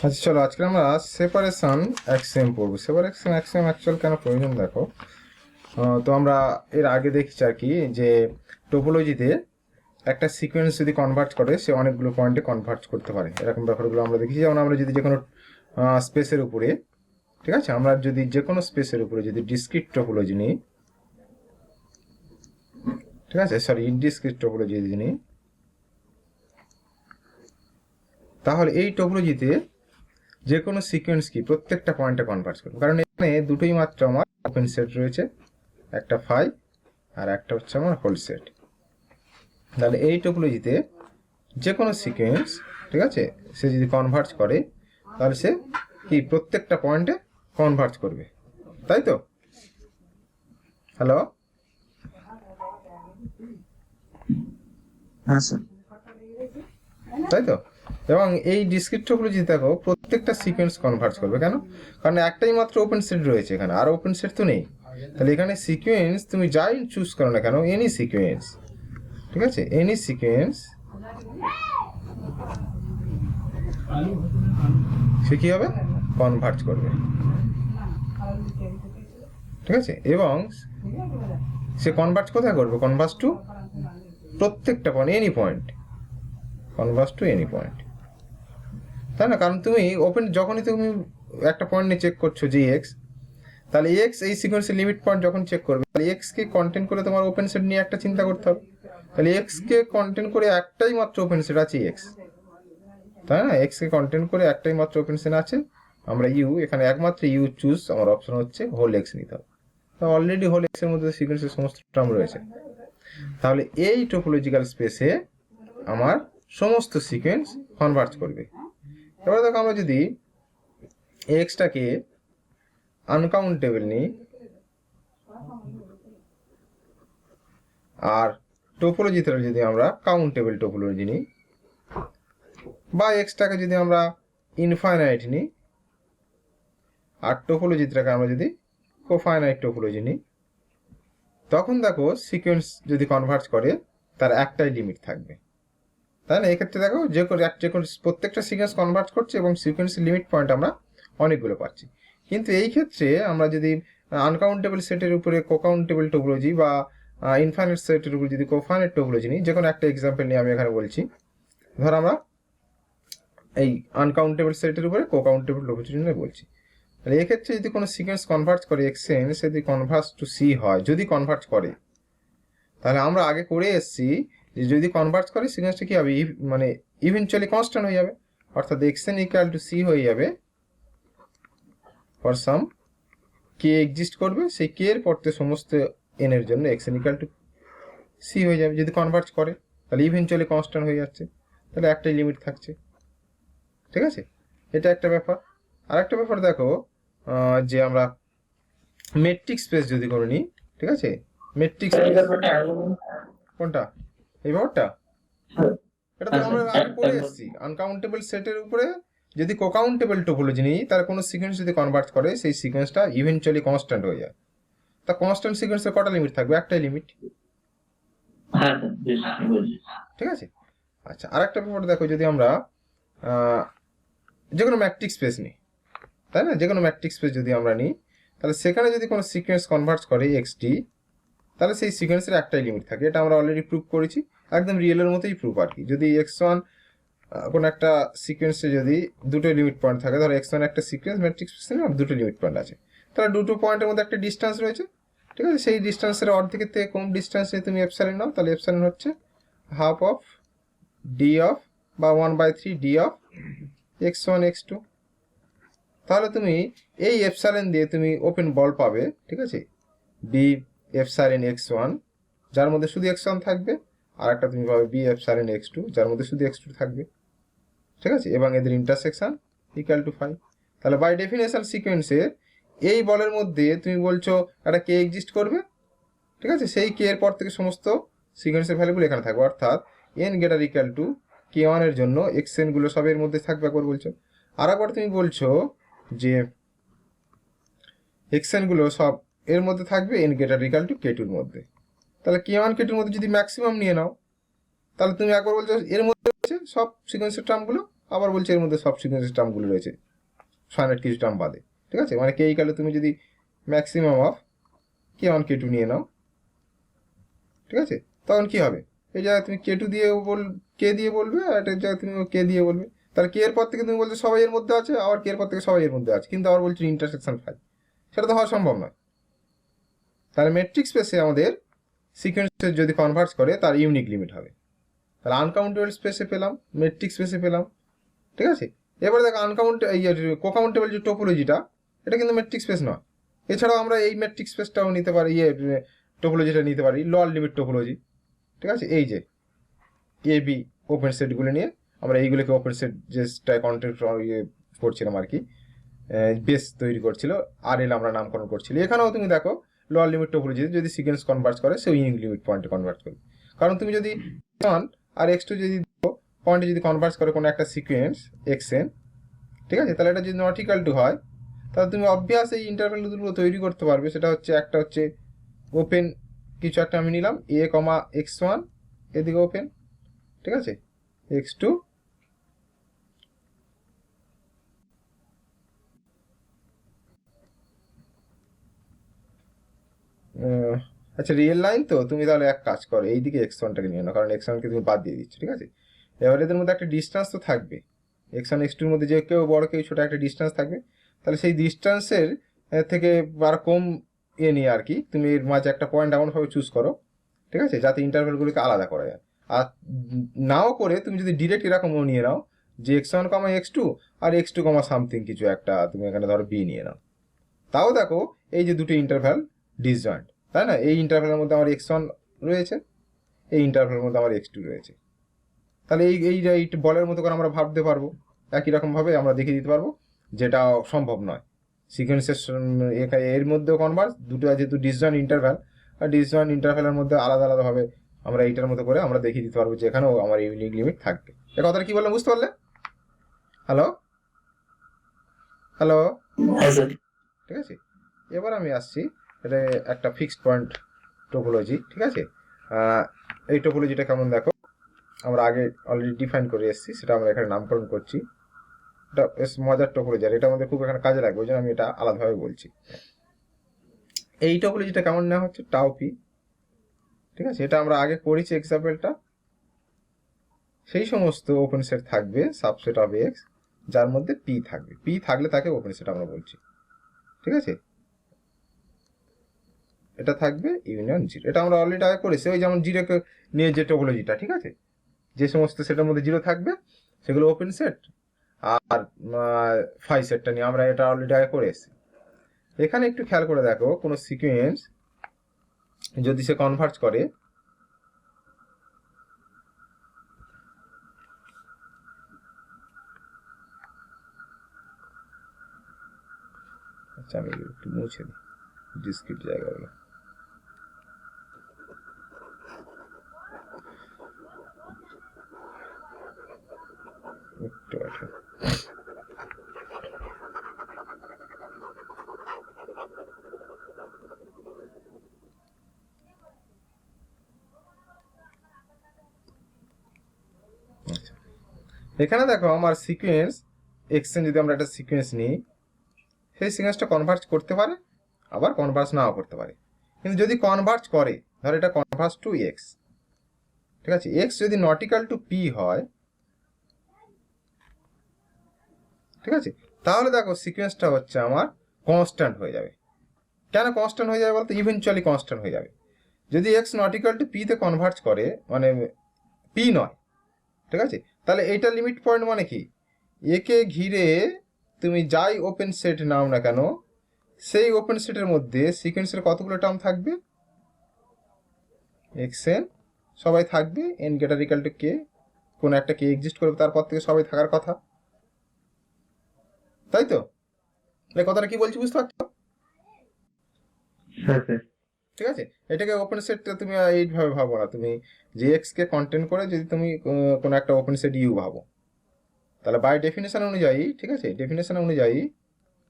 আচ্ছা চলো আজকে আমরা সেপারেশন অ্যাক্সিওম পড়বো। সেপারেশন অ্যাক্সিওম অ্যাকচুয়াল কেন প্রয়োজন দেখো। তো আমরা এর আগে দেখছি আর কি যে টোপোলজিতে একটা সিকোয়েন্স যদি কনভার্ট করে সে অনেকগুলো পয়েন্টে কনভার্ট করতে পারে, এরকম ব্যাপারগুলো আমরা দেখেছি। যেমন আমরা যদি যে কোনো স্পেসের উপরে, ঠিক আছে, আমরা যদি যে কোনো স্পেসের উপরে যদি ডিসক্রিট টোপোলজি নিই, ঠিক আছে, সরি ইনডিসক্রিট টোপোলজি যদি নিই, তাহলে এই টোপোলজিতে যে কোনো সিকোয়েন্স কি প্রত্যেকটা পয়েন্টে কনভার্ট করবে, কারণ এখানে দুটোই মাত্র আমার ওপেন সেট রয়েছে, একটা ফাই আর একটা হচ্ছে আমার হোল সেট। তাহলে এই টোপোলজিতে যে কোনো সিকোয়েন্স, ঠিক আছে, সে যদি কনভার্ট করে তাহলে সে কি প্রত্যেকটা পয়েন্টে কনভার্ট করবে, তাই তো? হ্যালো, হ্যাঁ স্যার। তাই তো? এবং এই ডিসক্রিট টোপোলজি দেখো প্রত্যেকটা সিকোয়েন্স কনভার্ট করবে, কেন? কারণ একটাই মাত্র ওপেন সেট রয়েছে এখানে, আর ওপেন সেট তো নেই। তাহলে এখানে সিকোয়েন্স তুমি যাই চুজ করো না কেন, এনি সিকোয়েন্স, ঠিক আছে, এনি সিকোয়েন্স সে কি হবে, কনভার্ট করবে, ঠিক আছে। এবং সে কনভার্ট কোথায় করবে, কনভার্স টু প্রত্যেকটা point, any point, Converse to any point, তাই না? কারণ তুমি ওপেন যখনই তুমি একটা পয়েন্ট নিয়ে চেক করছো যে এক্স, তাহলে এক্স এই সিকোয়েন্সের লিমিট পয়েন্ট যখন চেক করবে তাহলে এক্স কে কন্টেন্ট করে তোমার ওপেন সেট নিয়ে একটা চিন্তা করতে হবে। তাহলে এক্স কে কন্টেন্ট করে একটাই মাত্র ওপেন সেট আছে এক্স, তাই না? এক্স কে কন্টেন্ট করে একটাই মাত্র ওপেন সেট আছে, আমরা ইউ, এখানে একমাত্র ইউ চুজ, আমার অপশন হচ্ছে হোল এক্স নিতে হবে। অলরেডি হোল এক্স এর মধ্যে সিকোয়েন্সের সমস্ত টার্ম রয়েছে। তাহলে এই টোপোলজিক্যাল স্পেসে আমার সমস্ত সিকোয়েন্স কনভার্ট করবে। এবার দেখো আমরা যদি এক্সটাকে আনকাউন্টেবল নিই আর টোপোলজিতে যদি আমরা কাউন্টেবল টোপোলজি নিই, বা এক্সটাকে যদি আমরা ইনফাইনাইট নিই আর টোপোলজিটাকে আমরা যদি কোফাইনাইট টোপোলজি নিই, তখন দেখো সিকোয়েন্স যদি কনভার্ট করে তার একটাই লিমিট থাকবে, তাই না? এক্ষেত্রে দেখো যে কোনো প্রত্যেকটা সিকোয়েন্স কনভার্ট করছে এবং সিকোয়েন্সের লিমিট পয়েন্ট আমরা অনেকগুলো পাচ্ছি। কিন্তু এই ক্ষেত্রে আমরা যদি আনকাউন্টেবল সেটের উপরে কোকাউন্টেবল টোপোলজি বা ইনফাইনাইট সেটের উপরে যদি কোফাইনাইট টোপোলজি নিই, যে কোনো একটা এক্সাম্পল নিয়ে আমি এখানে বলছি। ধর আমরা এই আনকাউন্টেবল সেটের উপরে কোকাউন্টেবল টোপোলজি নিয়ে বলছি। তাহলে এক্ষেত্রে যদি কোনো সিকোয়েন্স কনভার্ট করে এক্সেন, যদি কনভার্স টু সি হয়, যদি কনভার্ট করে, তাহলে আমরা আগে করে এসেছি যে যদি কনভার্ট করে সিকোয়েন্সটা কি হবে, মানে ইভেনচুয়ালি কনস্ট্যান্ট হয়ে যাবে, অর্থাৎ এক্সএন ইকুয়াল টু সি হয়ে যাবে ফর সাম কে এক্সিস্ট করবে, সেই কে এর পড়তে সমস্ত এন এর জন্য এক্সএন ইকুয়াল টু সি হয়ে যাবে। যদি কনভার্ট করে তাহলে ইভেনচুয়ালি কনস্ট্যান্ট হয়ে যাচ্ছে, তাহলে একটাই লিমিট থাকছে, ঠিক আছে। এটা একটা ব্যাপার। আর একটা ব্যাপার দেখো, যে আমরা মেট্রিক স্পেস যদি করে নিই, ঠিক আছে, মেট্রিক স্পেস কোনটা, এই ব্যাপারটা, এটা তো আমরা আগে পড়ে এসেছি। আনকাউন্টেবল সেটের উপরে যদি কোকাউন্টেবল টোপোলজি নিই, তার কোনো সিকোয়েন্স যদি কনভার্ট করে সেই সিকোয়েন্সটা ইভেনচুয়ালি কনস্ট্যান্ট হয়ে যায়। তা কনস্ট্যান্ট সিকোয়েন্সের কটা লিমিট থাকবে, একটাই লিমিট, ঠিক আছে। আচ্ছা, আরেকটা ব্যাপার দেখো, যদি আমরা যে কোনো ম্যাট্রিক স্পেস নিই, তাই না, যে কোনো ম্যাট্রিক স্পেস যদি আমরা নিই, তাহলে সেখানে যদি কোনো সিকোয়েন্স কনভার্ট করে এক্সটি, তাহলে সেই সিকোয়েন্সের একটাই লিমিট থাকে। এটা আমরা অলরেডি প্রুভ করেছি, একদম রিয়েলের মতোই প্রুভ আর কি। যদি এক্স ওয়ান কোনো একটা সিকোয়েন্সে যদি দুটো লিমিট পয়েন্ট থাকে, ধরো এক্স ওয়ান একটা সিকোয়েন্স ম্যাট্রিক্স সিস্টেমে দুটো লিমিট পয়েন্ট আছে, তাহলে দুটো পয়েন্টের মধ্যে একটা ডিস্টেন্স রয়েছে, ঠিক আছে। সেই ডিস্টেন্সের অর্ধেকের থেকে কম ডিস্টেন্সে তুমি এপসাইলন নাও, তাহলে এপসাইলন হচ্ছে হাফ অফ ডি অফ বা 1/3 D of x one x two. তাহলে তুমি এই এপসাইলন দিয়ে তুমি ওপেন বল পাবে, ঠিক আছে, বি এপসাইলন এক্স ওয়ান, যার মধ্যে শুধু এক্স ওয়ান থাকবে, আর একটা তুমি পাবে বি এপসাইলন এক্স টু, যার মধ্যে শুধু এক্স টু থাকবে, ঠিক আছে, এবং এদের ইন্টারসেকশন ইকুয়াল টু 5। তাহলে বাই ডেফিনেশন সিকোয়েন্সে এই বলের মধ্যে তুমি বলছো একটা কে এক্সিস্ট করবে, ঠিক আছে, সেই কে এর পর থেকে সমস্ত সিকোয়েন্সের ভ্যালুগুলো এখানে থাকবে, অর্থাৎ N greater equal to K one এর জন্য এক্স এন গুলো সব এর মধ্যে থাকবে একবার বলছো। আর একবার তুমি বলছো যে এক্স এন গুলো সব এর মধ্যে থাকবে এন গ্রেটার ইকুয়াল টু কে টুর মধ্যে। তাহলে কে ওয়ান কে টুর মধ্যে যদি ম্যাক্সিমাম নিয়ে নাও, তাহলে তুমি একবার বলছো এর মধ্যে সব সিকোয়েন্সের টার্মগুলো, আবার বলছে এর মধ্যে সব সিকোয়েন্সের টার্মগুলো রয়েছে, ফাইনাইট কিছু টার্ম বাদে। ঠিক আছে, মানে কে ইকালে তুমি যদি ম্যাক্সিমাম অফ k1 k2 নিয়ে নাও, ঠিক আছে, তখন কি হবে, এই জায়গায় তুমি k2 দিয়ে কে দিয়ে বলবে, আর এটার জায়গায় তুমি কে দিয়ে বলবে। তাহলে কে এর পর থেকে তুমি বলছো সবাই এর মধ্যে আছে, আবার কে এর পর থেকে সবাই এর মধ্যে আছে, কিন্তু আবার বলছো ইন্টারসেকশন 5, সেটা তো হওয়া সম্ভব নয়। তাহলে মেট্রিক স্পেসে আমাদের সিকোয়েন্সের যদি কনভার্স করে তার ইউনিক লিমিট হবে। তাহলে আনকাউন্টেবল স্পেসে পেলাম, মেট্রিক স্পেসে পেলাম। ঠিক আছে, এবারে দেখো কোকাউন্টেবল যে টোপোলজিটা, এটা কিন্তু মেট্রিক স্পেস নয়। এছাড়াও আমরা এই মেট্রিক স্পেসটাও নিতে পারি, টোপোলজিটা নিতে পারি, লোয়ার লিমিট টোপোলজি। ঠিক আছে, এই যে এ বি ওপেন সেটগুলো নিয়ে আমরা এইগুলোকে ওপেন সেট যেটা কন্টেন্ট করছিলাম আর কি, বেস তৈরি করছিল, আর এল আমরা নামকরণ করছিলি। এখানেও তুমি দেখো লোয়ার লিমিট টোপোলজি যদি সিকোয়েন্স কনভার্ট করে সে ইউনিক লিমিট পয়েন্টে কনভার্ট করবে। কারণ তুমি যদি x1 আর x2 যদি পয়েন্টে যদি কনভার্ট করে কোনো একটা সিকোয়েন্স xn, ঠিক আছে, তাহলে এটা যদি নট ইকুয়াল টু হয়, তাহলে তুমি অবভিয়াস এই ইন্টারভ্যালগুলো তৈরি করতে পারবে। সেটা হচ্ছে একটা হচ্ছে ওপেন কিছু একটা আমি নিলাম a, x1 এদিকে ওপেন, ঠিক আছে, x2 আচ্ছা রিয়েল লাইন, তো তুমি তাহলে এক কাজ করো, এইদিকে x1টাকে নিয়ে নাও, কারণ x1কে তুমি বাদ দিয়ে দিচ্ছ। ঠিক আছে, এবার এদের মধ্যে একটা ডিস্টেন্স তো থাকবে, x1 x2 মধ্যে যে কেউ বড় কেউ ছোট একটা ডিস্টেন্স থাকবে। তাহলে সেই ডিস্টেন্সের থেকে আরো কম নিয়ে আর কি তুমি এর মাঝে একটা পয়েন্ট এমনভাবে চুজ করো, ঠিক আছে, যাতে ইন্টারভ্যালগুলোকে আলাদা করা যায়। আর নাও করে তুমি যদি ডিরেক্ট এরকমও নিয়ে নাও যে x1 x2 আর x2 সামথিং কিছু একটা তুমি এখানে ধরো b নিয়ে নাও, তাও দেখো এই যে দুটো ইন্টারভ্যাল ডিসজয়েন্ট, তাই না? এই ইন্টারভ্যালের মধ্যে আমার x1 রয়েছে, এই ইন্টারভ্যালের মধ্যে আমার x2 রয়েছে। তাহলে এই বলের মতো করে আমরা ভাবতে পারবো, একই রকমভাবে আমরা দেখিয়ে দিতে পারবো, যেটা সম্ভব নয় সিকোয়েন্সের এর মধ্যেও কনভার্স, দুটো যেহেতু ডিসজয়েন্ট ইন্টারভ্যাল, আর ডিসজয়েন্ট ইন্টারভ্যালের মধ্যে আলাদা আলাদাভাবে আমরা এইটার মতো করে আমরা দেখিয়ে দিতে পারবো যে এখানেও আমার ইউনিক লিমিট থাকবে। এ কথাটা কি বললাম বুঝতে পারলে? হ্যালো হ্যালো, ঠিক আছে, এবার আমি আসছি এটা একটা ফিক্সড পয়েন্ট টোপোলজি। ঠিক আছে, এই টোপোলজিটা কেমন দেখো, আমরা আগে অলরেডি ডিফাইন করে এসেছি, সেটা আমরা এখানে নামকরণ করছি। এটা বেশ মজার টোপোলজি, আর এটা আমাদের খুব এখানে কাজে লাগবে, ওই জন্য আমি এটা আলাদাভাবে বলছি। এই টোপোলজিটা কেমন নেওয়া হচ্ছে, টাও পি। ঠিক আছে, এটা আমরা আগে করেছি এক্সাম্পলটা। সেই সমস্ত ওপেন সেট থাকবে সাবসেট অফ এক্স যার মধ্যে পি থাকবে, পি থাকলে তাকে ওপেন সেট আমরা বলছি। ঠিক আছে, এটা থাকবে ইউনিয়ন জিরো, এটা আমরা অলরেডি আগে করেছি, ওই যেমন জিরোকে নিয়ে যে টোপোলজিটা। ঠিক আছে, যে সমস্ত সেটের মধ্যে জিরো থাকবে সেগুলো ওপেন সেট, আর 5 সেটটা নিয়ে আমরা এটা অলরেডি আগে করে এসেছি। এখানে একটু খেয়াল করে দেখো, কোনো সিকোয়েন্স যদি সে কনভার্ট করে, আচ্ছা আমি একটু মুছে দিই ডিসক্রিট জায়গাগুলো। একটু আছে, এখানে দেখো আমার সিকোয়েন্স এক্সেন, যদি আমরা একটা সিকোয়েন্স নিই, সেই সিকোয়েন্সটা কনভার্ট করতে পারে, আবার কনভার্ট নাও করতে পারে। কিন্তু যদি কনভার্ট করে, ধর এটা কনভার্ট টু এক্স, ঠিক আছে, এক্স যদি নট ইকুয়াল টু পি হয়, ঠিক আছে, তাহলে দেখো সিকোয়েন্সটা হচ্ছে আমার কনস্ট্যান্ট হয়ে যাবে। কেন কনস্ট্যান্ট হয়ে যাবে বলতো? ইভেনচুয়ালি কনস্ট্যান্ট হয়ে যাবে। যদি এক্স নট ইকুয়াল টু পিতে কনভার্ট করে, মানে পি নয়, ঠিক আছে, তাহলে এইটা লিমিট পয়েন্ট মানে কি, একে ঘিরে তুমি যাই ওপেন সেট নাও না কেন, সেই ওপেন সেটের মধ্যে সিকোয়েন্সের কতগুলো টার্ম থাকবে, এক্স এন সবাই থাকবে, এন গ্রেটার ইকুয়াল টু কে, কোনো একটা কে এক্সিস্ট করবে, তারপর থেকে সবাই থাকার কথা, তাই তো? এই কথাটা কি বলছি বুঝতে পারছো? ঠিক আছে, এটাকে ওপেন সেট তুমি এইভাবে ভাবো না, তুমি যে এক্স কে কন্টেন্ট করে যদি তুমি কোনো একটা ওপেন সেট ইউ ভাবো, তাহলে বাই ডেফিনেশন অনুযায়ী, ঠিক আছে, ডেফিনেশন অনুযায়ী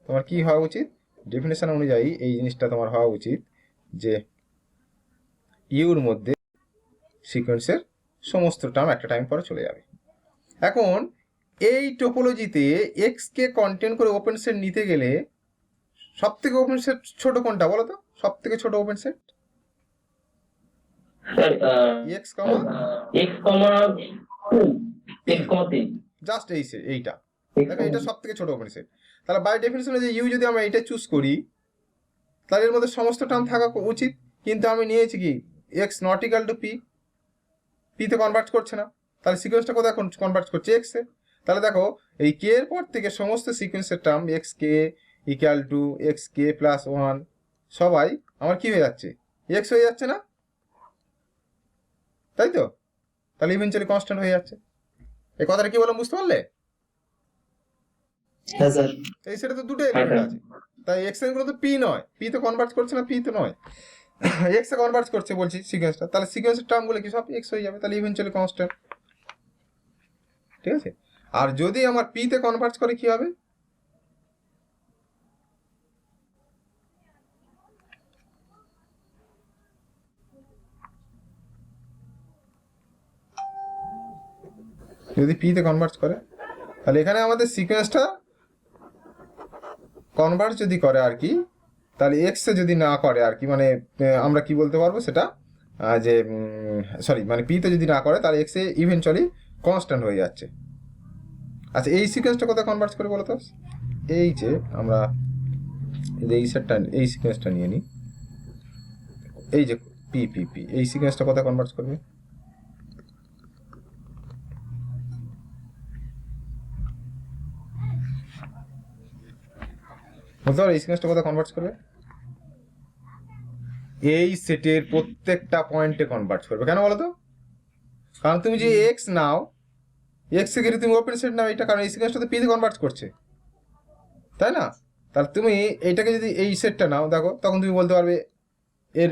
তোমার কি হওয়া উচিত, ডেফিনেশন অনুযায়ী এই জিনিসটা তোমার হওয়া উচিত যে ইউর মধ্যে সিকোয়েন্সের সমস্ত টার্ম একটা টাইম পরে চলে যাবে। এখন এই টোপোলজিতে এক্স কে কন্টেন্ট করে ওপেন সেট নিতে গেলে সব থেকে ওপেন সেট ছোট কোনটা বলো তো? সব থেকে ছোট ওপেন সেট স্যার এক্স কমা x, 2 x, 3 জাস্ট এইটা x, দেখো, এটা সব থেকে ছোট ওপেন সেট। তাহলে বাই ডেফিনেশনে যে ইউ যদি আমরা এটা চুজ করি, তাহলে এর মধ্যে সমস্ত টার্ম থাকা উচিত, কিন্তু আমি নিয়েছি কি x not equal to P, পিতে কনভার্ট করছে না, তাহলে সিকোয়েন্সটা কোথায় কনভার্ট করছে? এক্স এ। তাহলে দেখো এই কে এর পর থেকে সমস্ত সিকোয়েন্সের term x K equal to x k plus 1 সবাই আমার কি হয়ে যাচ্ছে? এক্স হয়ে যাচ্ছে না, তাই তো? তাহলে ইভেনচুয়ালি কনস্ট্যান্ট হয়ে যাচ্ছে। এই কথাটা কি বললাম বুঝতে পারলে? হ্যাঁ স্যার। এই সেটা তো দুটো এলিমেন্ট আছে, তাই এক্স এর গুলো তো পি নয়, পি তো কনভার্ট করছে না, পি তো নয়, এক্স এ কনভার্ট করছে বলছি সিকোয়েন্সটা, তাহলে সিকোয়েন্সের টার্ম গুলো কি সব এক্স হয়ে যাবে, তাহলে ইভেনচুয়ালি কনস্ট্যান্ট। ঠিক আছে, আর যদি আমার পি তে কনভার্ট করে কি হবে? যদি পি তে কনভার্ট করে, তাহলে এখানে আমাদের সিকোয়েন্সটা কনভার্ট যদি করে আর কি, তাহলে এক্স এ যদি না করে আর কি, মানে আমরা কি বলতে পারবো সেটা, যে সরি মানে পি তে যদি না করে, তাহলে এক্স এ ইভেনচুয়ালি কনস্ট্যান্ট হয়ে যাচ্ছে। আচ্ছা, এই সিকোয়েন্সটা কোথায় কনভার্ট করে বলো তো? এই যে আমরা এই সেটটা, এই সিকোয়েন্সটা নিয়ে নিই, এই যে পি পি পি, এই সিকোয়েন্সটা কোথায় কনভার্ট করবে? বুঝতে পারো এই সিকোয়েন্সটা কোথায় কনভার্ট করবে? এই সেটের প্রত্যেকটা পয়েন্টে কনভার্ট করবে। কেন বলো তো? কারণ তুমি যে এক্স নাও, এক্স এ তুমি ওপেন সেট নাও এটা, কারণ এই সিকোয়েন্সটা তো পি তে কনভার্ট করছে, তাই না? তাহলে তুমি এইটাকে যদি এই সেটটা নাও দেখো, তখন তুমি বলতে পারবে এর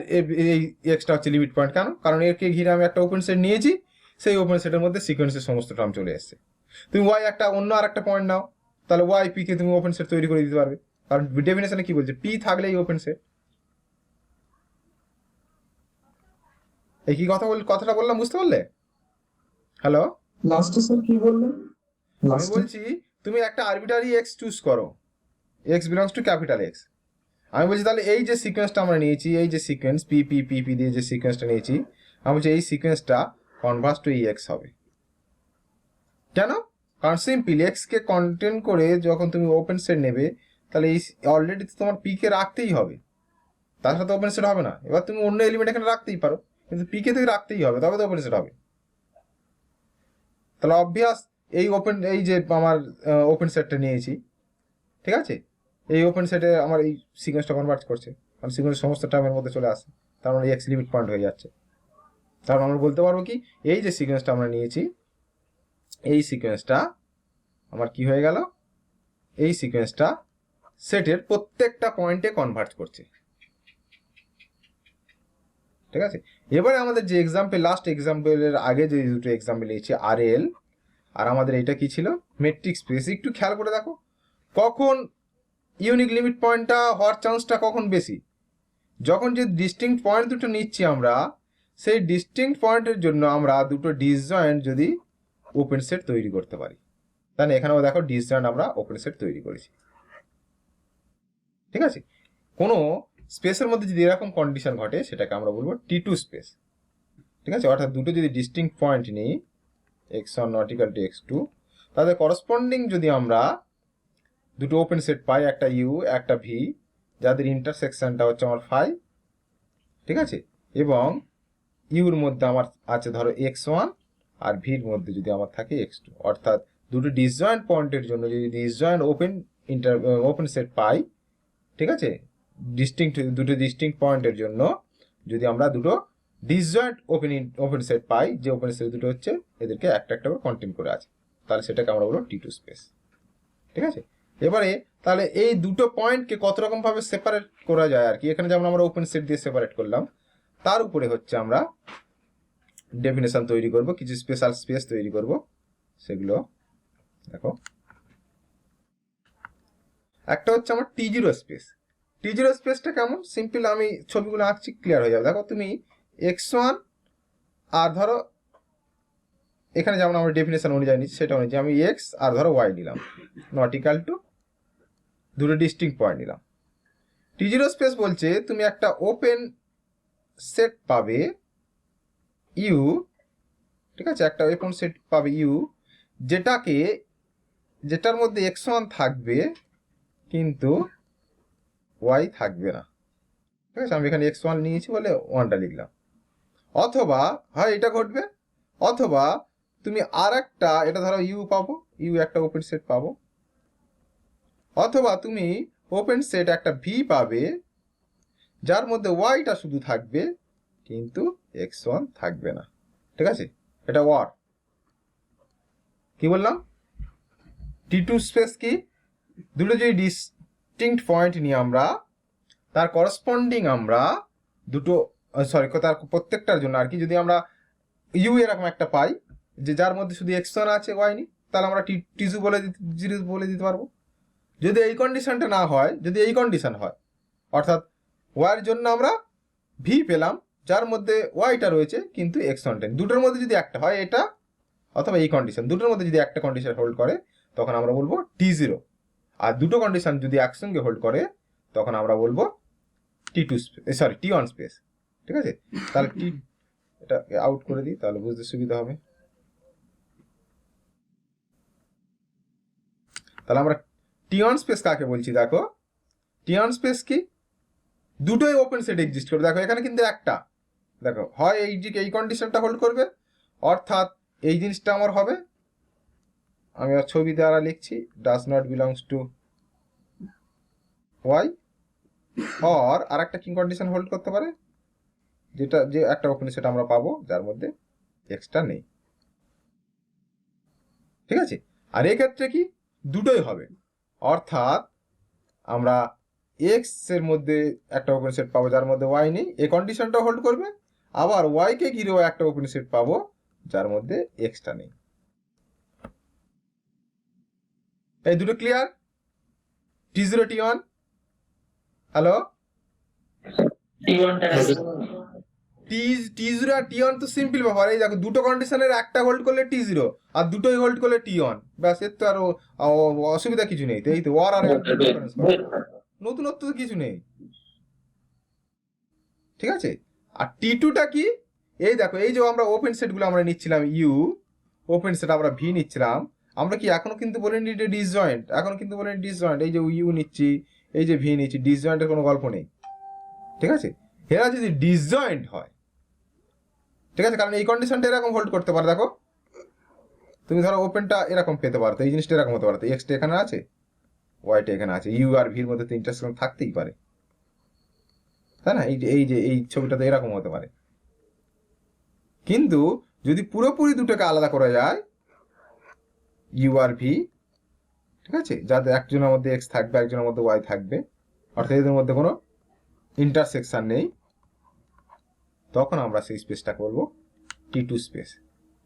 এই এক্সটা হচ্ছে লিমিট পয়েন্ট। কেন? কারণ এরকে ঘিরে আমি একটা ওপেন সেট নিয়েছি, সেই ওপেন সেটের মধ্যে সিকোয়েন্সের সমস্ত টার্ম চলে এসছে। তুমি ওয়াই একটা অন্য আর একটা পয়েন্ট নাও, তাহলে ওয়াই পি কে তুমি ওপেন সেট তৈরি করে দিতে পারবে, কারণ ডেফিনেশনে কি বলছে? পি থাকলেই ওপেন সেট। এই কি কথাটা বললাম বুঝতে পারলে? হ্যালো, লাস্টে স্যার কি বললেন? আমি লাস্টে বলছি তুমি একটা আরবিটারি এক্স চুজ করো, x belongs two capital x. আমি বলছি তাহলে এই যে সিকোয়েন্সটা আমরা নিয়েছি, এই যে sequence P P P P দিয়ে যে সিকোয়েন্সটা নিয়েছি, আমি বলছি এই সিকোয়েন্সটা কনভার্স টু এক্স হবে। কেন? কারণ সিম্পল এক্স কে কন্টেন্ট করে যখন তুমি ওপেন সেট নেবে, তাহলে এই অলরেডি তো তোমার পি কে রাখতেই হবে, তার সাথে ওপেন সেট হবে না। এবার তুমি অন্য এলিমেন্ট এখানে রাখতেই পারো, কিন্তু পি কে থেকে রাখতেই হবে, তবে তো ওপেন সেট হবে। তাহলে অবভিয়াস এই যে আমার ওপেন সেটটা নিয়েছি, ঠিক আছে, এই ওপেন সেটে আমার এই সিকোয়েন্সটা কনভার্ট করছে, কারণ সিকোয়েন্স সমস্ত টার্মের মধ্যে চলে আসে, তার মানে এক্স লিমিট পয়েন্ট হয়ে যাচ্ছে। তারপর আমরা বলতে পারবো কি, এই যে সিকোয়েন্সটা আমরা নিয়েছি, এই সিকোয়েন্সটা আমার কি হয়ে গেল? এই সিকোয়েন্সটা সেটের প্রত্যেকটা পয়েন্টে কনভার্ট করছে। ঠিক আছে, এবারে আমাদের যে এক্সাম্পল, লাস্ট এক্সাম্পলের আগে যে দুটো এক্সাম্পল নিয়েছি আর এল, আর আমাদের এটা কি ছিল? Metric space. একটু খেয়াল করে দেখো, কখন ইউনিক লিমিট পয়েন্টটা হওয়ার চান্সটা কখন বেশি? যখন যে ডিস্টিংক্ট পয়েন্ট দুটো নিচ্ছি আমরা, সেই ডিস্টিংক্ট পয়েন্টের জন্য আমরা দুটো ডিসজয়েন্ট যদি ওপেন সেট তৈরি করতে পারি, তাহলে এখানেও দেখো ডিসজয়েন্ট আমরা ওপেন সেট তৈরি করেছি। ঠিক আছে, কোনো স্পেসের মধ্যে যদি এরকম কন্ডিশন ঘটে, সেটাকে আমরা বলবো টি টু স্পেস। ঠিক আছে, অর্থাৎ দুটো যদি ডিস্টিংক্ট পয়েন্ট নিই, x one not equal to x two, তাদের করসপন্ডিং যদি আমরা দুটো ওপেন সেট পাই, একটা ইউ একটা ভি, যাদের ইন্টারসেকশনটা হচ্ছে আমার ফাই, ঠিক আছে, এবং ইউর মধ্যে আমার আছে ধরো এক্স ওয়ান, আর ভির মধ্যে যদি আমার থাকে এক্স টু, অর্থাৎ দুটো ডিসজয়েন্ট পয়েন্টের জন্য যদি ডিসজয়েন্ট ওপেন সেট পাই, ঠিক আছে, দুটো ডিস্টিংক্ট পয়েন্টের জন্য যদি আমরা দুটো ডিসজয়েন্ট ওপেন সেট পাই, যে ওপেন সেট দুটো হচ্ছে এদেরকে একটা একটা করে কন্টেন্ট করে আছে, তাহলে সেটাকে আমরা বলবো টি টু স্পেস। ঠিক আছে, এবারে তাহলে এই দুটো পয়েন্টকে কত রকম ভাবে সেপারেট করা যায় আর কি, এখানে যেমন আমরা ওপেন সেট দিয়ে সেপারেট করলাম, তার উপরে হচ্ছে আমরা ডেফিনেশন তৈরি করব, কিছু স্পেশাল স্পেস তৈরি করব। সেগুলো দেখো, একটা হচ্ছে আমার টি জিরো স্পেস। টি জিরো স্পেসটা কেমন? সিম্পল আমি ছবিগুলো আঁকছি, ক্লিয়ার হয়ে যাবে। দেখো তুমি এক্স ওয়ান আর ধরো এখানে যেমন আমরা ডেফিনেশন অনুযায়ী নিচ্ছি সেটা অনুযায়ী আমি এক্স আর ধরো ওয়াই নিলাম, নট ইকাল টু দুটো ডিস্টিংক্ট পয়েন্ট নিলাম। টি0 স্পেস বলছে তুমি একটা ওপেন সেট পাবে ইউ, ঠিক আছে, একটা ওপেন সেট পাবে ইউ যেটার মধ্যে x1 থাকবে কিন্তু y থাকবে না, ঠিক আছে। আমি এখানে x1 নিয়েছি বলে 1টা লিখলাম। অথবা হয় এটা ঘটবে, অথবা তুমি আর একটা, এটা ধরো ইউ পাবো, ইউ একটা ওপেন সেট পাবো, অথবা তুমি ওপেন সেট একটা ভি পাবে যার মধ্যে ওয়াইটা শুধু থাকবে কিন্তু x1 থাকবে না, ঠিক আছে। এটা ওয়ার কি বললাম, টি2 স্পেস কি, দুটো যদি ডিস্টিংক্ট পয়েন্ট নিয়ে আমরা তার করসপন্ডিং আমরা দুটো সরি তার প্রত্যেকটার জন্য আর কি, যদি আমরা ইউ এরকম একটা পাই যে যার মধ্যে শুধু x1 আছে ওয়াই নেই, তাহলে আমরা টি2 বলে দিতে পারবো। যদি এই কন্ডিশনটা না হয়, যদি এই কন্ডিশন হয় অর্থাৎ ওয়াইয়ের জন্য আমরা ভি পেলাম যার মধ্যে ওয়াইটা রয়েছে কিন্তু x1টা নেই, দুটোর মধ্যে যদি একটা হয় এটা, অথবা এই কন্ডিশন দুটোর মধ্যে যদি একটা কন্ডিশন হোল্ড করে তখন আমরা বলবো টি0। আর দুটো কন্ডিশন যদি একসঙ্গে হোল্ড করে তখন আমরা বলবো টি1 স্পেস, ঠিক আছে। তাহলে এটা আউট করে দিই তাহলে বুঝতে সুবিধা হবে। তাহলে আমরা টি1 স্পেস কাকে বলছি, দেখো টি1 স্পেস কি, দুটোই ওপেন সেট এক্সিস্ট করে। দেখো এখানে কিন্তু একটা, দেখো হয় এই কন্ডিশনটা হোল্ড করবে অর্থাৎ এই জিনিসটা আমার হবে, আমি আর ছবি দ্বারা লিখছি does not belongs to Y, আর একটা কি কন্ডিশন হোল্ড করতে পারে, যেটা যে একটা ওপেন সেট আমরা পাবো যার মধ্যে এক্সট্রা নেই, ঠিক আছে। আর এই ক্ষেত্রে কি দুটোই হবে, অর্থাৎ আমরা এক্স এর মধ্যে একটা ওপেন সেট পাবো যার মধ্যে ওয়াই নেই, এই কন্ডিশনটা হোল্ড করবে, আবার ওয়াই কে ঘিরেও একটা ওপেন সেট পাবো যার মধ্যে এক্সট্রা নেই। এই দুটো ক্লিয়ার, টি0 টি1, হ্যালো, টি0 আর টি1 তো সিম্পল ব্যাপার। এই দেখো দুটো কন্ডিশনের একটা হোল্ড করলে টি0 আর দুটোই হোল্ড করলে টি1, ব্যাস এর তো আর অসুবিধা কিছু নেই। তো এই তো ওয়ার আর নতুনত্ব তো কিছু নেই, ঠিক আছে। আর টি2টা কি, এই দেখো এই যে আমরা ওপেন সেটগুলো আমরা নিচ্ছিলাম ইউ, ওপেন সেট আমরা ভি নিচ্ছিলাম, আমরা কি এখনো কিন্তু বলিনি এটা ডিসজয়েন্ট, এখনো কিন্তু বলিনি ডিসজয়েন্ট, এই যে ইউ নিচ্ছি এই যে ভি নিচ্ছি, ডিসজয়েন্টের কোনো গল্প নেই, ঠিক আছে। এরা যদি ডিসজয়েন্ট হয়, ঠিক আছে, কারণ এই কন্ডিশনটা এরকম হোল্ড করতে পারে। দেখো তুমি ধরো ওপেনটা এরকম পেতে পারতো, এই জিনিসটা এরকম হতে পারতো, এক্সটা এখানে আছে ওয়াইটা এখানে আছে, ইউ আর ভির মধ্যে তো ইন্টারসেকশন থাকতেই পারে, তাই না। এই ছবিটা তো এরকম হতে পারে। কিন্তু যদি পুরোপুরি দুটোকে আলাদা করা যায় ইউ আর ভি, ঠিক আছে, যাতে একজনের মধ্যে এক্স থাকবে একজনের মধ্যে ওয়াই থাকবে, অর্থাৎ এদের মধ্যে কোনো ইন্টারসেকশন নেই, তখন আমরা সেই স্পেসটাকে বলবো টি2 স্পেস,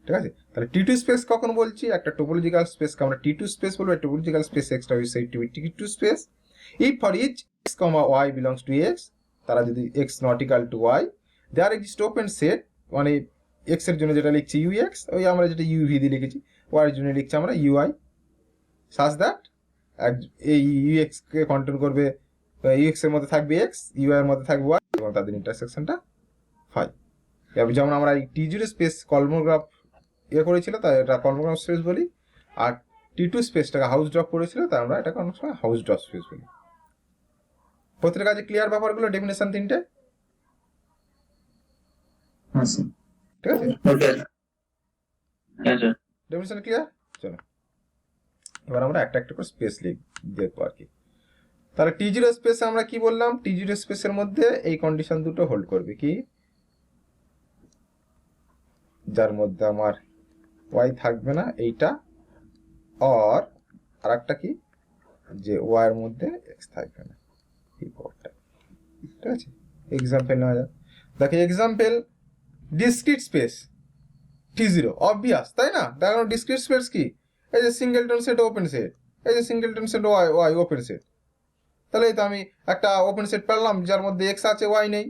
ঠিক আছে। তাহলে টি2 স্পেস কখন বলছি, একটা টোপোলজিক্যাল স্পেসকে আমরা টি2 স্পেস বলবো, টোপোলজিক্যাল স্পেস এক্সটা we say T two space if for each X comma Y belongs to X, তারা যদি x not equal to Y, there exist open set, মানে এক্স এর জন্য যেটা লিখছি ইউ এক্স, ওই আমরা যেটা ইউ ভি দিয়ে লিখেছি, ওয়াই এর জন্য লিখছি আমরা ইউআই, সাজ দ্যাট এই ইউ এক্স কে কন্ট্রোল করবে, ইউ এক্স এর মধ্যে থাকবে এক্স, ইউআই এর মধ্যে থাকবে ওয়াই, এবং তাদের ইন্টারসেকশনটা ফাই। যেমন আমরা এই টি0 স্পেস কলমোগ্রাফ করেছিল তাই এটা কলমোগ্রাফ স্পেস বলি, আর টি2 স্পেসটাকে হাউস ড্রপ করেছিল তাই আমরা এটাকে অনেক সময় হাউস ড্রপ স্পেস বলি। প্রত্যেকের কাছে ক্লিয়ার ব্যাপারগুলো, ডেফিনেশন তিনটে, ঠিক আছে, ডেফিনেশন ক্লিয়ার। চলো এবার আমরা একটা একটা করে স্পেস দেখবো আর কি। তাহলে টি0 স্পেসে আমরা কি বললাম, টি0 স্পেসের মধ্যে এই কন্ডিশন দুটো হোল্ড করবে, কি, যার মধ্যে আমার ওয়াই থাকবে না এইটা, আর একটা কি যে ওয়াই এর মধ্যে এক্স থাকবে না, এই পাওয়ারটা, ঠিক আছে। এক্সাম্পল নেওয়া যাক, দেখো এক্সাম্পল ডিসক্রিট স্পেস টি0, অবভিয়াস তাই না। দেখো ডিসক্রিট স্পেস কি, এই যে সিঙ্গেলটন সেট ওপেন সেট, এই যে singleton set y open set, তাহলে এই তো আমি একটা ওপেন সেট পেলাম যার মধ্যে এক্স আছে ওয়াই নেই,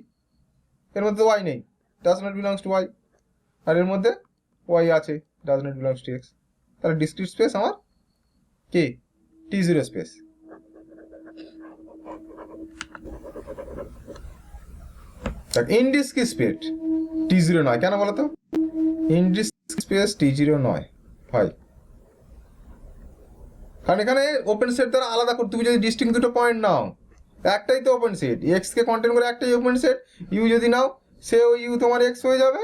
এর মধ্যে ওয়াই নেই, does not belongs to Y, আর এর মধ্যে ওয়াই আছে does not belongs to X. তাহলে ডিসক্রিট স্পেস আমার কি T0 স্পেস। ইনডিসক্রিট স্পেস T0 নয়, কেন বলো তো? ইনডিসক্রিট স্পেস T0 নয় ভাই, কারণ এখানে ওপেন সেট দ্বারা আলাদা করতে, তুমি যদি ডিস্টিংক্ট দুটো পয়েন্ট নাও, একটাই তো ওপেন সেট, এক্স কে কন্টেন্ট করে একটাই ওপেন সেট, ইউ যদি নাও সে ওই ইউ তোমার এক্স হয়ে যাবে,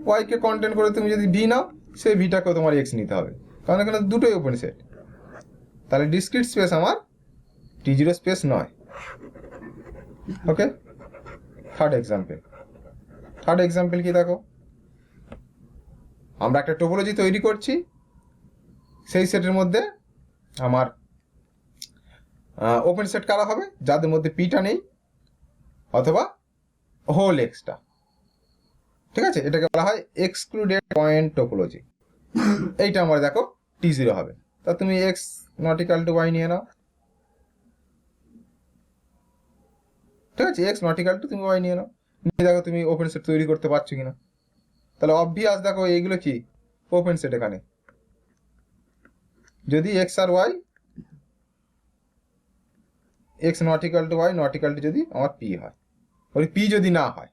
ওয়াই কে কন্টেন্ট করে তুমি যদি ভি নাও সে ভিটাকেও তোমার এক্স নিতে হবে, কারণ এখানে দুটোই ওপেন সেট। তাহলে ডিসক্রিট স্পেস আমার T0 স্পেস নয়। ওকে, থার্ড এক্সাম্পল কি দেখো, আমরা একটা টোপোলজি তৈরি করছি, সেই সেটের মধ্যে আমার ওপেন সেট কারা হবে, যাদের মধ্যে পিটা নেই অথবা হোল এক্সটা। ঠিক আছে, এটাকে বলা হয় এক্সক্লুডেড পয়েন্ট টোপোলজি। এইটা আমার দেখো T0 হবে। তা তুমি x not equal to y নিয়ে নাও। ঠিক আছে, এক্স নট ইকাল টু তুমি ওয়াই নিয়ে নাও, নিয়ে দেখো তুমি ওপেন সেট তৈরি করতে পারছো কিনা। তাহলে অবভিয়াস দেখো এইগুলো কি ওপেন সেট। এখানে যদি এক্স আর y, x not equal to y not equal to যদি আমার পি হয়, ওই পি যদি না হয়,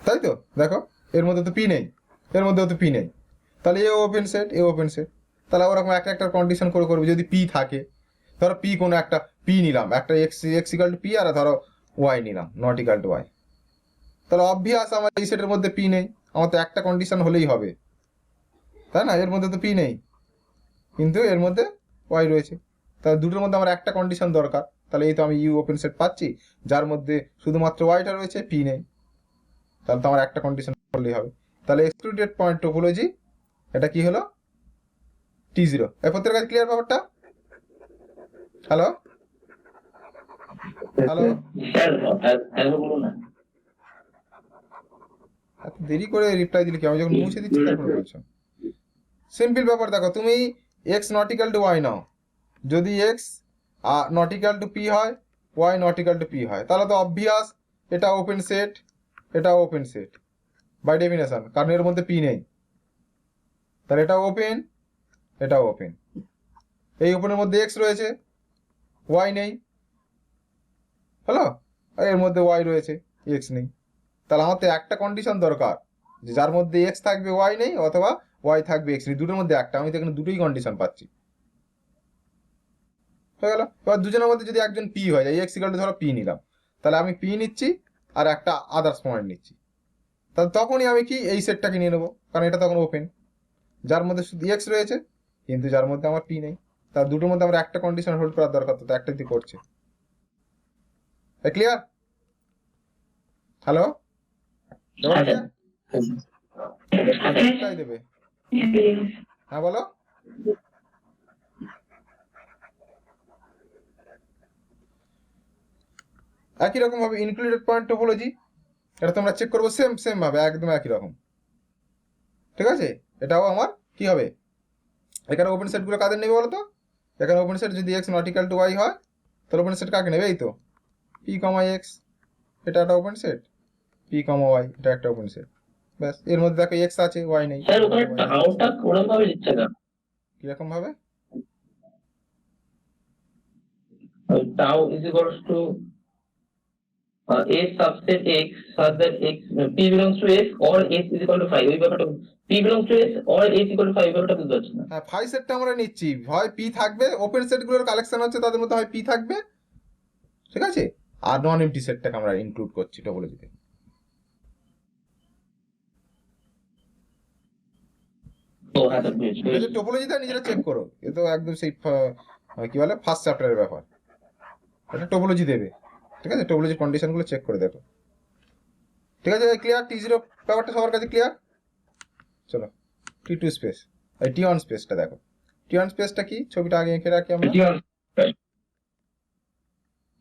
তাই তো দেখো এর মধ্যে তো পি নেই, এর মধ্যেও তো পি নেই, তাহলে এ ওপেন সেট, এ ওপেন সেট। তাহলে ওরকম একটা একটা কন্ডিশন করে করবে, যদি পি থাকে, ধরো পি কোনো একটা পি নিলাম, একটা এক্স ইকাল টু পি, আর ধরো ওয়াই নিলাম নট ইকাল টু ওয়াই, তাহলে অবভিয়াস আমার এই সেটের মধ্যে পি নেই, আমার তো একটা কন্ডিশন হলেই হবে, তাই না? এর মধ্যে তো পি নেই, কিন্তু এর মধ্যে ওয়াই রয়েছে, তাহলে দুটোর মধ্যে আমার একটা কন্ডিশন দরকার। তাহলে এই তো আমি ইউ ওপেন সেট পাচ্ছি, যার মধ্যে শুধুমাত্র ওয়াইটা রয়েছে, পি নেই, তাহলে তো আমার একটা কন্ডিশন করলেই হবে। তাহলে এক্সক্লুডেড পয়েন্ট টোপোলজি এটা কি হলো T0। এই প্রত্যেকের কাছে ক্লিয়ার ব্যাপারটা? হ্যালো হ্যালো, এত দেরি করে রিপ্লাই দিলে কি? আমি যখন মুছে দিচ্ছি তারপরে বলছো। সিম্পল ব্যাপার দেখো, তুমি x not equal to Y নাও, যদি x not equal to P হয়, Y not equal to P হয়, তাহলে তো অবভিয়াস এটা ওপেন সেট, এটা ওপেন সেট বাই ডেফিনেশন, কারণ এর মধ্যে পি নেই। তাহলে এটা ওপেন, এটা ওপেন, এই ওপেনের মধ্যে এক্স রয়েছে, ওয়াই নেই, হলো, আর এর মধ্যে ওয়াই রয়েছে, এক্স নেই। তাহলে আমার তো একটা কন্ডিশন দরকার, যে যার মধ্যে এক্স থাকবে ওয়াই নেই, অথবা ওয়াই থাকবে এক্স নেই, দুটোর মধ্যে একটা। আমি তো এখানে দুটোই কন্ডিশন পাচ্ছি, হয়ে গেল। এবার দুজনের মধ্যে যদি একজন পি হয় যায়, এক্স ইকাল টু ধরো পি নিলাম, তাহলে আমি পি নিচ্ছি আর একটা আদার্স পয়েন্ট নিচ্ছি, তাহলে তখনই আমি কি এই সেটটাকে নিয়ে নেবো, কারণ এটা তখন ওপেন, যার মধ্যে শুধু এক্স রয়েছে কিন্তু যার মধ্যে আমার পি নেই। তার দুটোর মধ্যে আমার একটা কন্ডিশন হোল্ড করার দরকার, তো একটা যদি করছে। ক্লিয়ার? হ্যালো, দেবে? হ্যাঁ বলো। একই রকম ভাবে ইনক্লুডেড পয়েন্ট টোপোলজি, এটা তোমরা চেক করবো সেম ভাবে, একদম একই রকম। ঠিক আছে, এটাও আমার কি হবে, এখানে ওপেন সেট গুলো কাদের নেবে বলো তো? এখানে ওপেন সেট যদি x not equal to y হয়, তাহলে ওপেন সেট কাকে নেবে? এই তো পি কমা এক্স, এটা একটা ওপেন সেট, পি কমা ওয়াই এটা একটা ওপেন সেট। ব্যাস, এর মধ্যে দেখো এক্স আছে, ওয়াই নেই। স্যার ওখানে টাউটা কোরম ভাবে দিচ্ছে না, কিরকম ভাবে? Tau is equals to a subset x such that x p belongs to s or s is equal to 5, ওই ব্যাপারটা p belongs to s or s equal to 5 ব্যাপারটা বুঝতে পারছি না। হ্যাঁ, ফাইভ সেটটা আমরা নিচ্ছি, হয় পি থাকবে, ওপেন সেট গুলোর কালেকশন হচ্ছে, তাদের মধ্যে হয় পি থাকবে, ঠিক আছে, আর নন এমটি সেটটাকে আমরা ইনক্লুড করছি টোপোলজিতে। ও হ্যাঁ স্যার বুঝেছি। টোপোলজিটা নিজেরা চেক করো, এ তো একদম সেই কি বলে ফার্স্ট চ্যাপ্টারের ব্যাপার, এটা টোপোলজি দেবে, ঠিক আছে, টোপোলজি কন্ডিশন গুলো চেক করে দেখো। ঠিক আছে, ক্লিয়ার? T0 ব্যাপারটা সবার কাছে ক্লিয়ার? চলো T2 স্পেস, এই T1 স্পেসটা দেখো। T1 স্পেসটা কি, ছবিটা আগে এঁকে রাখি আমরা।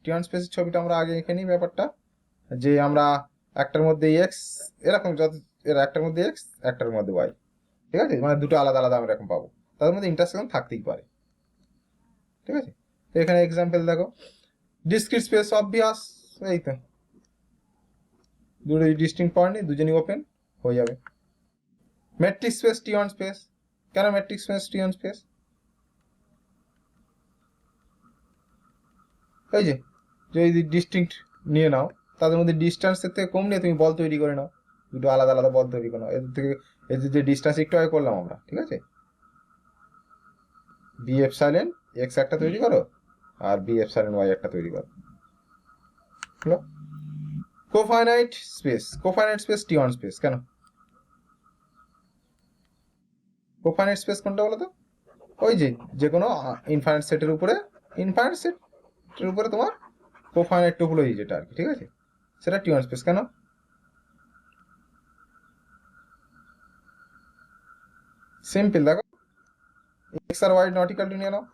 T1 স্পেসের ছবিটা আমরা আগে এঁকে নিই, ব্যাপারটা যে আমরা একটার মধ্যে এক্স, এরকম যত এর একটার মধ্যে এক্স, একটার মধ্যে ওয়াই, ঠিক আছে, মানে দুটো আলাদা আলাদা আমরা এরকম পাবো, তাদের মধ্যে ইন্টারসেকশন থাকতেই পারে। ঠিক আছে, তো এখানে এক্সাম্পল দেখো, ডিসক্রিট স্পেস অবভিয়াস এই তো দুটো ডিস্টিংক্ট পয়েন্ট নেই, দুজনই ওপেন হয়ে যাবে। Matrix space T one space, কেন matrix space T one space? এই যে যদি ডিস্টিংক্ট নিয়ে নাও, তাদের মধ্যে ডিস্টেন্সের থেকে কম নিয়ে তুমি বল তৈরি করে নাও, দুটো আলাদা আলাদা বল তৈরি করে নাও। এদের থেকে এদের যে ডিস্টেন্স একটু আগে করলাম আমরা, ঠিক আছে, বি এপসাইলন এক্স একটা তৈরি করো আর বি এপসাইলন ওয়াই একটা তৈরি করো। হলো কোফাইনাইট স্পেস টি অন স্পেস। কেন কোফাইনাইট স্পেস কোনটা বলো তো? ওই যে কোনো ইনফাইনাইট সেটের উপরে, ইনফাইনাইট সেটের উপরে তোমার কোফাইনাইট টোপোলজি যেটা আর কি, ঠিক আছে, সেটা টি অন স্পেস। কেন? সিম্পল, দেখো এক্স আর ওয়াই নট ইকুয়াল টু নিয়ে নাও,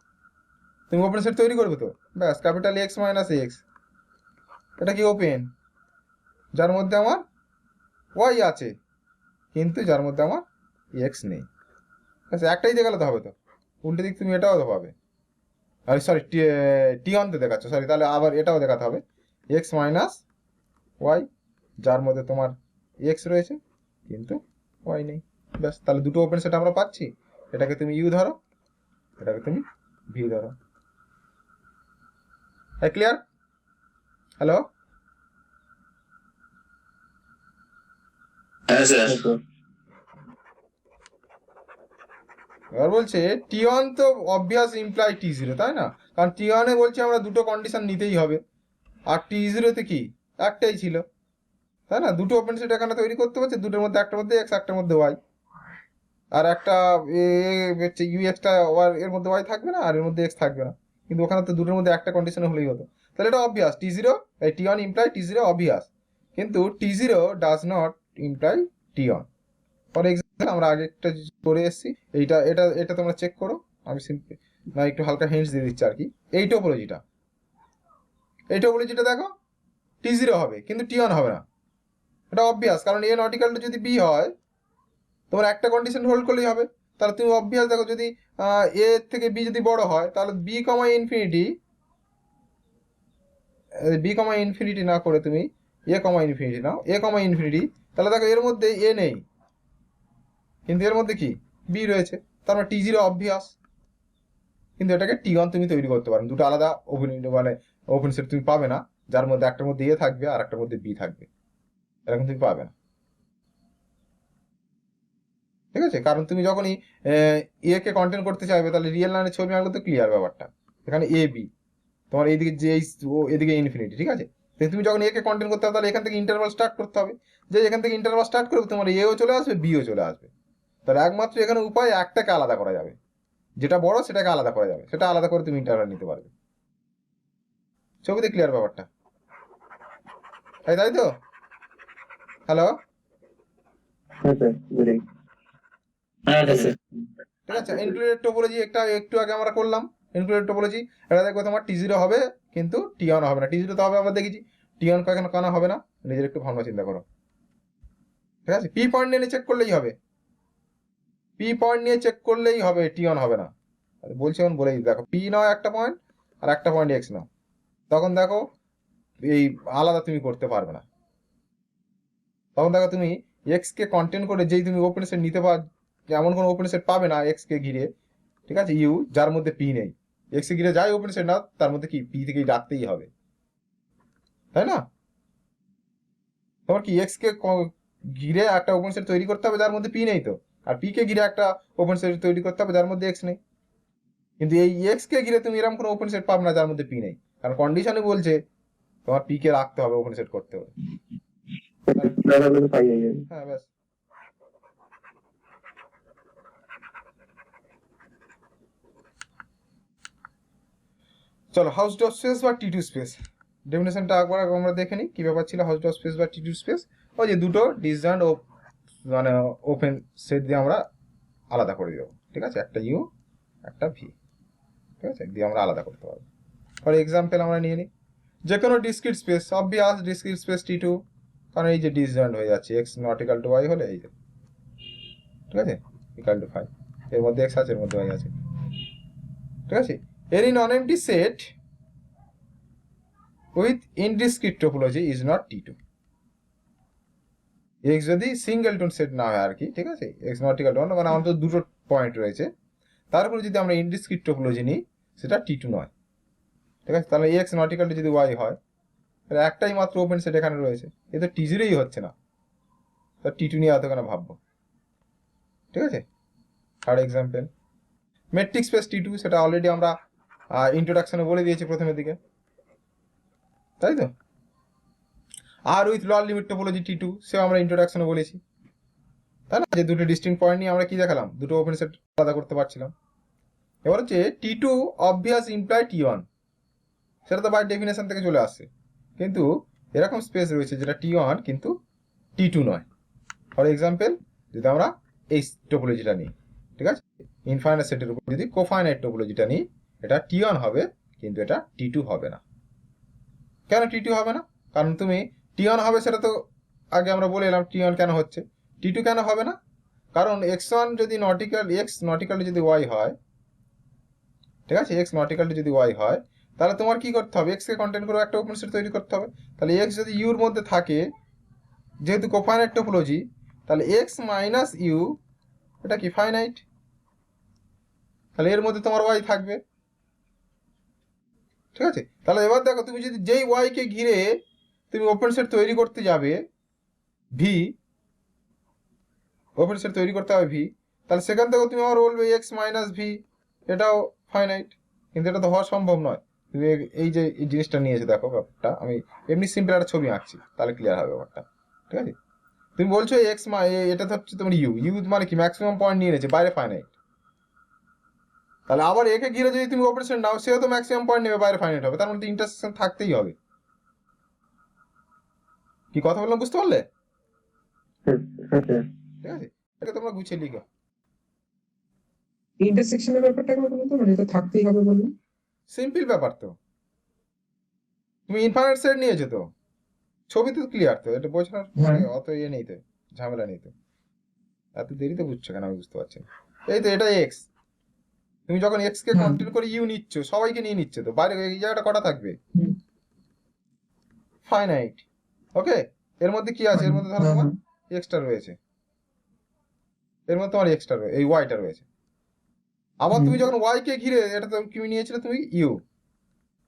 তুমি ওপেন সেট তৈরি করবে তো, ব্যাস ক্যাপিটাল এক্স মাইনাস এক্স, এটা কি ওপেন, যার মধ্যে আমার ওয়াই আছে কিন্তু যার মধ্যে আমার এক্স নেই। আচ্ছা একটাই দেখালে হবে তো, উল্টো দিক তুমি এটাও তো পাবে, আরে সরি টি অনতে দেখাচ্ছ, সরি, তাহলে আবার এটাও দেখাতে হবে এক্স মাইনাস ওয়াই, যার মধ্যে তোমার এক্স রয়েছে কিন্তু ওয়াই নেই। ব্যাস, তাহলে দুটো ওপেন সেট আমরা পাচ্ছি, এটাকে তুমি ইউ ধরো, এটাকে তুমি ভি ধরো। ক্লিয়ার? হ্যালো, হ্যাঁ স্যার। এবার বলছে টি ওয়ান তো অবভিয়াস ইমপ্লাই টি জিরো, তাই না? কারণ টি ওয়ানে বলছে আমরা দুটো কন্ডিশন নিতেই হবে, আর টি জিরোতে কি একটাই ছিল, তাই না? দুটো ওপেন সেট এখানে তৈরি করতে পারছে, দুটোর মধ্যে একটার মধ্যে এক্স একটার মধ্যে ওয়াই, আর একটা হচ্ছে ইউ এক্সটা এর মধ্যে ওয়াই থাকবে না আর এর মধ্যে এক্স থাকবে না, কিন্তু ওখানে তো দুটোর মধ্যে একটা কন্ডিশন হলেই হতো। তাহলে এটা obvious T zero, T one imply T zero obvious, কিন্তু T zero does not imply T one. For example আমরা আগে একটা করে এসেছি, এইটা এটা এটা তোমরা চেক করো, আমি সিম্পল না একটু হালকা হিন্টস দিয়ে দিচ্ছি আর কি। এই টোপোলজিটা দেখো, টি জিরো হবে কিন্তু টি ওয়ান হবে না, এটা অবভিয়াস, কারণ এ নট ইকুয়াল টু যদি বি হয় তোমার একটা কন্ডিশন হোল্ড করলেই হবে। তাহলে তুমি অবভিয়াস দেখো, যদি এ থেকে বি যদি বড় হয় তাহলে বি কমা ইনফিনিটি না করে তুমি এ কমা ইনফিনিটি নাও, এ কমা ইনফিনিটি, তাহলে দেখো এর মধ্যে এ নেই কিন্তু এর মধ্যে কি বি রয়েছে, তার মানে টি জিরো অবভিয়াস, কিন্তু এটাকে টি ওয়ান তুমি তৈরি করতে পারো, দুটো আলাদা ওপেন সেট তুমি পাবে না, যার মধ্যে একটার মধ্যে এ থাকবে আর একটার মধ্যে বি থাকবে, এরকম তুমি পাবে না, ঠিক আছে? কারণ তুমি যখনই এ কে কন্টেন্ট করতে চাইবে তাহলে রিয়েল লাইনের ছবি আঁকলে তো ক্লিয়ার ব্যাপারটা, এখানে এ বি তোমার এইদিকে যে ও এদিকে ইনফিনিটি, ঠিক আছে? তুমি যখন এ কে কন্টেন্ট করতে হবে তাহলে এখান থেকে ইন্টারভাল স্টার্ট করতে হবে, যে এখান থেকে ইন্টারভাল স্টার্ট করবে তোমার এও চলে আসবে বিও চলে আসবে, তাহলে একমাত্র এখানে উপায় একটাকে আলাদা করা যাবে, যেটা বড় সেটাকে আলাদা করা যাবে, সেটা আলাদা করে তুমি ইন্টারভাল নিতে পারবে। ছবিতে ক্লিয়ার ব্যাপারটা, তাই তো? হ্যালো, হ্যাঁ স্যার, হ্যাঁ স্যার। ঠিক আছে। ইনক্লুডেড টোপোলজি একটু আগে আমরা করলাম, ইনক্লুডেড টোপোলজি, এটা দেখবো তোমার টি জিরো হবে কিন্তু টি ওয়ান হবে না, টি জিরো তো হবে আমরা দেখেছি, টি ওয়ান কেন হবে না, নিজের একটু ভাবনা চিন্তা করো, ঠিক আছে? পি পয়েন্ট নিয়ে চেক করলেই হবে, পি পয়েন্ট নিয়ে চেক করলেই হবে, টি ওয়ান হবে না। বলছি এখন বলেই দেখো, পি নাও একটা পয়েন্ট আর একটা পয়েন্ট এক্স নাও, তখন দেখো এই আলাদা তুমি করতে পারবে না, তখন দেখো তুমি এক্স কে কন্টেন্ট করে যেই তুমি ওপেন সেট নিতে পার, এমন কোনো ওপেন সেট পাবে না এক্স কে ঘিরে, ঠিক আছে, ইউ, যার মধ্যে পি নেই, এক্স কে ঘিরে যাই ওপেন সেট না তার মধ্যে কি পি থেকেই রাখতেই হবে, তাই না? তোমার কি এক্স কে ঘিরে একটা ওপেন সেট তৈরি করতে হবে যার মধ্যে পি নেই তো, আর পি কে ঘিরে একটা ওপেন সেট তৈরি করতে হবে যার মধ্যে এক্স নেই, কিন্তু এই এক্স কে ঘিরে তুমি এরকম কোনো ওপেন সেট পাবে না যার মধ্যে পি নেই, কারণ কন্ডিশনে বলছে তোমার পি কে রাখতে হবে, ওপেন সেট করতে হবে। হ্যাঁ ব্যাস, চলো হাউস ডট স্পেস বা টি টু স্পেস ডেফিনেশনটা একবার আমরা দেখে নিই কি ব্যাপার ছিল হাউস ডট স্পেস বা টি টু স্পেস। ওই যে দুটো ডিসজয়েন্ট মানে ওপেন সেট দিয়ে আমরা আলাদা করে দেবো, ঠিক আছে, একটা ইউ একটা ভি, ঠিক আছে, দিয়ে আমরা আলাদা করতে পারবো। ফর এক্সাম্পল আমরা নিয়ে নিই যে কোনো discrete space, obvious discrete space T two, কারণ এই যে ডিসজয়েন্ট হয়ে যাচ্ছে X not equal to Y হলে এই যে, ঠিক আছে, ইকাল টু 5, এর মধ্যে এক্স আছে এর মধ্যে ওয়াই আছে, ঠিক আছে। এর in non empty set with indiscrete topology is not T two. X যদি সিঙ্গেলটন সেট না হয় আর কি, ঠিক আছে, x not equal to one, মানে আমাদের দুটো পয়েন্ট রয়েছে, তারপরে যদি আমরা ইনডিসক্রিট টোপোলজি নিই সেটা টি টু নয়, ঠিক আছে। তাহলে এক্স নট ইকুয়াল টু যদি ওয়াই হয়, তাহলে একটাই মাত্র ওপেন সেট এখানে রয়েছে, এ তো টি জিরোই হচ্ছে না, তা টি টু নিয়ে এত কেন ভাববো, ঠিক আছে। Third example, metric space T two, সেটা অলরেডি আমরা ইন্ট্রোডাকশনে বলে দিয়েছি প্রথমের দিকে, তাই তো। আর with lower limit topology T two, সেও আমরা ইন্ট্রোডাকশনে বলেছি, তাই না, যে দুটো ডিস্টিংক্ট পয়েন্ট নিয়ে আমরা কি দেখালাম, দুটো ওপেন সেট আলাদা করতে পারছিলাম। এবার হচ্ছে T two obvious imply T one, সেটা তো বাই ডেফিনেশন থেকে চলে আসছে, কিন্তু এরকম স্পেস রয়েছে যেটা টি ওয়ান কিন্তু টি টু নয়। ফর এক্সাম্পল, যদি আমরা এই টোপোলজিটা নিই, ঠিক আছে, ইনফাইনাইট সেটের উপর যদি কোফাইনাইট টোপোলজিটা নিই, এটা টি ওয়ান হবে কিন্তু এটা টি টু হবে না। কেন টি টু হবে না? কারণ তুমি টি ওয়ান হবে সেটা তো আগে আমরা বলে এলাম, টি ওয়ান কেন হচ্ছে, টি টু কেন হবে না, কারণ এক্স ওয়ান যদি নটিক্যাল এক্স নটিক্যাল যদি ওয়াই হয়, ঠিক আছে, এক্স নটিক্যাল যদি ওয়াই হয়, তাহলে তোমার কি করতে হবে, এক্স কে কন্টেন্ট করে একটা ওপেন সেট তৈরি করতে হবে। তাহলে এক্স যদি ইউর মধ্যে থাকে, যেহেতু কোফাইনাইট টোপোলজি, তাহলে এক্স মাইনাস ইউ এটা কি ফাইনাইট, তাহলে এর মধ্যে তোমার ওয়াই থাকবে, ঠিক আছে। তাহলে এবার দেখো, তুমি যদি যেই ওয়াই কে ঘিরে তুমি ওপেন সেট তৈরি করতে যাবে ভি, ওপেন সেট তৈরি করতে হবে ভি, তাহলে সেখান থেকেও তুমি আবার বলবে এক্স মাইনাস ভি, এটাও ফাইনাইট, কিন্তু এটা তো হওয়া সম্ভব নয়। তুমি এই যে এই জিনিসটা নিয়েছো, দেখো ব্যাপারটা, আমি এমনি সিম্পল একটা ছবি আঁকছি, তাহলে ক্লিয়ার হবে ব্যাপারটা, ঠিক আছে। তুমি বলছো এক্স এটা তো হচ্ছে তোমার ইউ, ইউ মানে কি ম্যাক্সিমাম পয়েন্ট নিয়ে নিয়েছে, বাইরে ফাইনাইট, তাহলে আবার একে ঘিরে যদি তুমি ওপেন সেট নাও, সেও তো ম্যাক্সিমাম পয়েন্ট নেবে, বাইরে ফাইনাইট হবে, তার মধ্যে ইন্টারসেকশন থাকতেই হবে। কি কথা বললাম বুঝতে পারলে? ঠিক আছে, এটা তোমরা গুছিয়ে লিখো। ইন্টারসেকশনের ব্যাপারটা একবার বলুন তো, মানে এটা থাকতেই হবে বলুন। সিম্পল ব্যাপার তো, তুমি ইনফাইনাইট সেট নিয়েছো তো, ছবি তো ক্লিয়ার তো, এটা বোঝানোর হ্যাঁ। অত ইয়ে নেই তো, ঝামেলা নেই তো, এত দেরিতে বুঝছো কেন আমি বুঝতে পারছি না। এই তো এটা এক্স, তুমি যখন এক্স কে হ্যাঁ। কন্টেন্ট করে ইউ নিচ্ছ, সবাইকে নিয়ে নিচ্ছে তো, বাইরে এই জায়গাটা কটা থাকবে, হুম। ফাইনাইট, ওকে। এর মধ্যে কি আছে, এর মধ্যে ধরো হ্যাঁ, তোমার হ্যাঁ। এক্সটা রয়েছে, এর মধ্যে তোমার এক্সটা রয়েছে, এই ওয়াইটা রয়েছে। আবার হুম। তুমি যখন ওয়াই কে ঘিরে, এটা তো তুমি নিয়েছিলে তুমি ইউ,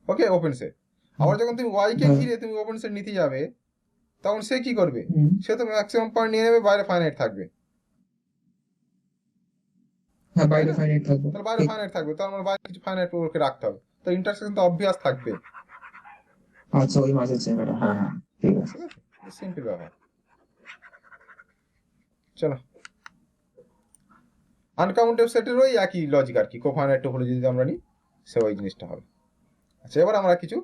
ওকে, ওপেন সেট। আবার যখন তুমি ওয়াই কে হ্যাঁ। ঘিরে তুমি ওপেন সেট নিতে যাবে, তখন সে কি করবে, হুম। সে তো ম্যাক্সিমাম পয়েন্ট নিয়ে নেবে, বাইরে ফাইনাইট থাকবে, হ্যাঁ, তাই বাইরে না? ফাইনাইট থাকবে। তাহলে বাইরে ফাইনাইট থাকবে, তার মানে বাইরে কিছু ফাইনাইট ওকে রাখতে হবে, তো ইন্টারসেকশন তো অবভিয়াস থাকবে, আচ্ছা, ওই মাঝের জায়গাটা, হ্যাঁ হ্যাঁ, ঠিক আছে। ঠিক আছে, সিম্পল ব্যাপার। চলো, আনকাউন্টেবল সেটের ওই একই লজিক আর কি, কোফাইনাইট টোপোলজি যদি আমরা নিই, সে ওই জিনিসটা হবে। আচ্ছা, এবার আমরা কিছু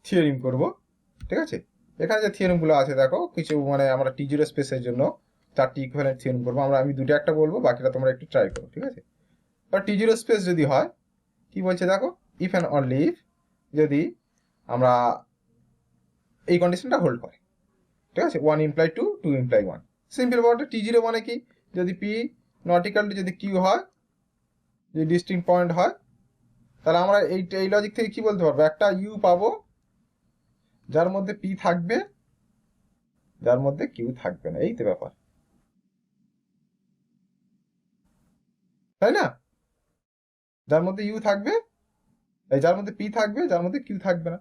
থিওরিম করব, ঠিক আছে। এখানে যে থিওরিমগুলো আছে দেখো, কিছু মানে আমরা টি জিরো স্পেসের জন্য 4টি ইকুইভ্যালেন্ট থিওরিম করবো, আমি দুটো একটা বলবো, বাকিটা তোমরা একটু ট্রাই করো, ঠিক আছে। এবার টি জিরো স্পেস যদি হয়, কি বলছে দেখো, ইফ অ্যান্ড অনলি ইফ, যদি আমরা এই কন্ডিশনটা হোল্ড করে, ঠিক আছে, 1 ইমপ্লাই 2, 2 ইমপ্লাই 1, সিম্পল ব্যাপারটা। টি জিরো মানে কি, যদি পি নট ইকুয়াল টু যদি কিউ হয়, যদি ডিস্টিংক্ট পয়েন্ট হয়, তাহলে আমরা এই লজিক থেকে কি বলতে পারবো, একটা ইউ পাবো যার মধ্যে পি থাকবে, যার মধ্যে কিউ থাকবে না, এই তো ব্যাপার, তাই না। যার মধ্যে ইউ থাকবে, এই যার মধ্যে পি থাকবে, যার মধ্যে কিউ থাকবে না।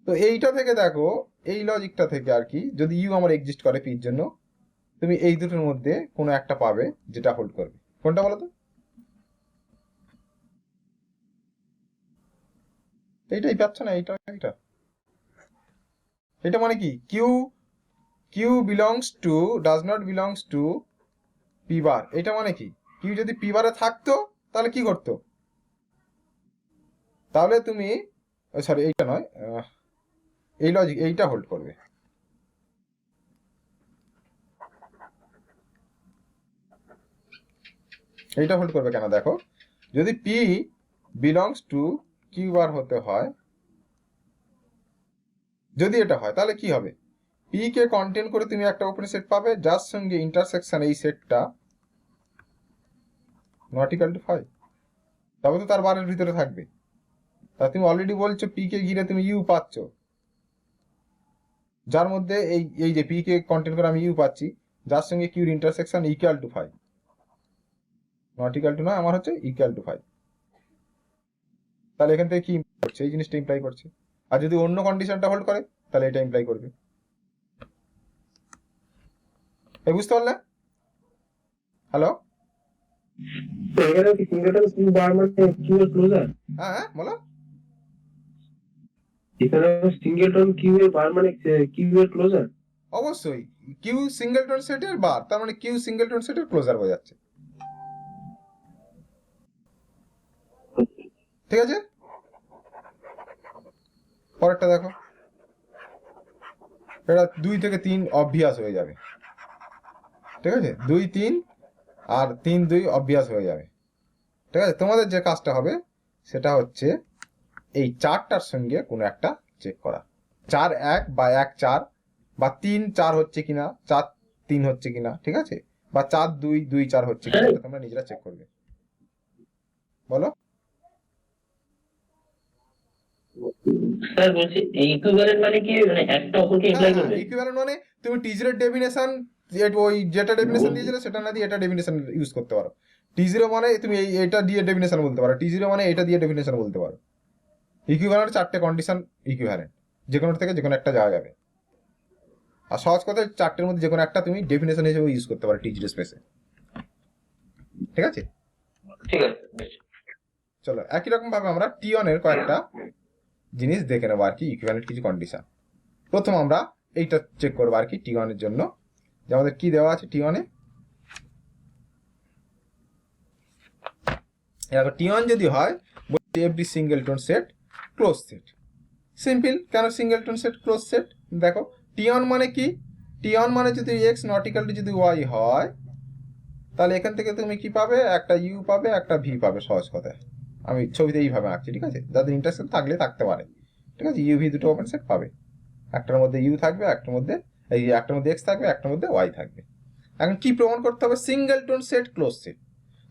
তো এইটা থেকে দেখো, এই লজিকটা থেকে আর কি, যদি ইউ আমার এক্সিস্ট করে পির জন্য, তুমি এই দুটোর মধ্যে কোনো একটা পাবে যেটা হোল্ড করবে, কোনটা বলো তো? এইটাই পাচ্ছ না, এইটা এইটা, এটা মানে কি, q q belongs to does not belongs to p bar, এটা মানে কি, কিউ যদি পি বারে থাকতো তাহলে কি করতো, তাহলে তুমি, সরি এইটা নয়, এই লজিক এইটা হোল্ড করবে, এইটা হোল্ড করবে কেন দেখো, যদি p belongs to q bar হতে হয়, যদি এটা হয় তাহলে কি হবে, পি কে কন্টেন্ট করে তুমি একটা ওপেন সেট পাবে যার সঙ্গে ইন্টারসেকশন এই সেটটা নট ইকুয়াল টু 5, তবে তো তার বারের ভিতরে থাকবে, তা তুমি অলরেডি বলছো পি কে ঘিরে তুমি ইউ পাচ্ছ, যার মধ্যে এই এই যে পি কে কন্টেন্ট করে আমি ইউ পাচ্ছি, যার সঙ্গে কিউর intersection equal to 5, not equal to না, আমার হচ্ছে ইকুয়াল টু 5। তাহলে এখান থেকে কি imply করছে? এই জিনিসটা ইমপ্লাই করছে। আর যদি অন্য কন্ডিশনটা হোল্ড করে তাহলে এটা ইমপ্লাই করবে। এই বুঝতে পারলে? হ্যালো, তো এখানে কি সিঙ্গেলটন কিউ বার মানে কিউ এর ক্লোজার? হ্যাঁ হ্যাঁ বলো। এখানে সিঙ্গেলটন কিউ এর বার মানে কিউ এর ক্লোজার? অবশ্যই কিউ সিঙ্গেলটন সেটের বার, তার মানে কিউ সিঙ্গেলটন সেটের ক্লোজার বোঝাচ্ছে। ঠিক আছে, পরেরটা দেখো। এটা 2 থেকে 3 অভ্যাস হয়ে যাবে। ঠিক আছে, 2 3 আর 3 2 অভ্যাস হয়ে যাবে। ঠিক আছে, তোমাদের যে কাজটা হবে সেটা হচ্ছে এই 4টার সঙ্গে কোনো একটা চেক করা, 4 1 বা 1 4 বা 3 4 হচ্ছে কিনা, 4 3 হচ্ছে কিনা, ঠিক আছে, বা 4 2 2 4 হচ্ছে কিনা, এটা তোমরা নিজেরা চেক করবে। বলো। স্যার বলছি ইকুইভ্যালেন্ট মানে কি, মানে একটা অপরকে ইমপ্লাই করবে? ইকুইভ্যালেন্ট মানে তুমি টি0 এর ডেফিনেশন ওই যেটা ডেফিনেশন দিয়েছিলে সেটা না দিয়ে এটা ডেফিনেশন ইউজ করতে পারো। টি0 মানে তুমি এটা দিয়ে ডেফিনেশন বলতে পারো, টি0 মানে এটা দিয়ে ডেফিনেশন বলতে পারো। ইকুইভ্যালেন্ট 4টে কন্ডিশন ইকুইভ্যালেন্ট, যে কোনো থেকে যে কোনো একটা যাওয়া যাবে। আর সহজ কথা 4টের মধ্যে যে কোনো একটা তুমি ডেফিনেশন হিসেবে ইউজ করতে পারো টি0 স্পেসে। ঠিক আছে, ঠিক আছে। চলো একই রকম ভাবে আমরা টি1 এর কয়েকটা জিনিস দেখে নেবো আর কি, ইকুইভ্যালেন্ট কিছু কন্ডিশন। প্রথম আমরা এইটা চেক করবো আর কি টি1 এর জন্য, যে আমাদের কি দেওয়া আছে টি1 এ। এবার টি1 যদি হয় বলছি every singleton set closed set. Simple, কেন সিঙ্গেলটন সেট ক্লোজ সেট? দেখো টি1 মানে কি, টি1 মানে যদি এক্স নট ইকুয়াল টু যদি ওয়াই হয়, তাহলে এখান থেকে তুমি কি পাবে, একটা ইউ পাবে একটা ভি পাবে। সহজ কথায় আমি ছবিতে এইভাবে আঁকছি, ঠিক আছে, যাদের ইন্টারেস্ট থাকলে থাকতে পারে। ঠিক আছে, ইউ ভি দুটো ওপেন সেট পাবে, একটার মধ্যে ইউ থাকবে, একটার মধ্যে এই একটার মধ্যে এক্স থাকবে, একটার মধ্যে ওয়াই থাকবে। এখন কি প্রমাণ করতে হবে? Singleton set closed set.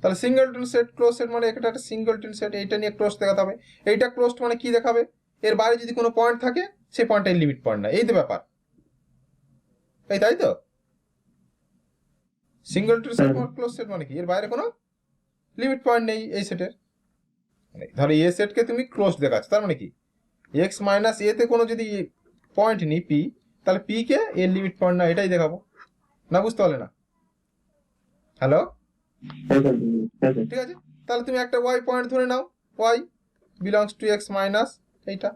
তাহলে সিঙ্গেলটন সেট ক্লোজ সেট মানে এটা একটা সিঙ্গেলটন সেট, এইটা নিয়ে ক্লোজ দেখাতে হবে। এইটা ক্লোজড মানে কি দেখাবে, এর বাইরে যদি কোনো পয়েন্ট থাকে সেই পয়েন্টের লিমিট পয়েন্ট না, এই তো ব্যাপার। এই তাই তো, সিঙ্গেলটন সেট ক্লোজ সেট মানে কি, এর বাইরে কোনো লিমিট পয়েন্ট নেই এই সেটের। মানে ধরো এ সেটকে তুমি ক্লোজ দেখাচ্ছ, তার মানে কি এক্স মাইনাস এ তে কোনো যদি পয়েন্ট নেই পি, তাহলে পি কে এর লিমিট পয়েন্ট না, এটাই দেখাবো। না বুঝতে পারলে না? হ্যালো, ঠিক আছে, তাহলে তুমি একটা ওয়াই পয়েন্ট ধরে নাও, y belongs to x minus এইটা,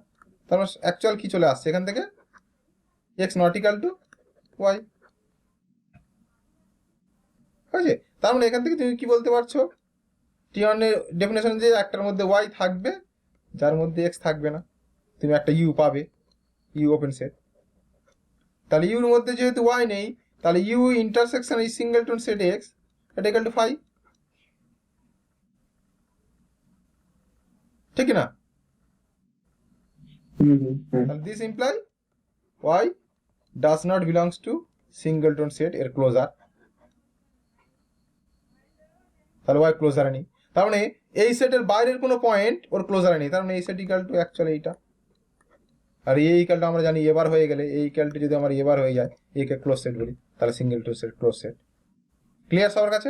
তারপর অ্যাকচুয়াল কি চলে আসছে এখান থেকে, x not equal to y. ঠিক আছে, তার মানে এখান থেকে তুমি কি বলতে পারছো, টি1 এর ডেফিনেশন যে একটার মধ্যে ওয়াই থাকবে যার মধ্যে এক্স থাকবে না, তুমি একটা ইউ পাবে, ইউ ওপেন সেট। তাহলে ইউর মধ্যে যেহেতু ওয়াই নেই, তাহলে ইউ ইন্টারসেকশন এই সিঙ্গেলটন সেট এক্স এটা ইকুয়াল টু 5, ঠিক না? তাহলে this imply y does not belongs to singleton set এর ক্লোজার। তাহলে ওয়াই ক্লোজারে নেই, তার মানে এই সেটের বাইরের কোনো পয়েন্ট ওর ক্লোজারে নেই, তার মানে এই সেট ইকুয়াল টু অ্যাকচুয়ালি এইটা। আর এই ইকুয়ালটা আমরা জানি এবার হয়ে গেলে, এই ইকুয়ালটা যদি আমার এবার হয়ে যায়, একে ক্লোজ সেট বলি, তাহলে singleton set closed set. Clear সবার কাছে?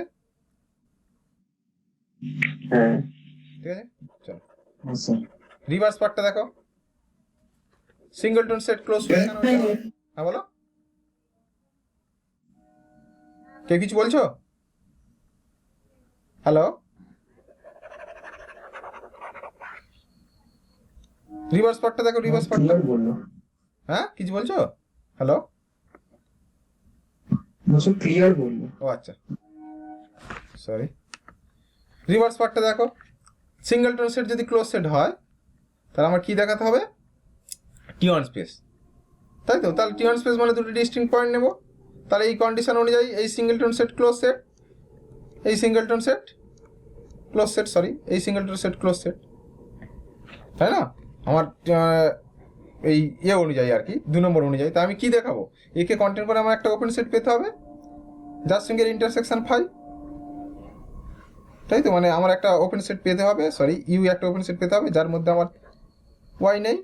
হ্যাঁ, ঠিক আছে, চলো আচ্ছা রিভার্স পার্টটা দেখো। সিঙ্গেলটন সেট ক্লোজ হয়ে কেন? হ্যাঁ বলো, কে কিছু বলছো? হ্যালো, রিভার্স পার্টটা দেখো, রিভার্স পার্টটা। ক্লিয়ার বললো, হ্যাঁ কিছু বলছো? হ্যালো, বলছো ক্লিয়ার বললো। ও আচ্ছা সরি, রিভার্স পার্টটা দেখো। সিঙ্গেলটন সেট যদি ক্লোজ সেট হয় তাহলে আমার কি দেখাতে হবে, টি1 স্পেস, তাই তো? তাহলে টি1 স্পেস মানে দুটো ডিস্টিংক্ট পয়েন্ট নেব। তাহলে এই কন্ডিশন অনুযায়ী এই সিঙ্গেলটন সেট ক্লোজ সেট, এই singleton set closed set, sorry এই সিঙ্গেলটন সেট ক্লোজ সেট, তাই না? আমার এই ইয়ে অনুযায়ী আর কি, 2 নম্বর অনুযায়ী। তা আমি কি দেখাবো, একে কন্টেন্ট করে আমার একটা ওপেন সেট পেতে হবে যার সঙ্গে ইন্টারসেকশন 5, তাই তো? মানে আমার একটা ওপেন সেট পেতে হবে, সরি ইউ একটা ওপেন সেট পেতে হবে যার মধ্যে আমার ওয়াই নেই,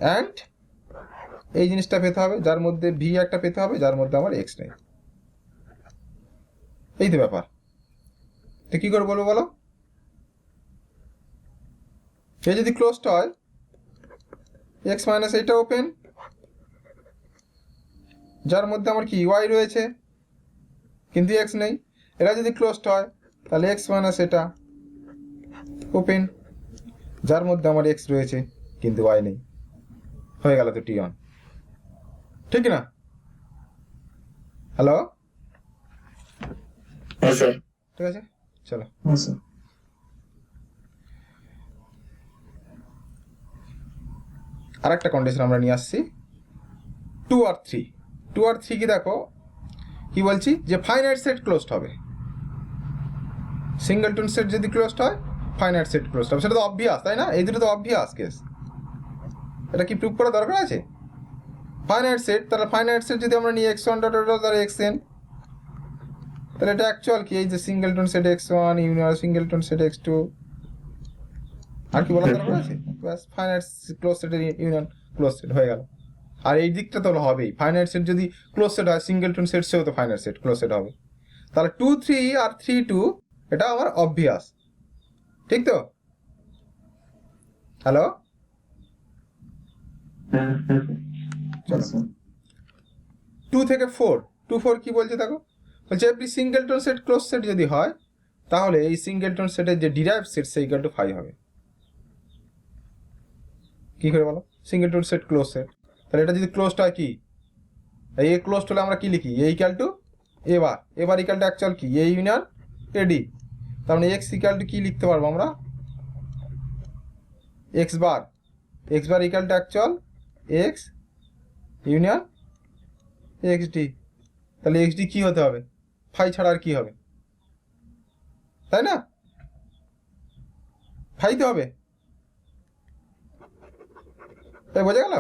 অ্যান্ড এই জিনিসটা পেতে হবে যার মধ্যে ভি একটা পেতে হবে যার মধ্যে আমার এক্স নেই। এই তো ব্যাপার। তো কি করে বলবো বলো? এ যদি ক্লোজড হয়, এক্স মাইনাস এইটা ওপেন, যার মধ্যে আমার কি ওয়াই রয়েছে কিন্তু এক্স নেই। এরা যদি ক্লোজড হয় তাহলে এক্স মাইনাস এটা ওপেন, যার মধ্যে আমার এক্স রয়েছে কিন্তু ওয়াই নেই। হয়ে গেল তো টি অন, ঠিক না? হ্যালো, হ্যাঁ স্যার। ঠিক আছে, চলো। হ্যাঁ স্যার। আর একটা কন্ডিশন আমরা নিয়ে আসছি 2 আর 3। 2 আর 3 কি দেখো কি বলছি, যে ফাইনাইট সেট ক্লোজড হবে। সিঙ্গেলটন সেট যদি ক্লোজড হয়, ফাইনাইট সেট ক্লোজড হবে। সেটা তো অবভিয়াস, তাই না? এই দুটো তো অবভিয়াস কেস। এটা কি প্রুভ করা দরকার আছে? ফাইনাইট সেট, তাহলে ফাইনাইট সেট যদি আমরা নিই x1 ডট ডট xn, তাহলে এটা অ্যাকচুয়াল কি, এই যে singleton set x1 union singleton set x2, আর কি বলার দরকার আছে? ব্যাস, ফাইনাইট ক্লোজ সেটের ইউনিয়ন ক্লোজ সেট হয়ে গেল। আর এই দিকটা তো হবেই, ফাইনাইট সেট যদি ক্লোজ সেট হয়, সিঙ্গেলটন সেট সেও তো ফাইনাইট সেট ক্লোজ সেট হবে। তাহলে 2 3 আর 3 2 এটা আমার অবভিয়াস, ঠিক তো? হ্যালো, হ্যাঁ হ্যাঁ চলো। স্যার। 2 থেকে 4, 2 4 কি বলছে দেখো, বলছে every singleton set closed set যদি হয় তাহলে এই সিঙ্গেলটন সেটের যে ডিরাইভড সেট সেই ইকুয়াল টু 5 হবে। কি করে বলো? সিঙ্গেলটন সেট ক্লোজ সেট, তাহলে এটা যদি ক্লোজড হয় কি, এই এ ক্লোজড হলে আমরা কি লিখি, এ ইকুয়াল টু এবার ইকুয়াল টু অ্যাকচুয়াল কি, এ ইউনিয়ন এডি। তার মানে এক্স ইকুয়াল টু কি লিখতে পারবো আমরা, x bar equal to actual x union x D. তাহলে এক্স ডি কি হতে হবে, 5 ছাড়া আর কি হবে, তাই না? 5 তো হবে, তাই বোঝা গেল?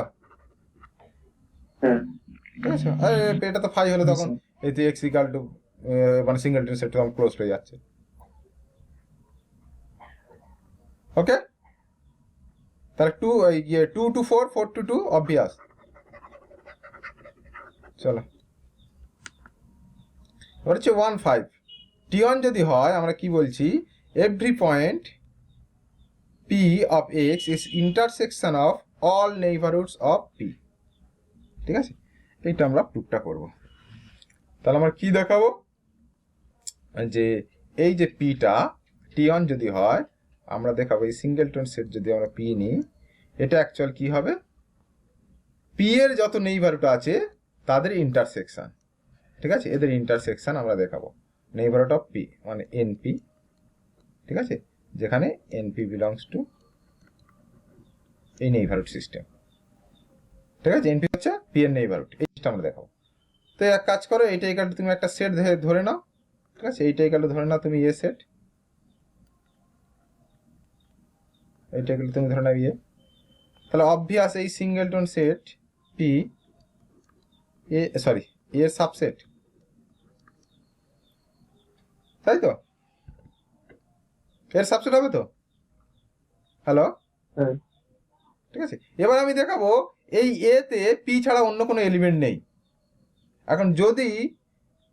হ্যাঁ ঠিক আছে, আরে এটা তো 5 হলে তখন এই তো এক্স ইকুয়াল টু মানে সিঙ্গেলটন সেট তখন ক্লোজ হয়ে যাচ্ছে। ওকে, তাহলে 2 to 4 4 to 2 অবভিয়াস। চলো, এবার হচ্ছে 1 5 টি1 যদি হয়, আমরা কি বলছি, every point P of x is intersection of all neighbourhoods of P. ঠিক আছে, এইটা আমরা প্রুফটা করব। তাহলে আমরা কি দেখাবো, যে এই যে পিটা টি1 যদি হয়, আমরা দেখাবো এই সিঙ্গেলটন সেট যদি আমরা পি নিই, এটা অ্যাকচুয়াল কি হবে, পি এর যত নেইবারহুড আছে তাদের ইন্টারসেকশন। ঠিক আছে, এদের ইন্টারসেকশন আমরা দেখাবো, নেইবারহুড অফ পি মানে এনপি। ঠিক আছে, যেখানে এনপি বিলংস টু এই নেইবারহুড সিস্টেম। ঠিক আছে, এনপি হচ্ছে পি এর নেইবারহুড, এইটা আমরা দেখাবো। তো এক কাজ করো, এইটা ইকুয়াল টু তুমি একটা সেট ধরে নাও। ঠিক আছে, এইটা ইকুয়াল টু ধরে নাও তুমি এ সেট, এইটা ইকুয়াল টু তুমি ধরে নাও ইয়ে। তাহলে অবভিয়াস এই সিঙ্গেলটন সেট পি সরি এর সাবসেট, তাই তো? এর সাবসেট হবে তো? হ্যালো, হ্যাঁ ঠিক আছে। এবার আমি দেখাবো এই এতে পি ছাড়া অন্য কোনো এলিমেন্ট নেই। এখন যদি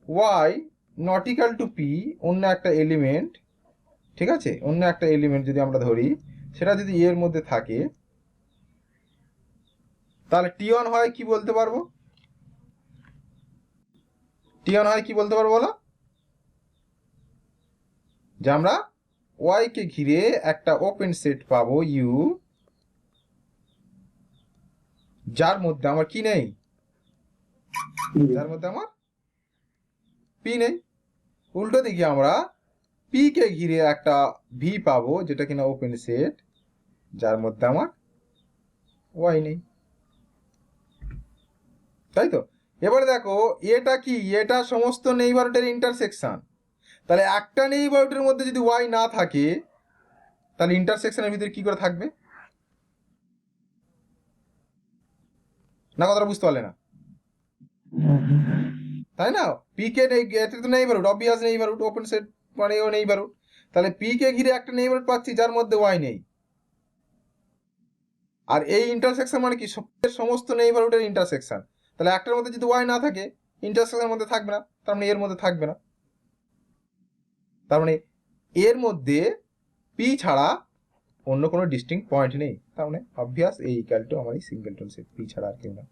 y not equal to p, অন্য একটা এলিমেন্ট, ঠিক আছে, অন্য একটা এলিমেন্ট যদি আমরা ধরি, সেটা যদি এর মধ্যে থাকে, তাহলে টি1 হয় কি বলতে পারবো, টি1 হয় কি বলতে পারবো বলো, যে আমরা ওয়াই কে ঘিরে একটা ওপেন সেট পাবো ইউ, যার মধ্যে আমার কি নেই, যার মধ্যে আমার পি নেই। উল্টো দিকে আমরা পি কে ঘিরে একটা ভি পাবো যেটা কিনা ওপেন সেট, যার মধ্যে আমার ওয়াই নেই, তাই তো? এবার দেখো এটা কি, এটা সমস্ত নেইবারহুডের ইন্টারসেকশন। তাহলে একটা নেইবারহুডের মধ্যে যদি ওয়াই না থাকে, তাহলে ইন্টারসেকশনের ভিতরে কি করে থাকবে, না কথাটা বুঝতে পারলে না? তাই না, পি কে এটা তো neighbourhood, obvious neighbourhood, open set মানে ও নেইবারহুড। তাহলে পি কে ঘিরে একটা নেইবারহুড পাচ্ছি যার মধ্যে ওয়াই নেই, আর এই ইন্টারসেকশন মানে কি সমস্ত নেইবারহুডের ইন্টারসেকশন। তাহলে একটার মধ্যে যদি ওয়াই না থাকে ইন্টারসেকশনের মধ্যে থাকবে না, তার মানে এর মধ্যে থাকবে না। তার মানে এর মধ্যে পি ছাড়া অন্য কোনো ডিস্টিংক্ট পয়েন্ট নেই। তার মানে অবভিয়াস এই ইকুয়াল টু আমার এই সিঙ্গেলটন সেট, পি ছাড়া আর কেউ না।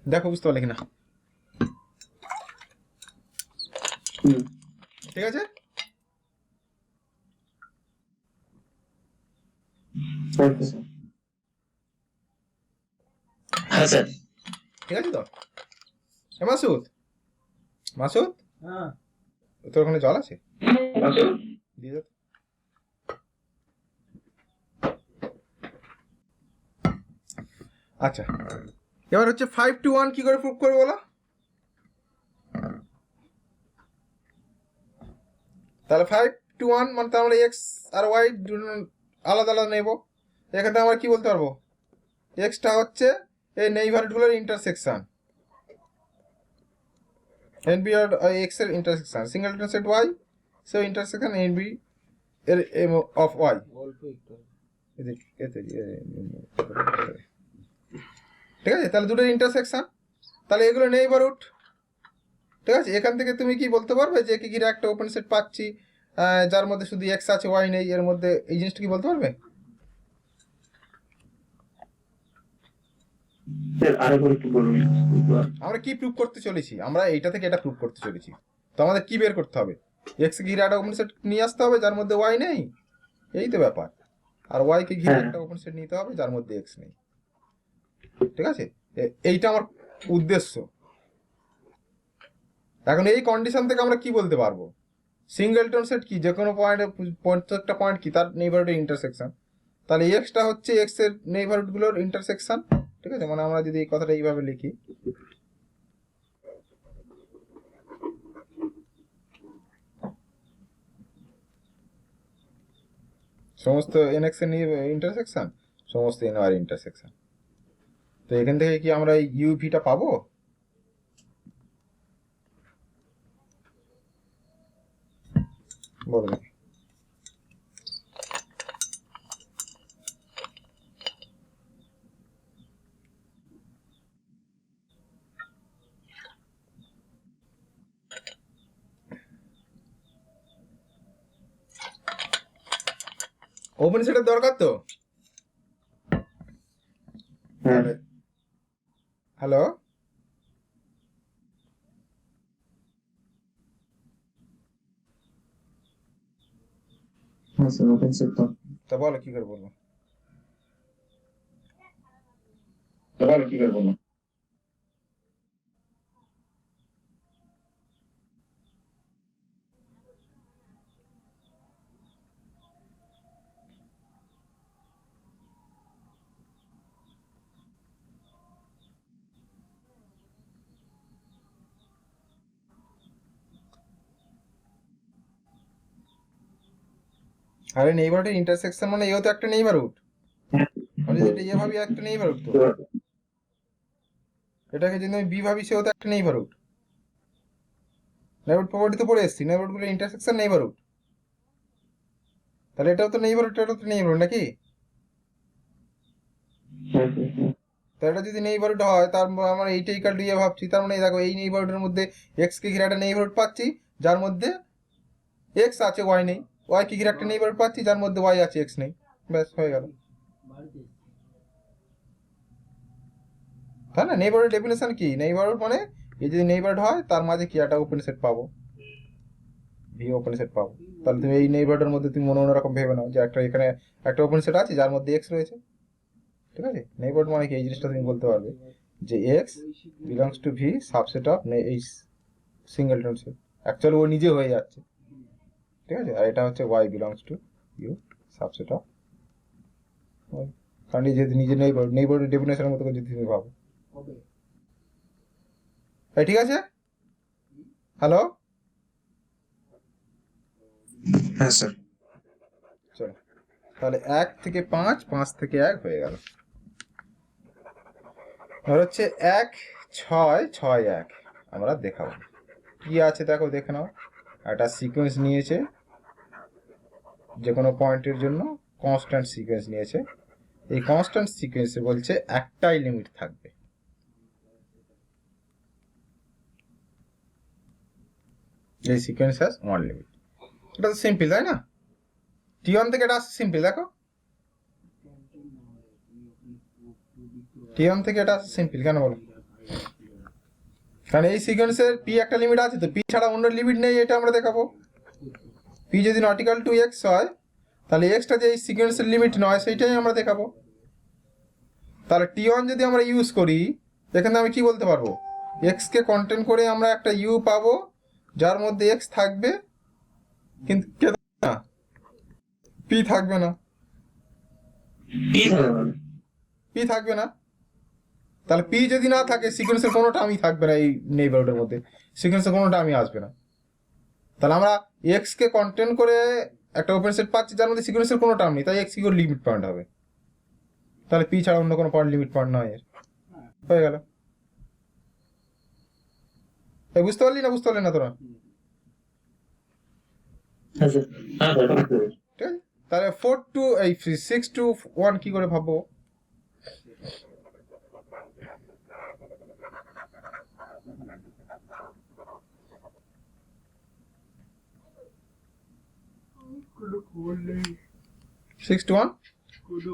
দেখো বুঝতে পারলে কিনা? ঠিক আছে, ওকে স্যার। হ্যাঁ স্যার। ঠিক আছে তো? মাসুদ, মাসুদ তোর ওখানে জল আছে? দিয়ে দে তো। আচ্ছা, এবার হচ্ছে 5 to 1 কি করে প্রুভ করবে বলো? তাহলে 5 to 1 মানে তার মানে এক্স আর ওয়াই আলাদা আলাদা নেব। এখান থেকে আমরা কি বলতে পারবো? এক্সটা হচ্ছে এই নেইবারহুডগুলোর ইন্টারসেকশন, এনবি আর এক্স এর intersection, singleton set y so intersection NB এর অফ ওয়াই। ঠিক আছে, তাহলে দুটোর ইন্টারসেকশন, তাহলে এগুলো নেইবারহুড। ঠিক আছে, এখান থেকে তুমি কি বলতে পারবে যে কি ঘিরে একটা ওপেন সেট পাচ্ছি যার মধ্যে শুধু এক্স আছে ওয়াই নেই, এর মধ্যে এই জিনিসটা কি বলতে পারবে? স্যার আরেকবার একটু বলুন। আমরা কি প্রুভ করতে চলেছি? আমরা এইটা থেকে এটা প্রুভ করতে চলেছি। তো আমাদের কি বের করতে হবে? এক্স ঘিরে একটা ওপেন সেট নিয়ে আসতে হবে যার মধ্যে ওয়াই নেই, এই তো ব্যাপার। আর ওয়াই কে ঘিরে একটা ওপেন সেট নিতে হবে যার মধ্যে এক্স নেই। ঠিক আছে, এইটা আমার উদ্দেশ্য। এখন এই কন্ডিশন থেকে আমরা কি বলতে পারবো? সিঙ্গেলটন সেট কি, যে কোনো পয়েন্টে প্রত্যেকটা পয়েন্ট কি তার নেইবারহুডের ইন্টারসেকশন। তাহলে এক্সটা হচ্ছে এক্স এর নেইবারহুডগুলোর ইন্টারসেকশন। ঠিক আছে, মানে আমরা যদি এই কথাটা এইভাবে লিখি, সমস্ত এন এক্স এর ইন্টারসেকশন, সমস্ত এন ওয়াই ইন্টারসেকশন। তো এখান থেকে কি আমরা এই ইউভিটা পাবো? বলো দেখি। ওপেন সেটের দরকার তো? হ্যালো, হ্যাঁ স্যার, ওপেন সেট তো। তা বলো কি করে বলবো? আরে নেইবারহুডের ইন্টারসেকশন মানে এও তো একটা নেইবারহুড। আমি যদি এটা এ ভাবি একটা নেইবারহুড, তো এটাকে যদি আমি বি ভাবি সেও তো একটা নেইবারহুড। নেইবারহুড প্রপার্টি তো পড়ে এসেছি, নেইবারহুডগুলোর ইন্টারসেকশন নেইবারহুড। তাহলে এটাও তো নেইবারহুড, এটাও তো নেইবারহুড নাকি? তো এটা যদি নেইবারহুড হয় তার আমরা এইটা ইকাল টু এ ভাবছি, তার মানে দেখো এই নেইবারহুডের মধ্যে এক্স কে ঘিরে একটা নেইবারহুড পাচ্ছি যার মধ্যে এক্স আছে ওয়াই নেই, ওয়াই কে ঘিরে একটা নেইবারহুড পাচ্ছি যার মধ্যে ওয়াই আছে এক্স নেই। ব্যাস হয়ে গেল। তাই না? নেইবারহুড ডেফিনেশন কি? নেইবারহুড মানে এই যদি নেইবারহুড হয় তার মাঝে কি একটা ওপেন সেট পাবো, ভি ওপেন সেট পাবো। তাহলে তুমি এই নেইবারহুডের মধ্যে তুমি অন্যরকম ভেবে নাও যে একটা এখানে একটা ওপেন সেট আছে যার মধ্যে এক্স রয়েছে। ঠিক আছে, নেইবারহুড মানে কি এই জিনিসটা তুমি বলতে পারবে যে x belongs to V subset of এই সিঙ্গেলটন সেট। অ্যাকচুয়ালি ও নিজে হয়ে যাচ্ছে। ঠিক আছে, আর এটা হচ্ছে y belongs to U subset of y. কারণ এই যেহেতু নিজে নেইবারহুড ডেফিনেশনের মতো করে যদি তুমি ভাবো। এই ঠিক আছে, হ্যালো, হ্যাঁ স্যার। চলো তাহলে 1 থেকে 5, 5 থেকে 1 হয়ে গেল। আর হচ্ছে 1 6 6 1 আমরা দেখাবো কি আছে। দেখো দেখে নাও, একটা সিকোয়েন্স নিয়েছে যে কোনো পয়েন্টের জন্য কনস্ট্যান্ট সিকোয়েন্স নিয়েছে, এই কনস্ট্যান্ট সিকোয়েন্সে বলছে একটাই লিমিট থাকবে। এই সিকোয়েন্স হ্যাজ ওয়ান লিমিট। এটা তো সিম্পল, তাই না? টি1 থেকে এটা আসছে সিম্পল, দেখো টি1 থেকে এটা আসছে সিম্পল কেন বলো? কারণ এই সিকোয়েন্সের পি একটা লিমিট আছে, তো পি ছাড়া অন্য লিমিট নেই, এটা আমরা দেখাবো। পি যদি নট ইকুয়াল টু এক্স হয়, তাহলে এক্সটা যে এই সিকোয়েন্সের লিমিট নয় সেইটাই আমরা দেখাবো। তাহলে টি1 যদি আমরা ইউজ করি, এখানে আমি কি বলতে পারবো? এক্সকে কন্টেন্ট করে আমরা একটা ইউ পাবো যার মধ্যে এক্স থাকবে, কিন্তু না পি থাকবে না, পি থাকবে না। তাহলে পি যদি না থাকে সিকোয়েন্সের কোনো টার্মই থাকবে না, এই নেইবারহুডের মধ্যে সিকোয়েন্সের কোনো টার্মই আসবে না। তাহলে আমরা এক্স কে কন্টেন্ট করে একটা ওপেন সেট পাচ্ছি যার মধ্যে সিকোয়েন্সের কোনো টার্ম নেই, তাই এক্স কি করে লিমিট পয়েন্ট হবে? তাহলে পি ছাড়া অন্য কোনো পয়েন্ট লিমিট পয়েন্ট নয়, এর হয়ে গেল। এই বুঝতে পারলি না তোরা? হ্যাঁ স্যার, হ্যাঁ স্যার। ঠিক আছে, তাহলে 4 টু এই 6 to 1 কি করে ভাববো? সিক্স টু ওয়ান,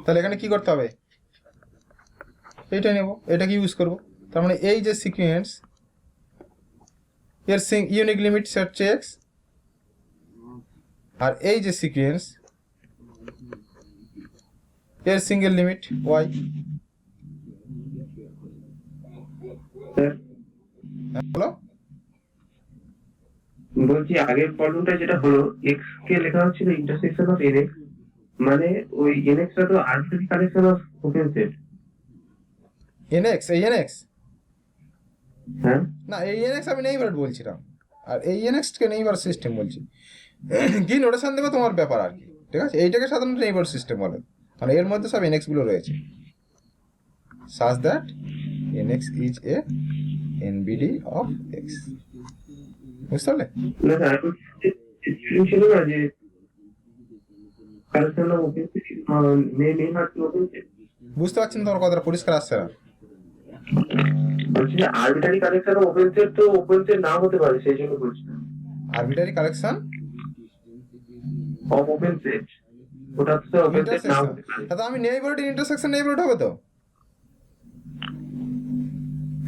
তাহলে এখানে কি করতে হবে? এইটা নেব, এটাকে ইউজ করব। তার মানে এই যে সিকোয়েন্স, এর ইউনিক লিমিট সেট হচ্ছে এক্স, আর এই যে সিকোয়েন্স এর সিঙ্গেল লিমিট ওয়াই। হলো? বলছি আগের প্রবলেমটা যেটা হলো, এক্স কে লেখা হচ্ছিল ইন্টারসেকশন অফ এনএক্স, মানে ওই এনএক্স টা তো arbitrary collection of open set. NX, এই এনএক্স হ্যাঁ, না, এই এনএক্স আমি নেইবার বলছিলাম, আর এই এনএক্স কে নেইবার সিস্টেম বলছি। কি নোটেশন দেবে তোমার ব্যাপার আর কি, ঠিক আছে? এইটাকে সাধারণত নেইবার সিস্টেম বলে, মানে এর মধ্যে সব এনএক্স গুলো রয়েছে, such that NX is a NBD of x. বুঝতে পারলে? না স্যার, ছিল না যে কালেকশন অফ ওপেন সেট নেই হচ্ছে ওপেন সেট। বুঝতে পারছি না, তোমার কথাটা পরিষ্কার আসছে না। বলছি যে arbitrary collection of open set তো ওপেন সেট না হতে পারে, সেই জন্য বলছি। Arbitrary collection of open set, ওটা তো স্যার ওপেন সেট না ইন্টারসেকশন, হতে পারে। তাহলে আমি নেইবারহুড ইন্টারসেকশন নেইবারহুড হবে তো?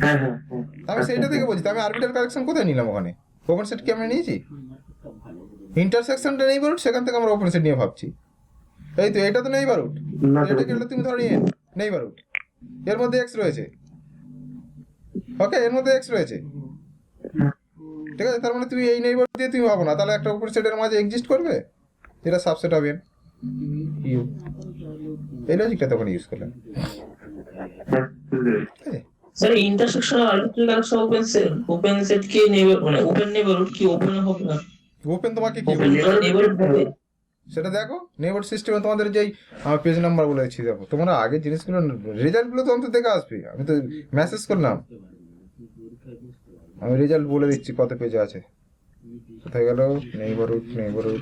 হ্যাঁ হ্যাঁ হ্যাঁ, আমি সেইটা থেকে বলছি, তো আমি আরবিটারি কালেকশন কোথায় নিলাম? ওখানে ওপেন সেট কি আমরা নিয়েছি? ইন্টারসেকশনটা নেইবারহুড, সেখান থেকে আমরা ওপেন সেট নিয়ে ভাবছি। এই তো, এটা তো নেইবারহুড, না এটা গেলে তুমি ধরো নেইবারহুড, এর মধ্যে এক্স রয়েছে, ওকে, এর মধ্যে এক্স রয়েছে, ঠিক আছে? তার মানে তুমি এই নেইবারহুড দিয়ে তুমি ভাবো না, তাহলে একটা ওপেন সেটের মাঝে এক্সিস্ট করবে যেটা সাবসেট হবে ইউ। এই লজিকটা তখন ইউজ করলাম, হ্যাঁ, বুঝতে পেরেছি। ঠিক আছে? Sir intersection arbitrary collection open set কি নেইবার মানে ওপেন নেইবারহুড কি ওপেন হবে না? ওপেন তোমাকে কি ওপেন বলছে নেইবারহুড হবে। সেটা দেখো। নেইবারহুড সিস্টেমে তোমাদের যেই আমার পেজ নাম্বার বলে দিচ্ছি, দেখো তোমরা আগে জিনিসগুলো রেজাল্টগুলো তো অন্তত দেখে আসবে। আমি তো মেসেজ করলাম, আমি রেজাল্ট বলে দিচ্ছি কত পেজে আছে। কোথায় গেল নেইবারহুড? নেইবারহুড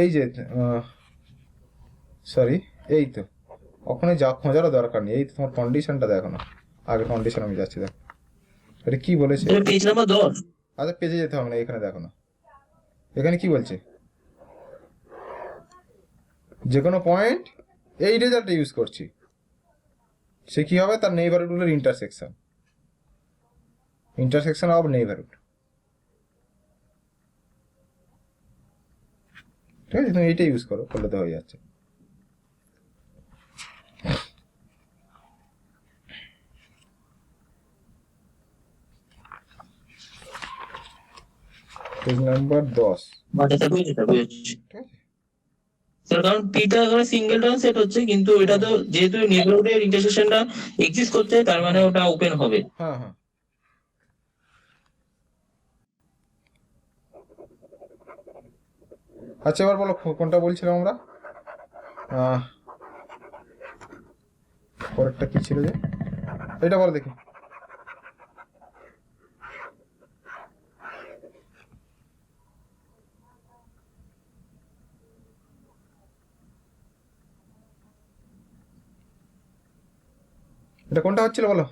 এই যে সরি, এই তো, ওখানে যা খোঁজারও দরকার নেই, এই তো তোমার কন্ডিশনটা দেখো না। আগে কন্ডিশন আমি যাচ্ছি, দেখো এটা কি বলেছে। এটা পেজ নাম্বার 10। আচ্ছা, পেজে যেতে হবে না, এখানে দেখো না, এখানে কি বলছে? যে কোনো পয়েন্ট এই রেজাল্টটা ইউজ করছি, সে কি হবে? তার নেইবারহুডগুলোর ইন্টারসেকশন, ইন্টারসেকশন অফ নেইবারহুড, ঠিক আছে? তুমি এইটা ইউজ করো, করলে তো হয়ে যাচ্ছে। পেজ নাম্বার 10, মানে এটা বুঝেছি, ঠিক আছে? স্যার কারণ পিটা এখানে সিঙ্গেল টার্ম সেট হচ্ছে, কিন্তু এটা তো যেহেতু নেইবারহুডের ইন্টারসেকশনটা এক্সিস্ট করছে, তার মানে ওটা ওপেন হবে। হ্যাঁ হ্যাঁ, আচ্ছা এবার বলো কোনটা বলছিলাম আমরা? পরেরটা কি ছিল যে, এটা বলো দেখি। এটা কোনটা হচ্ছিল বলো?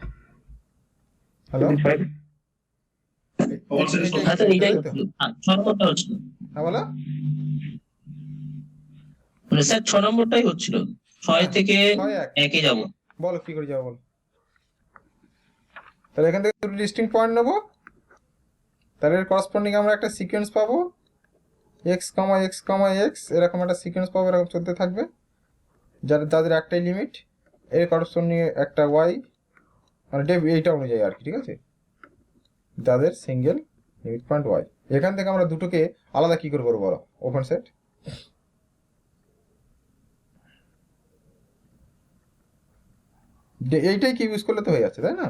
হ্যালো, আচ্ছা এইটাই হচ্ছিল, 6 নম্বরটা হচ্ছিল। হ্যাঁ বলো। মানে স্যার 6 নম্বরটাই হচ্ছিল, 6 থেকে 6 1 এ যাব। বলো কি করে যাবো বলো। তাহলে এখান থেকে দুটো ডিস্টিংক্ট পয়েন্ট নেবো, তাহলে এর করসপন্ডিং আমরা একটা সিকোয়েন্স পাবো, x comma x comma x, এরকম একটা সিকোয়েন্স পাবো, এরকম চলতে থাকবে, যাদের একটাই লিমিট। এর করসপন্ডিং একটা ওয়াই, মানে এইটা অনুযায়ী আর কি, ঠিক আছে, যাদের সিঙ্গেল লিমিট পয়েন্ট ওয়াই। এখান থেকে আমরা দুটোকে আলাদা কি করে করবো বলো, ওপেন সেট। এইটাই কি ইউজ করলে তো হয়ে যাচ্ছে, তাই না?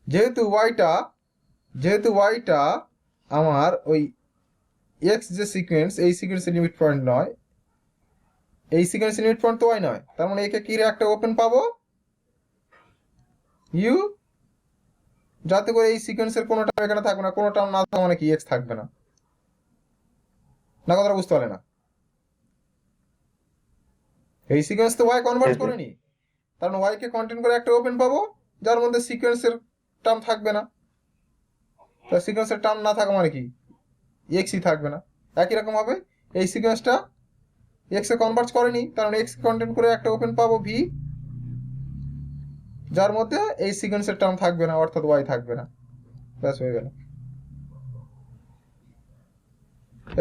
যেহেতু ওয়াইটা আমার ওই এক্স যে সিকোয়েন্স, এই সিকোয়েন্সের লিমিট পয়েন্ট নয়, এই সিকোয়েন্সের লিমিট পয়েন্ট তো ওয়াই নয়, তার মানে একে কি একটা ওপেন পাবো ইউ, যাতে করে এই সিকোয়েন্সের কোনো টার্ম এখানে থাকবে না, কোনো টার্ম না থাকা মানে কি এক্স থাকবে না, না কথাটা বুঝতে পারলে না? এই সিকোয়েন্স তো ওয়াই কনভার্ট করেনি, তার মানে ওয়াই কে কন্টেন করে একটা ওপেন পাবো, যার মধ্যে সিকোয়েন্সের টার্ম থাকবে না। তা সিকোয়েন্সের টার্ম না থাকা মানে কি এক্সই থাকবে না। একই রকম হবে, এই সিকোয়েন্সটা এক্স এ কনভার্ট করেনি, কারণ এক্স কন্টেন করে একটা ওপেন পাবো ভি, যার মধ্যে এই সিকোয়েন্সের টার্ম থাকবে না, অর্থাৎ ওয়াই থাকবে না। ব্যাস হয়ে গেল।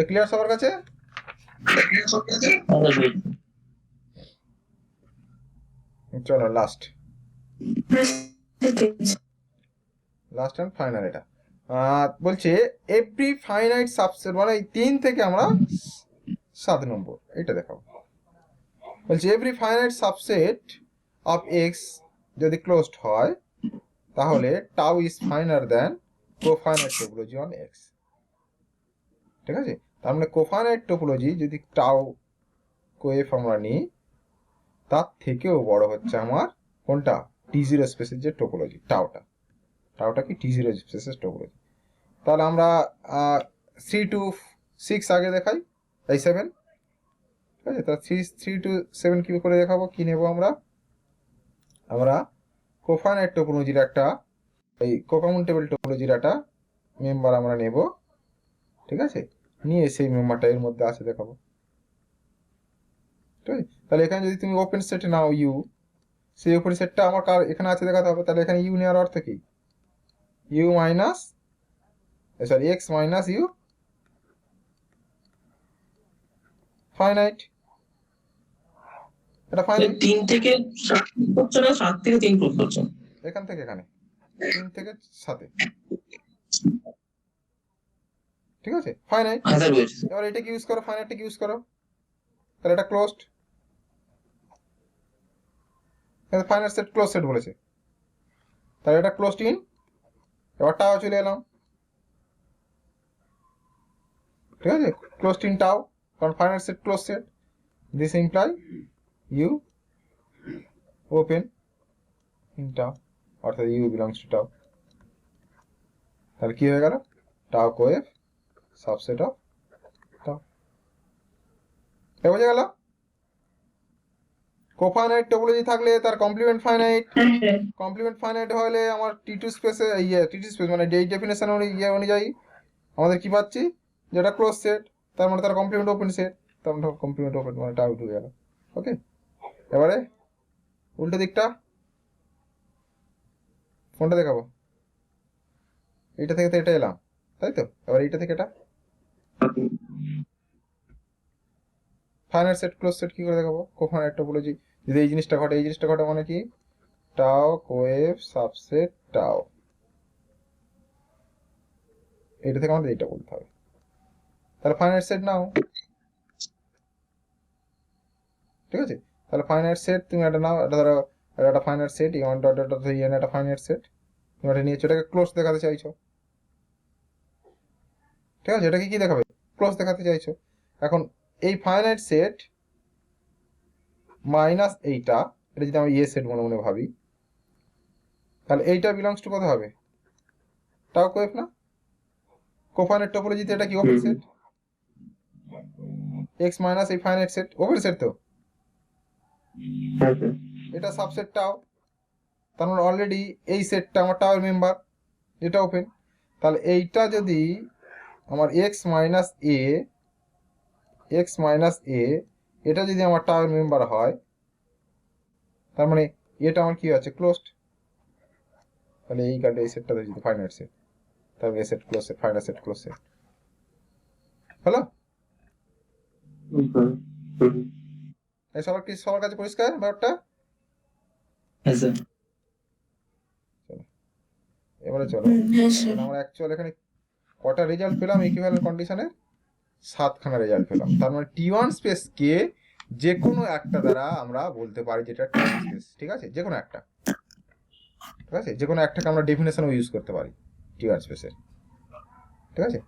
ক্লিয়ার সবার কাছে? চলো লাস্ট অ্যান্ড ফাইনাল এটা বলছে এভরি ফাইনাইট সাবসেট, মানে এই 3 থেকে আমরা 7 নম্বর এটা দেখাবো। বলছে every finite subset of x যদি ক্লোজড হয়, তাহলে tau is finer than cofinite topology on x. ঠিক আছে, তার মানে কোফাইনাইট টোপোলজি যদি টাউ কোএফ আমরা নিই, তার থেকেও বড় হচ্ছে আমার কোনটা, টি0 স্পেসের যে টোপোলজি টাউটা কি টি0 স্পেসের টোপোলজি। তাহলে আমরা 3 to 6 আগে দেখাই, এই 7, ঠিক আছে। তা 3 to 7 কি করে দেখাবো, কি নেব আমরা কোফাইনাইট টোপোলজির একটা, এই কোকামুটেবল টোপোলজির একটা মেম্বার আমরা নেব, ঠিক আছে, নিয়ে সেই মেম্বারটা এর মধ্যে আছে দেখাবো। ঠিক আছে, তাহলে এখানে যদি তুমি ওপেন সেট নাও ইউ, সেই ওপেন সেটটা আমার কার এখানে আছে দেখাতে হবে। তাহলে এখানে ইউ নেওয়ার অর্থ কি, U minus sorry X minus U finite, এটা ফাইনাইট। 3 থেকে 7 হচ্ছে না, 7 থেকে 3 প্রুফ হচ্ছে। এখান থেকে এখানে 3 থেকে 7, ঠিক আছে, ফাইনাইট। এবার এটাকে ইউজ করো, ফাইনাইটটাকে ইউজ করো, তাহলে এটা closed, finite set closed set বলেছে, তাহলে এটা ক্লোজড ইন। এবার টাও চলে এলাম, ঠিক আছে, ক্লোজড ইন টাও, কারণ finite set closed set, this imply U open in tau, অর্থাৎ ইউ বিলংস টু টাও। তাহলে কি হয়ে গেল, টাও কোএফ সাবসেট অফ টাও। বোঝা গেল? কোফাইনাইট টোপোলজি থাকলে তার কমপ্লিমেন্ট ফাইনাইট হলে আমার টি2 স্পেসে টি2 স্পেস মানে এই ডেফিনেশন অনুযায়ী আমাদের কি পাচ্ছি, যেটা ক্লোজ সেট, তার মানে তার কমপ্লিমেন্ট ওপেন সেট, তার মানে কমপ্লিমেন্ট ওপেন মানে টাউ ঢুকে গেল। ওকে, এবারে উল্টো দিকটা কোনটা দেখাবো, এইটা থেকে তো এটা এলাম, তাই তো। এবার এইটা থেকে এটা ফাইনাইট সেট ক্লোজ সেট কি করে দেখাবো, কোফাইনাইট টোপোলজি যদি এই জিনিসটা ঘটে মানে কি, টাও কোএফ সাবসেট টাও, এটা থেকে আমাদের এটা বলতে হবে। তাহলে ফাইনাইট সেট নাও, ঠিক আছে, তাহলে ফাইনাইট সেট তুমি এটা নাও, এটা ধরো একটা finite set in dot dot dot in একটা ফাইনাইট সেট, তুমি এটা নিয়েছো, এটাকে ক্লোজ দেখাতে চাইছো, ঠিক আছে, এটাকে কি দেখাবে, ক্লোজ দেখাতে চাইছো। এখন এই ফাইনাইট সেট মাইনাস এইটা, এটা যদি আমরা এ সেট মনে মনে ভাবি, তাহলে এইটা বিলংস টু কত হবে? টাও কোএফ না? কোফাইনাইট টপোলজিতে এটা কি ওপেন সেট? এক্স মাইনাস এই ফাইনাইট সেট ওপেন সেট তো, হ্যাঁ স্যার। এটা সাবসেট টাও, তার মানে অলরেডি এই সেটটা আমার টাওয়ের মেম্বার, এটা ওপেন। তাহলে এইটা যদি আমার এক্স মাইনাস এ এটা যদি আমার টাওয়ের মেম্বার হয়, তার মানে এটা আমার কি আছে? ক্লোজড। তাহলে এই কার্ডে এই সেটটা যদি ফাইনাইট সেট, তাহলে এই set closed set, finite set closed set হলো। এই সবার কাছে পরিষ্কার ব্যাপারটা? হ্যাঁ স্যার। এবারে চলো, হ্যাঁ স্যার। আমরা অ্যাকচুয়াল এখানে কটা রেজাল্ট পেলাম ইকুইভ্যালেন্ট কন্ডিশনের? 7খানা রেজাল্ট পেলাম। তার মানে T1 স্পেস কে যে কোনো একটা দ্বারা আমরা বলতে পারি যেটা T1 স্পেস, ঠিক আছে? যে কোনো একটা, ঠিক আছে? যে কোনো একটাকে আমরা ডেফিনেশনও ইউজ করতে পারি T1 স্পেসের, ঠিক আছে?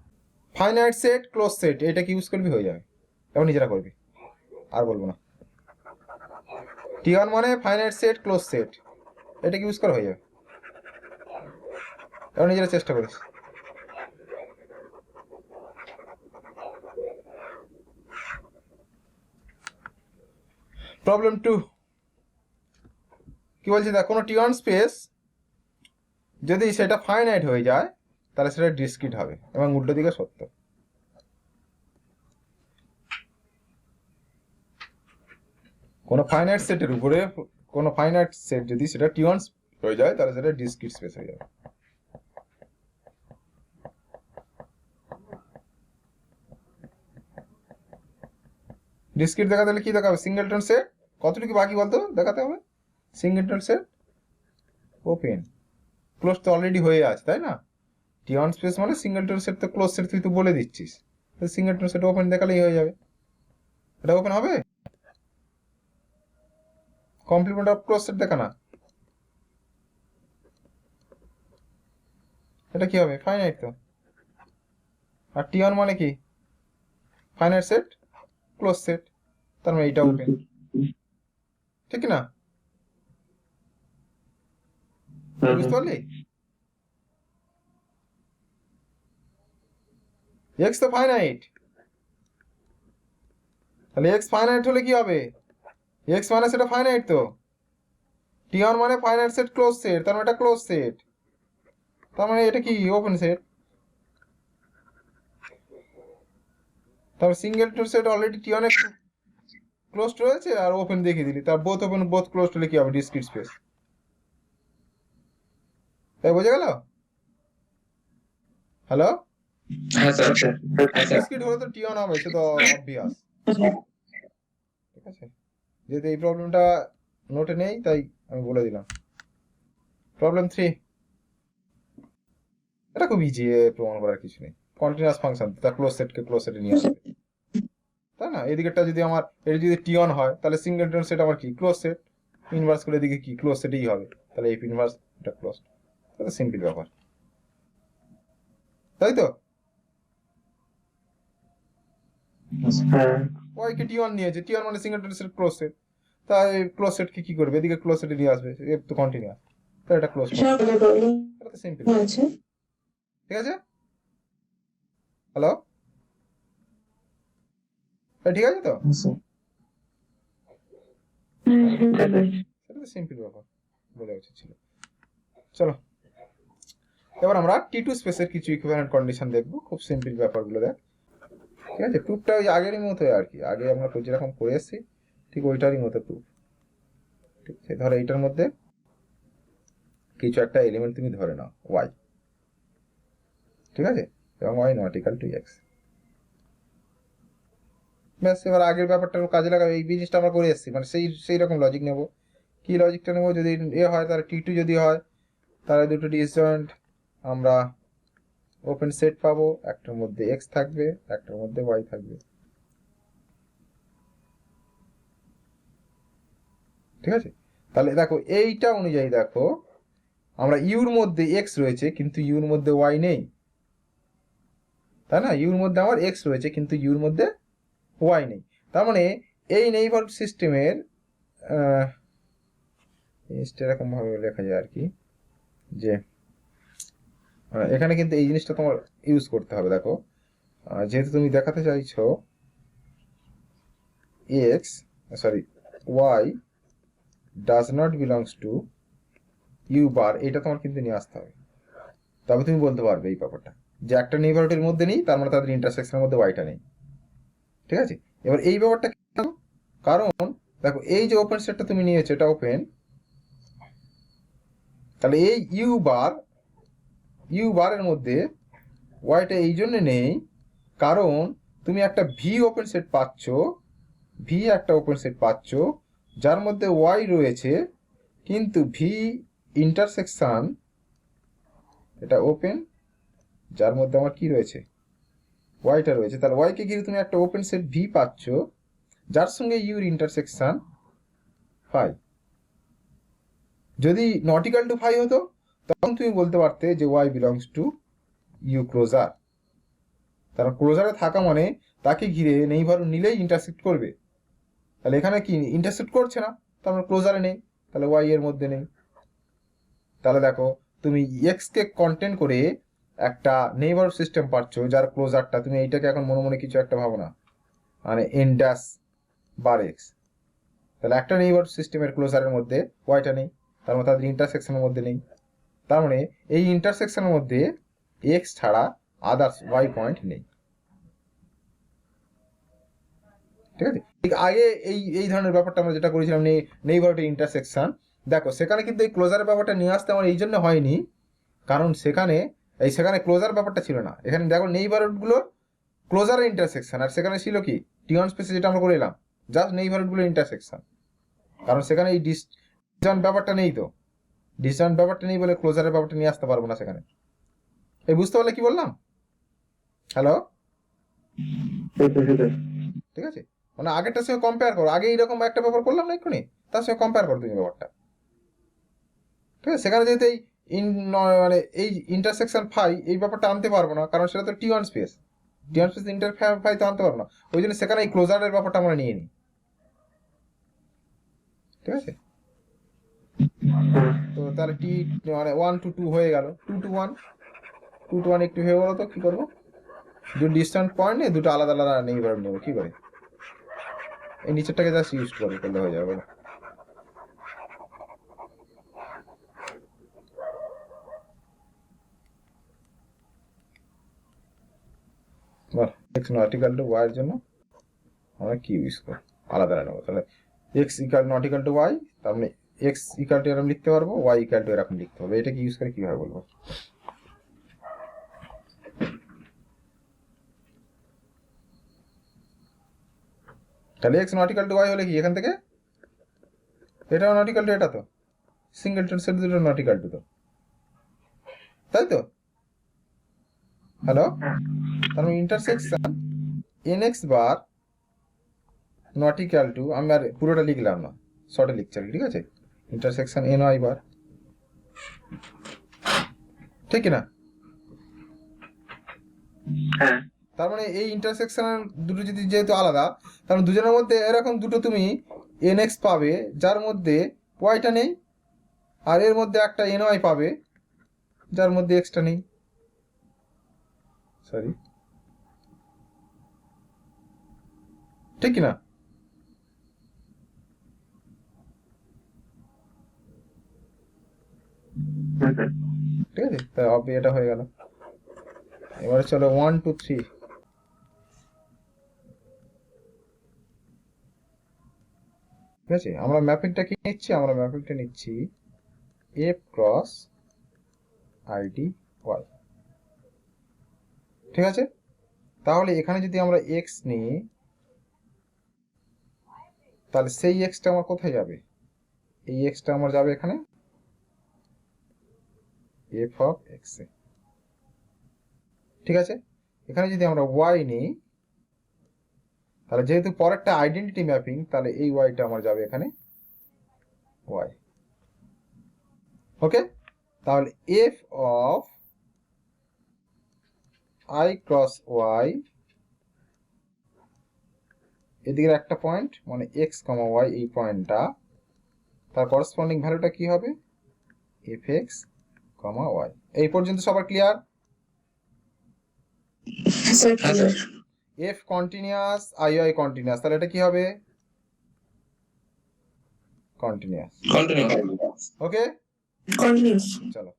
ফাইনাইট সেট ক্লোজ সেট এটা কি ইউজ করবি হয়ে যাবে, এবার নিজেরা করবি, আর বলবো না। T1 মানে ফাইনাইট সেট ক্লোজ সেট, এটা কি ইউজ করা হয়ে যাবে, এবার নিজেরা চেষ্টা করিস। প্রবলেম 2 কি বলছি? দেখ, কোনো T1 স্পেস যদি সেটা ফাইনাইট হয়ে যায় তাহলে সেটা ডিসক্রিট হবে এবং উল্টো দিকে সত্য। কোনো ফাইনাইট সেটের উপরে কোনো ফাইনাইট সেট যদি সেটা T1 হয়ে যায় তাহলে সেটা ডিসক্রিট স্পেস হয়ে যাবে। ডিসক্রিট দেখাতে হলে কি দেখাবে? সিঙ্গেলটন সেট কতটুকু বাকি বলতো দেখাতে হবে? সিঙ্গেলটন সেট ওপেন, ক্লোজ তো অলরেডি হয়ে আছে, তাই না? T1 স্পেস মানে সিঙ্গেলটন সেট তো ক্লোজ সেট, তুই তো বলে দিচ্ছিস, তো সিঙ্গেলটন সেট ওপেন দেখালেই হয়ে যাবে। এটা ওপেন হবে? কমপ্লিমেন্ট অফ ক্লোজ সেট দেখা না, এটা কি হবে? ফাইনাইট তো। আর T1 মানে কি? ফাইনাইট সেট ক্লোজ সেট, তার মানে এইটা ওপেন, ঠিক না? বুঝতে পারলি? এক্স তো ফাইনাইট, তাহলে এক্স ফাইনাইট হলে কি হবে? এক্স মানে সেটা ফাইনাইট তো, T1 মানে ফাইনাইট সেট ক্লোজ সেট, তার মানে এটা ক্লোজ সেট, তার মানে এটা কি? Open set. তারপর সিঙ্গেলটন সেট অলরেডি T1 এ ক্লোজড রয়েছে আর ওপেন দেখিয়ে দিলি, তার বোথ ওপেন বোথ ক্লোজড হলে কি হবে? Discrete space. তাই বোঝা গেল? হ্যালো, হ্যাঁ স্যার। হ্যাঁ স্যার। ডিসক্রিট হলে তো T1 হবে, সে তো অবভিয়াস, ঠিক আছে? যেহেতু এই প্রবলেমটা নোটে নেই তাই আমি বলে দিলাম। প্রবলেম 3 এটা খুব ইজি, প্রমাণ করার কিছু নেই। কন্টিনিউয়াস ফাংশন তার ক্লোজ সেটকে ক্লোজ সেটে নিয়ে আসবে, তাই না? এদিকেরটা যদি আমার এটা যদি T1 হয় তাহলে সিঙ্গেলটন সেট আমার কি? Close set. ইনভার্স করে এদিকে কি? ক্লোজ সেটই হবে, তাহলে এফ ইনভার্স এটা ক্লোজ। এটা সিম্পল ব্যাপার, তাই তো? হ্যাঁ ওয়াই কে T1 নিয়েছে, T1 মানে সিঙ্গেলটন সেট ক্লোজ সেট, তাই ক্লোজ সেটকে কি করবে? এদিকে ক্লোজ সেটে নিয়ে আসবে, এফ তো কন্টিনিউয়াস, তাই এটা ক্লোজ। সকালে বলুন এটা তো সিম্পল, আছে। ঠিক আছে? হ্যালো, ঠিক আছে তো? হ্যাঁ স্যার। সেটা তো সিম্পল ব্যাপার, বোঝা উচিত ছিল। চলো এবার আমরা T2 স্পেসের কিছু ইকুইভ্যালেন্ট কন্ডিশন দেখবো, খুব সিম্পল ব্যাপারগুলো দেখ, ঠিক আছে? প্রুফটা ওই আগেরই মতো আর কি, আগে আমরা যেরকম করে এসেছি ঠিক ওইটারই মতো প্রুফ, ঠিক আছে? ধরো এইটার মধ্যে কিছু একটা এলিমেন্ট তুমি ধরে নাও y, ঠিক আছে? এবং y not equal two x, ব্যাস। এবার আগের ব্যাপারটা কাজে লাগাবে, এই জিনিসটা আমরা করে এসেছি, মানে সেই রকম লজিক নেব। কি লজিকটা নেব? যদি এ হয় তাহলে T2 যদি হয় তাহলে দুটো ডিসজয়েন্ট আমরা ওপেন সেট পাবো, একটার মধ্যে x থাকবে একটার মধ্যে y থাকবে, ঠিক আছে? তাহলে দেখো এইটা অনুযায়ী দেখো আমরা ইউর মধ্যে x রয়েছে কিন্তু ইউর মধ্যে y নেই, তাই না? ইউর মধ্যে আমার x রয়েছে কিন্তু ইউর মধ্যে ওয়াই নেই। তার মানে এই নেইবারহুড সিস্টেমের জিনিসটা এরকম ভাবে লেখা যায় আর কি, যে এখানে কিন্তু এই জিনিসটা তোমার ইউজ করতে হবে। দেখো যেহেতু তুমি দেখাতে চাইছো x sorry y does not belongs to u bar, এটা তোমার কিন্তু নিয়ে আসতে হবে, তবে তুমি বলতে পারবে এই ব্যাপারটা যে একটা নেইবারহুডের মধ্যে নেই, তার মানে তাদের ইন্টারসেকশনের মধ্যে ওয়াইটা নেই। ঠিক আছে, এবার এই ব্যাপারটা কেন? কারণ দেখো এই যে ওপেন সেটটা তুমি নিয়েছো এটা ওপেন, তাহলে এই ইউ বারের মধ্যে ওয়াইটা এই জন্য নেই কারণ তুমি একটা ভি ওপেন সেট পাচ্ছ, ভি একটা ওপেন সেট পাচ্ছ যার মধ্যে ওয়াই রয়েছে, কিন্তু ভি ইন্টারসেকশন এটা ওপেন যার মধ্যে আমার কি রয়েছে ওয়াইটা রয়েছে, তাহলে ওয়াইকে ঘিরে তুমি একটা ওপেন সেট ভি পাচ্ছ যার সঙ্গে ইউর ইন্টারসেকশন ফাই। যদি নট ইকুয়াল টু ফাই হতো তখন তুমি বলতে পারতে যে Y belongs to U closure, তারা ক্লোজারে থাকা মানে তাকে ঘিরে নেইবারহুড নিলেই ইন্টারসেক্ট করবে, তাহলে এখানে কি ইন্টারসেক্ট করছে না, তার মানে ক্লোজারে নেই, তাহলে ওয়াই এর মধ্যে নেই। তাহলে দেখো তুমি এক্স কে কন্টেন্ট করে একটা নেইবারহুড সিস্টেম পাচ্ছ যার ক্লোজারটা, তুমি এইটাকে এখন মনে মনে কিছু একটা ভাবো না, মানে এন ড্যাশ বার এক্স, তাহলে একটা নেইবারহুড সিস্টেমের ক্লোজারের মধ্যে ওয়াইটা নেই, তার মানে তাদের ইন্টারসেকশনের মধ্যে নেই, তার মানে এই ইন্টারসেকশনের মধ্যে এক্স ছাড়া আদার্স ওয়াই পয়েন্ট নেই। ঠিক আছে, ঠিক আগে এই এই ধরনের ব্যাপারটা আমরা যেটা করেছিলাম নেইবারহুড ইন্টারসেকশন, দেখো সেখানে কিন্তু এই ক্লোজারের ব্যাপারটা নিয়ে আসতে আমার এই জন্য হয়নি কারণ সেখানে ক্লোজার ব্যাপারটা ছিল না, এখানে দেখো নেইবারহুড গুলোর ক্লোজারের ইন্টারসেকশন, আর সেখানে ছিল কি টিওয়ান স্পেসে যেটা আমরা করে এলাম জাস্ট নেইবারহুড গুলোর ইন্টারসেকশন, কারণ সেখানে এই ডিসটেন্স ব্যাপারটা নেই, তো ডিসটেন্স ব্যাপারটা নেই বলে ক্লোজারের ব্যাপারটা নিয়ে আসতে পারবো না সেখানে। এই বুঝতে পারলে কি বললাম? হ্যালো, ঠিক আছে, মানে আগেরটার সঙ্গে কম্পেয়ার করো, আগে এইরকম একটা ব্যাপার করলাম না এক্ষুনি, তার সঙ্গে কম্পেয়ার করো তুমি ব্যাপারটা। ঠিক আছে, সেখানে যেহেতু মানে এই ইন্টারসেকশন ফাই এই ব্যাপারটা আনতে পারবো না কারণ সেটা তো টিওয়ান স্পেস ইন্টার ফাই তো আনতে পারবো না, ওই জন্য সেখানে এই ক্লোজারের ব্যাপারটা আমরা নিয়ে নিই। ঠিক আছে, তো তাহলে টি মানে 1 to 2 হয়ে গেল, 2 to 1 2 to 1 একটু হয়ে গেলো, তো কি করবো দুটো ডিস্টেন্স পয়েন্ট নিয়ে দুটো আলাদা আলাদা নেইবার নেবো, কি করে এই নিচেরটাকে জাস্ট ইউজ করলে হয়ে যাবে। X not equal to Y এর জন্য আমরা কি ইউজ করব আলাদা নেবো, তাহলে X equal not equal to Y, তার মানে এক্স ইকুয়াল টু এরকম লিখতে পারবো, ওয়াই ইকুয়াল টু এরকম লিখতে হবে, এটা কি ইউজ করে কিভাবে বলবো? তাহলে X not equal to Y হলে কি এখান থেকে এটাও নট ইকুয়াল টু এটা, তো সিঙ্গেলটন সেট দুটো নট ইকুয়াল টু, তো তাই তো। হ্যালো, তার মানে intersection N x bar not equal two, আমি আর পুরোটা লিখলাম না, শর্টে লিখছি, ঠিক আছে, ইন্টারসেকশন এন ওয়াই বার, ঠিক না? হ্যাঁ, তার মানে এই ইন্টারসেকশনের দুটো যদি যেহেতু আলাদা, তার মানে দুজনের মধ্যে এরকম দুটো তুমি এন এক্স পাবে যার মধ্যে ওয়াইটা নেই, আর এর মধ্যে একটা এন ওয়াই পাবে যার মধ্যে এক্সটা নেই, সরি, ঠিক না? ঠিক আছে, তাই এটা হয়ে গেল। এবারে চলো 1 2 3, ঠিক আছে, আমরা ম্যাপিংটা কি নিচ্ছি, আমরা ম্যাপিংটা নিচ্ছি এফ ক্রস আইডি ওয়াই। ঠিক আছে, তাহলে এখানে যদি আমরা এক্স নিই তাহলে সেই এক্সটা আমার কোথায় যাবে, এই এক্সটা আমার যাবে এখানে এফ অফ এক্স এ। ঠিক আছে, এখানে যদি আমরা ওয়াই নিই তাহলে যেহেতু পরেরটা আইডেন্টিটি ম্যাপিং, তাহলে এই ওয়াইটা আমার যাবে এখানে ওয়াই। ওকে, তাহলে F of I cross Y এদিকের একটা পয়েন্ট মানে এক্স কমা ওয়াই, এই পয়েন্টটা তার করসপন্ডিং ভ্যালুটা কি হবে, এফ এক্স কমা ওয়াই। এই পর্যন্ত সবার ক্লিয়ার? স্যার হ্যাঁ sir. F continuous, I Y continuous, তাহলে এটা কি হবে, কন্টিনিউয়াস। কন্টিনিউ। ওকে, কন্টিনিউস। চলো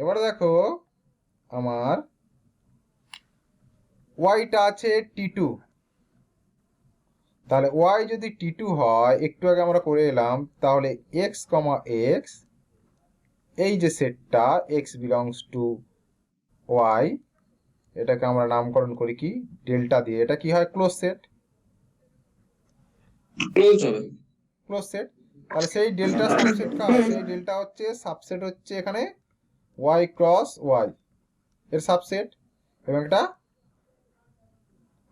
এবারে দেখো আমার ওয়াইটা আছে টি টু, তাহলে ওয়াই যদি টি টু হয়, একটু আগে আমরা করে এলাম, তাহলে এক্স কমা এক্স, এই যে সেটটা এক্স বিলংস টু ওয়াই, এটাকে আমরা নামকরণ করি কি ডেল্টা দিয়ে, এটা কি হয়, ক্লোজ সেট। ক্লোজ হবে। ক্লোজ সেট, তাহলে সেই ডেল্টা সাবসেট কার, সেই ডেল্টা হচ্ছে সাবসেট হচ্ছে এখানে ওয়াই ক্রস ওয়াই এর সাবসেট, এবং এটা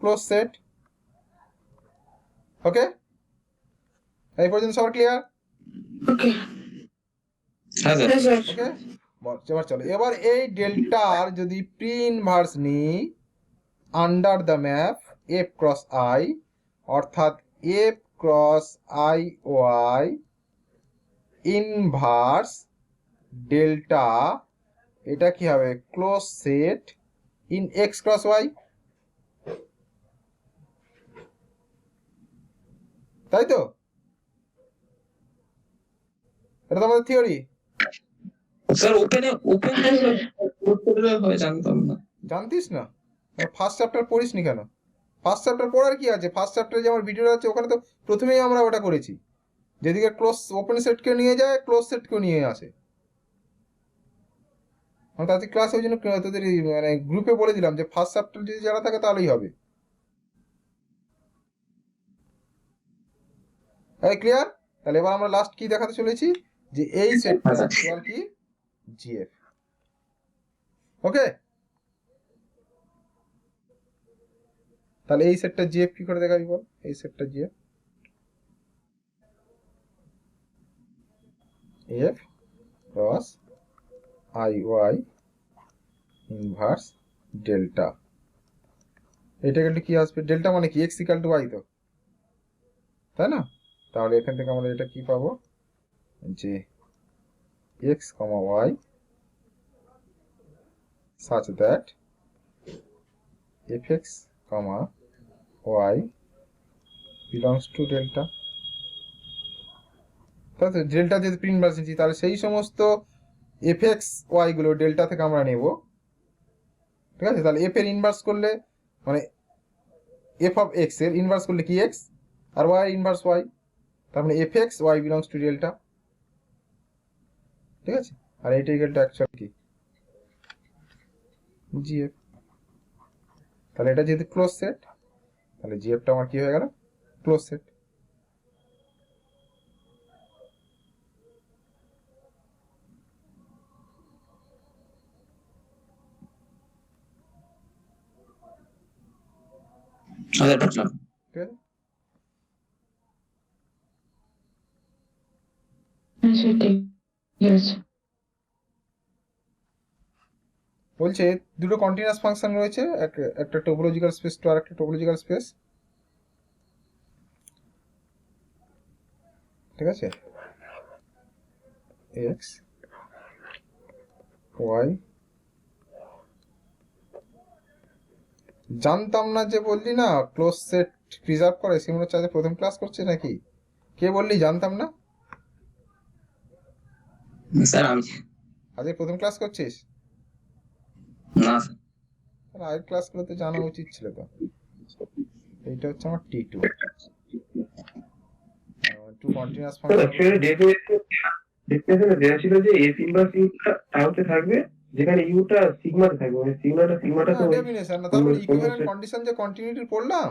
ক্লোজ সেট। ওকে, এই পর্যন্ত সবার ক্লিয়ার? ওকে। হ্যাঁ স্যার। হ্যাঁ স্যার। ওকে, এবার চলো, এবার এই ডেল্টার যদি প্রি ইনভার্স নিই under the map f cross i, অর্থাৎ f cross I Y inverse delta, এটা কি হবে, close set in x cross y, তাই তো? এটা তো আমাদের থিওরি। স্যার ওপেন করতে হয়, জানতাম না। জানতিস না? ফার্স্ট চ্যাপ্টার পড়িসনি কেন? ফার্স্ট চ্যাপ্টার পড়ার কি আছে, ফার্স্ট চ্যাপ্টারে যে আমার ভিডিও আছে ওখানে তো প্রথমেই আমরা ওটা করেছি, যেদিকে ক্লোজ ওপেন সেটকে নিয়ে যায় ক্লোজ সেটকেও নিয়ে আসে। আমি তাদের ক্লাসে ওই জন্য তোদের মানে গ্রুপে বলে দিলাম যে ফার্স্ট চ্যাপ্টার যদি জানা থাকে তাহলেই হবে। এই ক্লিয়ার? তাহলে এবার আমরা লাস্ট কি দেখাতে চলেছি, যে এই সেটটা অ্যাকচুয়াল কি জিএফ। ওকে, তাহলে এই সেটটা জিএফ কি করে দেখাবি বল, এই সেটটা GF, F cross I Y inverse delta, এটা কিন্তু কি আসবে, ডেল্টা মানে কি এক্স ইকাল টু ওয়াই তো, তাই না? তাহলে এখান থেকে আমরা এটা কি পাবো, যে X comma Y such that fx comma y belongs to delta, তাই তো? ডেল্টা যেহেতু প্রিন্ট বাসিয়েছি, তাহলে সেই সমস্ত এফএক্স ওয়াই গুলো ডেল্টা থেকে আমরা নেব, ঠিক আছে? তাহলে এফ এর ইনভার্স করলে মানে এফ অফ এক্স এর ইনভার্স করলে কি এক্স, আর ওয়াই ইনভার্স ওয়াই, তার মানে F X Y belongs to delta, ঠিক আছে? আর এইটা ইকুয়াল টু অ্যাকচুয়াল কি জিএফ। তাহলে এটা যেহেতু ক্লোজ সেট, তাহলে জিএফটা আমার কি হয়ে গেল, ক্লোজ সেট। আচ্ছা বুঝলাম। ঠিক আছে, হ্যাঁ স্যার ঠিক আছে। বলছে দুটো কন্টিনিউয়াস ফাংশন রয়েছে, একটা টোপোলজিক্যাল স্পেস টু আরেকটা টোপোলজিক্যাল স্পেস, ঠিক আছে? এক্স ওয়াই, জানতাম না যে বললি না ক্লোজ সেট প্রিজার্ভ করে, সে মনে হচ্ছে আজ প্রথম ক্লাস করছে নাকি, কে বললি, জানতাম না, স্যার আমি আজ প্রথম ক্লাস করছিস? না তাহলে আগের ক্লাসগুলোতে জানা উচিত ছিল তো। এইটা হচ্ছে আমার t two, two continuous function. Actually ডেফিনেশনে দেওয়া ছিল যে এফ ইনভার্স ইউটা টাউতে থাকবে, যেখানে ইউটা সিগমাতে থাকবে, মানে সিগমাটা তো ডেফিনেশন না, তারপর ইকুইভ্যালেন্ট কন্ডিশন যে কন্টিনিউটি পড়লাম,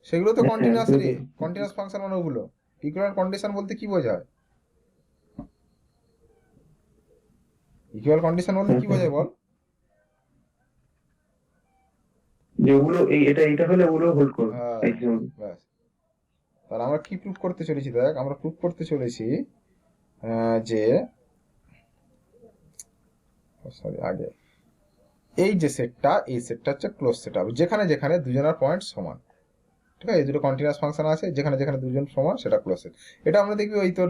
সেগুলো তো কন্টিনিউয়াস রে, কন্টিনিউয়াস ফাংশন মানে ওগুলো। ইকুইভ্যালেন্ট কন্ডিশন বলতে কি বোঝায়, ইকুয়াল কন্ডিশন বলতে কি বোঝায় বল? যে ওগুলো এটা হলে ওগুলো হোল্ড করবে। ব্যাস, তাহলে আমরা কি প্রুফ করতে চলেছি, দেখ আমরা প্রুফ করতে চলেছি যে সরি আগে এই যে সেটটা, এই সেটটা হচ্ছে ক্লোজ সেট হবে যেখানে যেখানে দুজনের পয়েন্ট সমান, ঠিক আছে, এই দুটো কন্টিনিউয়াস ফাংশন আছে, যেখানে যেখানে দুজন সমান সেটা ক্লোজ সেট। এটা আমরা দেখবি ওই তোর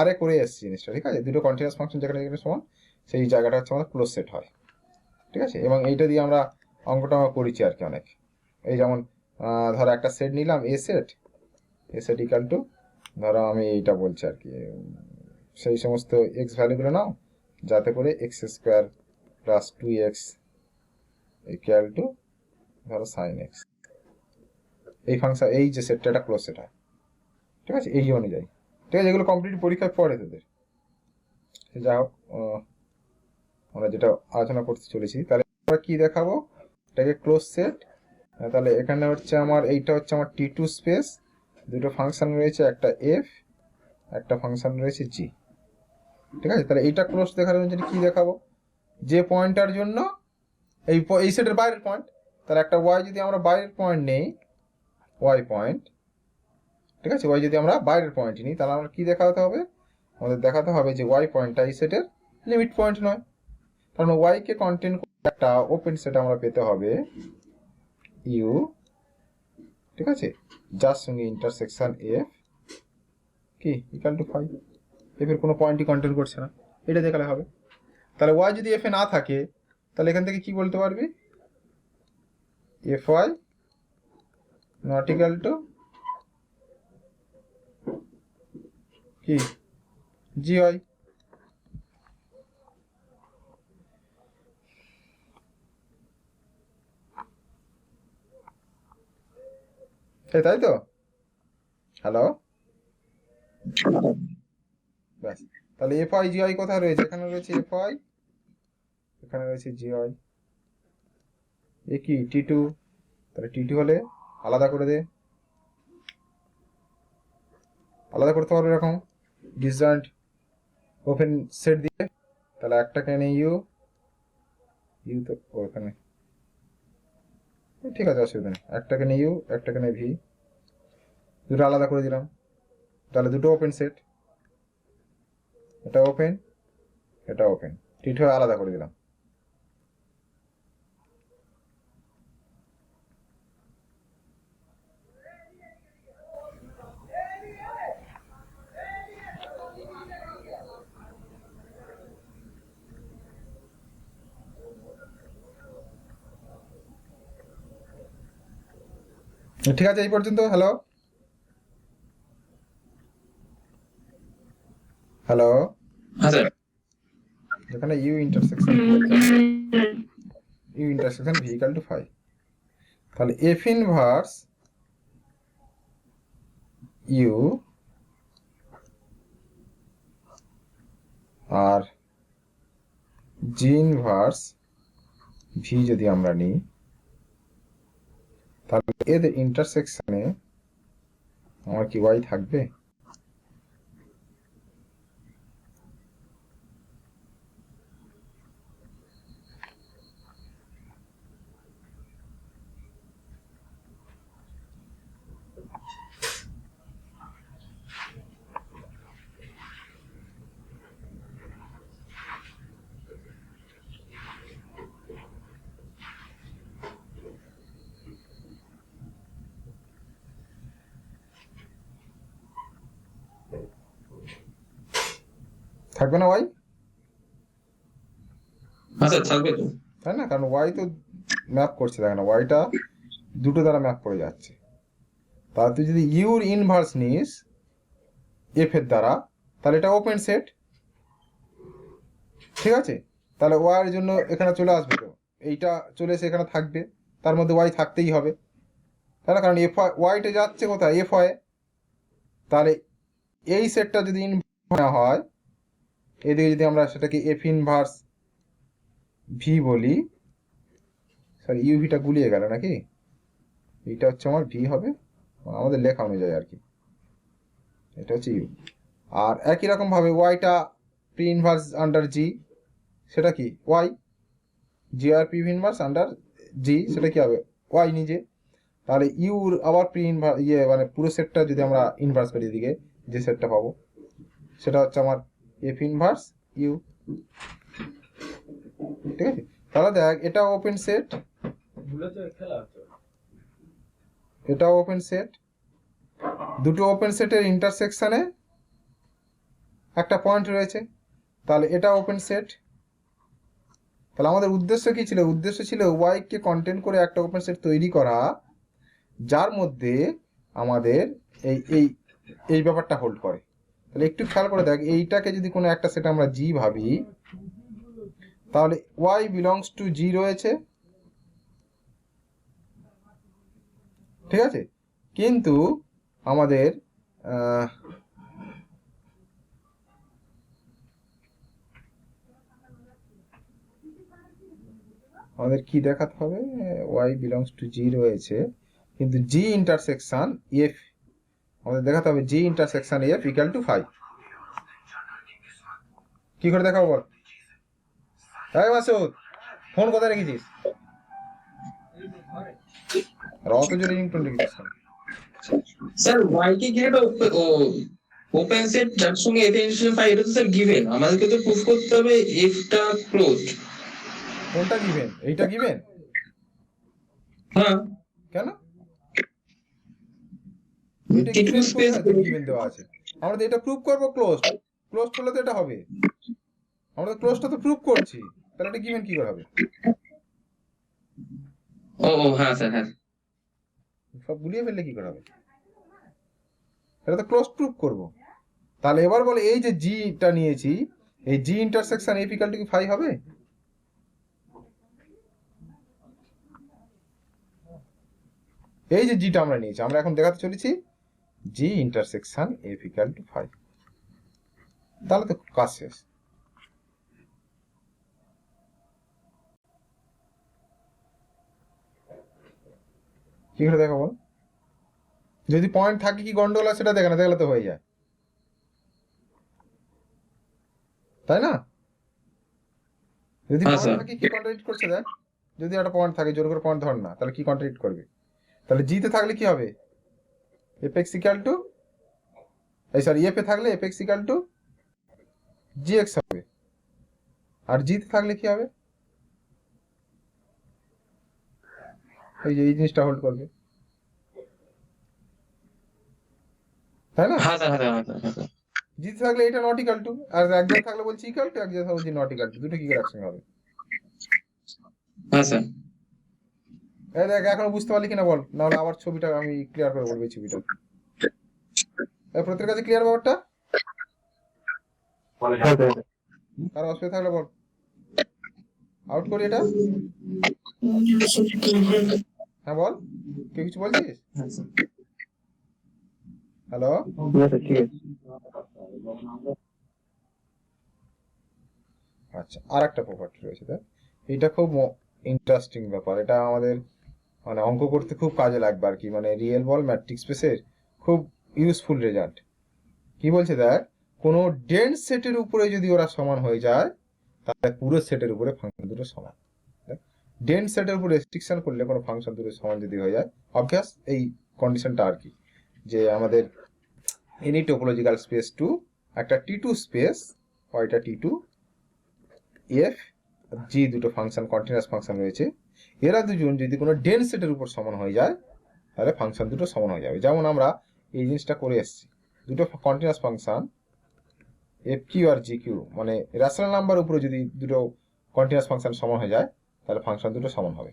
আরে করে এসেছি জিনিসটা, ঠিক আছে, দুটো কন্টিনিউয়াস ফাংশন যেখানে যেখানে সমান সেই জায়গাটা হচ্ছে আমাদের ক্লোজ সেট হয়, ঠিক আছে। এবং এইটা দিয়ে আমরা অঙ্কটা আমরা করেছি আর কি অনেক। এই যেমন ধরো একটা সেট নিলাম এ সেট ইকাল টু, ধরো আমি এইটা বলছি আর কি, সেই সমস্ত এক্স ভ্যালুগুলো নাও যাতে করে x square plus 2x equal to ধরো সাইন এক্স, এই ফাংশন, এই যে সেটটা এটা ক্লোজ সেট হয়, ঠিক আছে, এই অনুযায়ী, ঠিক আছে। এগুলো কমপ্লিট পরীক্ষায় পড়ে তোদের। যা হোক, আমরা যেটা আলোচনা করতে চলেছি, তাহলে আমরা কি দেখাবো, এটাকে ক্লোজ সেট। তাহলে এখানে হচ্ছে আমার, এইটা হচ্ছে আমার টি টু স্পেস, দুটো ফাংশন রয়েছে, একটা এফ, একটা ফাংশন রয়েছে জি, ঠিক আছে। তাহলে এইটা ক্লোজ দেখানোর জন্য কি দেখাবো, যে পয়েন্টটার জন্য এই সেটের বাইরের পয়েন্ট, তাহলে একটা ওয়াই যদি আমরা বাইরের পয়েন্ট নেই, ওয়াই পয়েন্ট, ঠিক আছে, ওয়াই যদি আমরা বাইরের পয়েন্ট নিই, তাহলে আমরা কি দেখাতে হবে, আমাদের দেখাতে হবে যে ওয়াই পয়েন্টটা এই সেটের লিমিট পয়েন্ট নয়, কারণ ওয়াই কে কন্টেন করে একটা ওপেন সেট আমরা পেতে হবে ইউ, ঠিক আছে, যার সঙ্গে ইন্টারসেকশন এফ কি ইকুয়াল টু 5, এফ এর কোনো পয়েন্টই কন্টেন করছে না, এটা দেখালে হবে। তাহলে ওয়াই যদি এফ এ না থাকে, তাহলে এখান থেকে কি বলতে পারবি, F Y not equal to কি জি ওয়াই, তাই তো, হ্যালো, ব্যাস। তাহলে এফ আই জি আই কোথায় রয়েছে, এখানে রয়েছে এফ আই, এখানে রয়েছে জি আই, এ কি টি টু, তাহলে টি টু হলে আলাদা করে দে, আলাদা করতে পারবে এরকম ডিসজয়েন্ট ওপেন সেট দিয়ে, তাহলে একটাকে নে ইউ, ইউ তো ওখানে, ঠিক আছে, অসুবিধা নেই, একটাকে নে ইউ, একটাকে নে ভি, দুটো আলাদা করে দিলাম, তাহলে দুটো ওপেন সেট, এটা ওপেন, এটা ওপেন, টি টু আলাদা করে দিলাম। ঠিক আছে, এই পর্যন্ত। হ্যালো, হ্যালো, হ্যাঁ স্যার। যেখানে U intersection V equal to 5, তাহলে এফ ইনভার্স ইউ আর জি ইনভার্স ভি যদি আমরা নিই, তাহলে এদের ইন্টারসেকশনে আমার কি ওয়াই থাকবে, থাকবে না ওয়াই, হ্যাঁ স্যার থাকবে তো। তাই না, কারণ ওয়াই তো ম্যাপ করছে, দেখে না, ওয়াইটা দুটো দ্বারা ম্যাপ করে যাচ্ছে, তাহলে তুই যদি ইউর ইনভার্স নিস এফ এর দ্বারা, তাহলে এটা ওপেন সেট, ঠিক আছে, তাহলে ওয়াই এর জন্য এখানে চলে আসবে, তো এইটা চলে এসে এখানে থাকবে, তার মধ্যে ওয়াই থাকতেই হবে, তাই না, কারণ এফ ওয়াইটা যাচ্ছে কোথায়, এফ হয়, তাহলে এই সেটটা যদি ইনভার্স হয়, এদিকে যদি আমরা সেটাকে এফ ইনভার্স ভি বলি, সরি ইউভিটা গুলিয়ে গেল নাকি, এইটা হচ্ছে আমার ভি হবে, আমাদের লেখা অনুযায়ী আর কি, এটা হচ্ছে ইউ। আর একই রকম ভাবে ওয়াইটা পি ইনভার্স আন্ডার জি, সেটা কি ওয়াই, জি আর পি ইনভার্স আন্ডার জি, সেটা কি হবে ওয়াই নিজে, তাহলে ইউর আবার পি ইনভার্স মানে পুরো সেটটা যদি আমরা ইনভার্স করি এদিকে, যে সেটটা পাবো সেটা হচ্ছে আমার এফ ইনভার্স ইউ, ঠিক আছে। তাহলে দেখ, এটা ওপেন সেট, এটাও ওপেন সেট, দুটো ওপেন সেটের ইন্টারসেকশনে একটা পয়েন্ট রয়েছে, তাহলে এটা ওপেন সেট। তাহলে আমাদের উদ্দেশ্য কি ছিল? উদ্দেশ্য ছিল ওয়াইকে কন্টেন্ট করে একটা ওপেন সেট তৈরি করা, যার মধ্যে আমাদের এই এই এই ব্যাপারটা হোল্ড করে। তাহলে একটু খেয়াল করে দেখ, এইটাকে যদি কোনো একটা সেট আমরা জি ভাবি, তাহলে ওয়াই বিলংস টু জি রয়েছে, ঠিক আছে? কিন্তু আমাদের আমাদের কি দেখাতে হবে? ওয়াই বিলংস টু জি রয়েছে, কিন্তু জি ইন্টারসেকশন এফ আমাদের দেখাতে হবে, জি ইন্টারসেকশন এফ ইকুয়াল টু 5। কি করে দেখাবো বল? এই মাসুদ, ফোন কোথায় রেখেছিস? আর অত জোরে রিংটোন রেখেছিস কেন? স্যার ওয়াই কে কি একটা ওপেন সেট যার সঙ্গে এফ ইন্টারসেকশন 5 এটা তো স্যার গিভেন, আমাদেরকে তো প্রুফ করতে হবে এফটা ক্লোজড। কোনটা গিভেন? এইটা গিভেন? হ্যাঁ, কেন? এটা টি টু গিভেন স্পেস কোথায়? তো গিভেন দেওয়া আছে। আমরা তো এটা প্রুভ করবো ক্লোজড, ক্লোজড হলে তো এটা হবে। আমরা তো ক্লোজটা তো প্রুভ করছি, তাহলে এটা গিভেন কি করে হবে? ও হ্যাঁ স্যার, হ্যাঁ সব গুলিয়ে ফেললে কি করে হবে? এটা তো ক্লোজ প্রুভ করবো। তাহলে এবার বলে, এই যে জিটা নিয়েছি, এই জি ইন্টারসেকশন এফ ইকুয়াল টু কি 5 হবে? এই যে জিটা আমরা নিয়েছি, আমরা এখন দেখাতে চলেছি জি ইন্টারসেকশন এফ ইকুয়াল টু 5। তাহলে তো কাজ শেষ। কি করে দেখাবো? যদি পয়েন্ট থাকে কি গন্ডগোল আছে সেটা দেখে না, দেখলে তো হয়ে যায়, তাই না? যদি হ্যাঁ পয়েন্ট স্যার। থাকে কি কন্ট্রাডিক্ট করছে দেখ। যদি একটা পয়েন্ট থাকে, জোর করে পয়েন্ট ধর না, তাহলে কি কন্ট্রাডিক্ট করবে? তাহলে জিতে থাকলে কি হবে? এফ এক্স ইকুয়াল টু, এই সরি, এফ এ থাকলে F x equal to G x হবে। আর জিতে থাকলে কি হবে? এই যে এই জিনিসটা হোল্ড করবে, তাই না? হ্যাঁ স্যার, হ্যাঁ স্যার, হ্যাঁ স্যার। জিতে থাকলে এটা নট ইকাল টু, আর একজন থাকলে বলছি ইকাল টু, একজন থাকলে বলছি নট ইকাল টু, দুটো কি করে একসঙ্গে হবে? হ্যাঁ স্যার। এই দেখ, এখনো বুঝতে পারলি কিনা বল, নাহলে আবার ছবিটা আমি ক্লিয়ার করে বলবো এই ছবিটা। প্রত্যেকের কাছে ক্লিয়ার ব্যাপারটা? কারো অসুবিধা থাকলে বল, আউট করি এটা। হ্যাঁ বল, কেউ কিছু বলছিস? হ্যাঁ স্যার। হ্যালো? ঠিক আছে। আচ্ছা, আর একটা প্রপার্টি রয়েছে দেখ, এটা খুব ইন্টারেস্টিং ব্যাপার, এটা আমাদের মানে অঙ্ক করতে খুব কাজে লাগবে আর কি, মানে রিয়েল বল ম্যাট্রিক্স স্পেসের খুব ইউজফুল রেজাল্ট। কি বলছে দেখ, কোনো ডেন্স সেটের উপরে যদি ওরা সমান হয়ে যায়, তাহলে পুরো সেটের উপরে ফাংশন দুটো সমান। ডেন্স সেটের উপর রেস্ট্রিকশন করলে কোনো ফাংশন দুটো সমান যদি হয়ে যায়, অবভিয়াস এই কন্ডিশনটা আর কি, যে আমাদের এনি টোপোলজিক্যাল স্পেস টু একটা টি টু স্পেস, হয় এটা টি টু এফ জি দুটো ফাংশন কন্টিনিউয়াস ফাংশন রয়েছে, এরা দুজন যদি কোনো ডেন্স সেটের উপর সমান হয়ে যায়, তাহলে ফাংশন দুটো সমান হয়ে যাবে। যেমন আমরা এই জিনিসটা করে এসেছি, দুটো continuous function F Q R জি কিউ, মানে রেশনাল নাম্বার উপরে যদি দুটো কন্টিনিউয়াস ফাংশন সমান হয়ে যায়, তাহলে ফাংশন দুটো সমান হবে।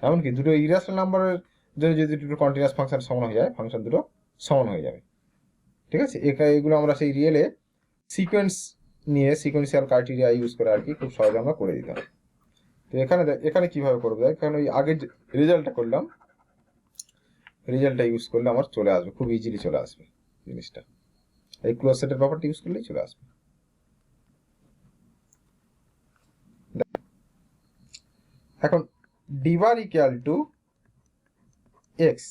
এমনকি দুটো ইরেশনাল নাম্বারের জন্য যদি দুটো কন্টিনিউয়াস ফাংশন সমান হয়ে যায়, ফাংশন দুটো সমান হয়ে যাবে। ঠিক আছে, এগুলো আমরা সেই রিয়েলে সিকোয়েন্স নিয়ে সিকোয়েন্সিয়াল ক্রাইটেরিয়া ইউজ করে আর কি খুব সহজে আমরা করে দিতাম। তো এখানে এখানে কিভাবে করবো দেখ, এখানে ওই আগের রেজাল্টটা করলাম, রেজাল্টটা ইউজ করলে আমার চলে আসবে, খুব ইজিলি চলে আসবে জিনিসটা। এই ক্লোজ সেটের ব্যাপারটা ইউজ করলেই চলে আসবে। এখন D bar equal to x,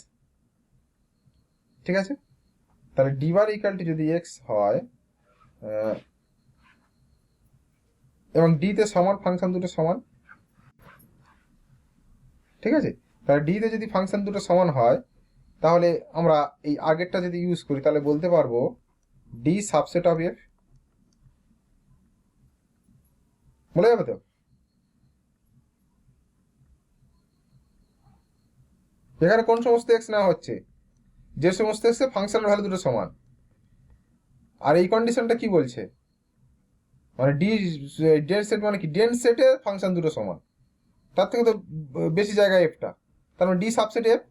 ঠিক আছে? তাহলে ডি বার ইকুয়াল টু যদি এক্স হয়, এবং ডি তে সমান ফাংশন দুটো সমান, ঠিক আছে? তাহলে ডি তে যদি ফাংশন দুটো সমান হয়, তাহলে আমরা এই আগেরটা যদি ইউজ করি, তাহলে বলতে পারবো ডি সাবসেট অফ এফ, বলে যাবে তো? এখানে কোন সমস্ত এক্স নেওয়া হচ্ছে? যে সমস্ত এক্সে ফাংশনের ভ্যালু দুটো সমান। আর এই কন্ডিশনটা কি বলছে? মানে ডি ডেন্স সেট মানে কি? ডেন্স সেটে ফাংশন দুটো সমান, তার থেকে তো বেশি জায়গায় এফটা, তার মানে ডি সাবসেট এফ।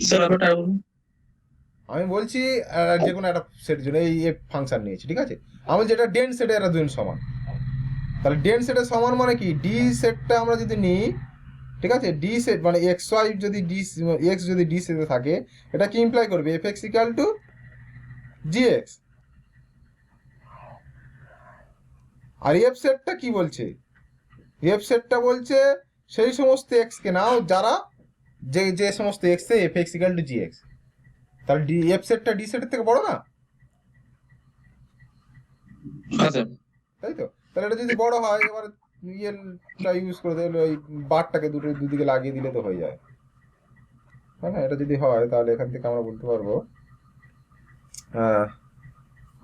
স্যার ব্যাপারটা আর বলুন। আমি বলছি যে কোনো একটা সেটের জন্য এই এফ ফাংশন নিয়েছি, ঠিক আছে? আমি যেটা ডেন্স সেটে এরা দুজন সমান, তাহলে ডেন্স সেটের সমান মানে কি? ডি সেটটা আমরা যদি নিই, ঠিক আছে, ডি সেট মানে এক্স ওয়াই যদি ডি এক্স যদি ডি সেটে থাকে, এটা কি ইমপ্লাই করবে? F X equal to G X. আর এফ সেটটা কি বলছে? এফ সেটটা বলছে সেই সমস্ত এক্স কে নাও যারা যে যে সমস্ত x A F X equal to G x. তাহলে ডি এফ সেটটা ডি সেটের থেকে বড় না? হ্যাঁ স্যার। তাই তো? তাহলে এটা যদি বড় হয়, এবার ইয়েটা ইউজ করে দিলে, ওই বারটাকে দুদিকে লাগিয়ে দিলে তো হয়ে যায়। হ্যাঁ না, এটা যদি হয় তাহলে এখান থেকে আমরা বলতে পারবো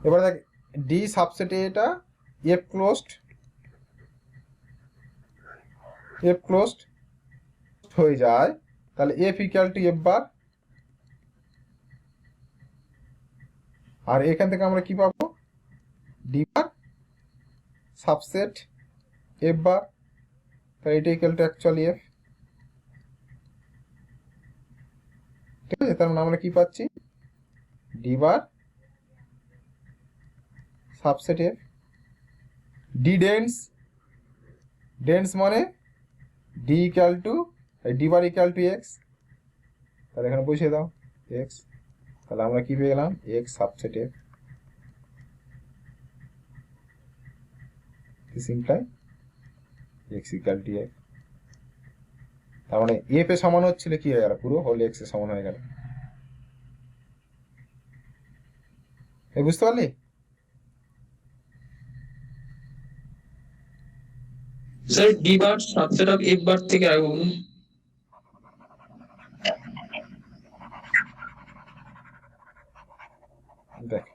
এবার দেখ, ডি সাবসেটে এটা এফ ক্লোজড হয়ে যায়, তাহলে এফ ইকুয়াল টু এফ বার। আর এখান থেকে আমরা কি পাবো? ডি বার সাবসেট এফ বার, তাহলে এটা ইকুয়াল টু অ্যাকচুয়ালি এফ। ঠিক আছে, তার মানে আমরা কি পাচ্ছি? D bar subset F. D dense মানে D equal to D bar equal to X, তাহলে এখানে বসিয়ে দাও এক্স, তাহলে আমরা কি পেয়ে গেলাম? X subset F. This imply x equal to F. তার মানে এফ এ সমান হচ্ছিল কি হয়ে গেল? পুরো হোল এক্স এ সমান হয়ে গেল। এই বুঝতে পারলি? Sir d bar subset of f bar থেকে আগে বলুন। দেখ,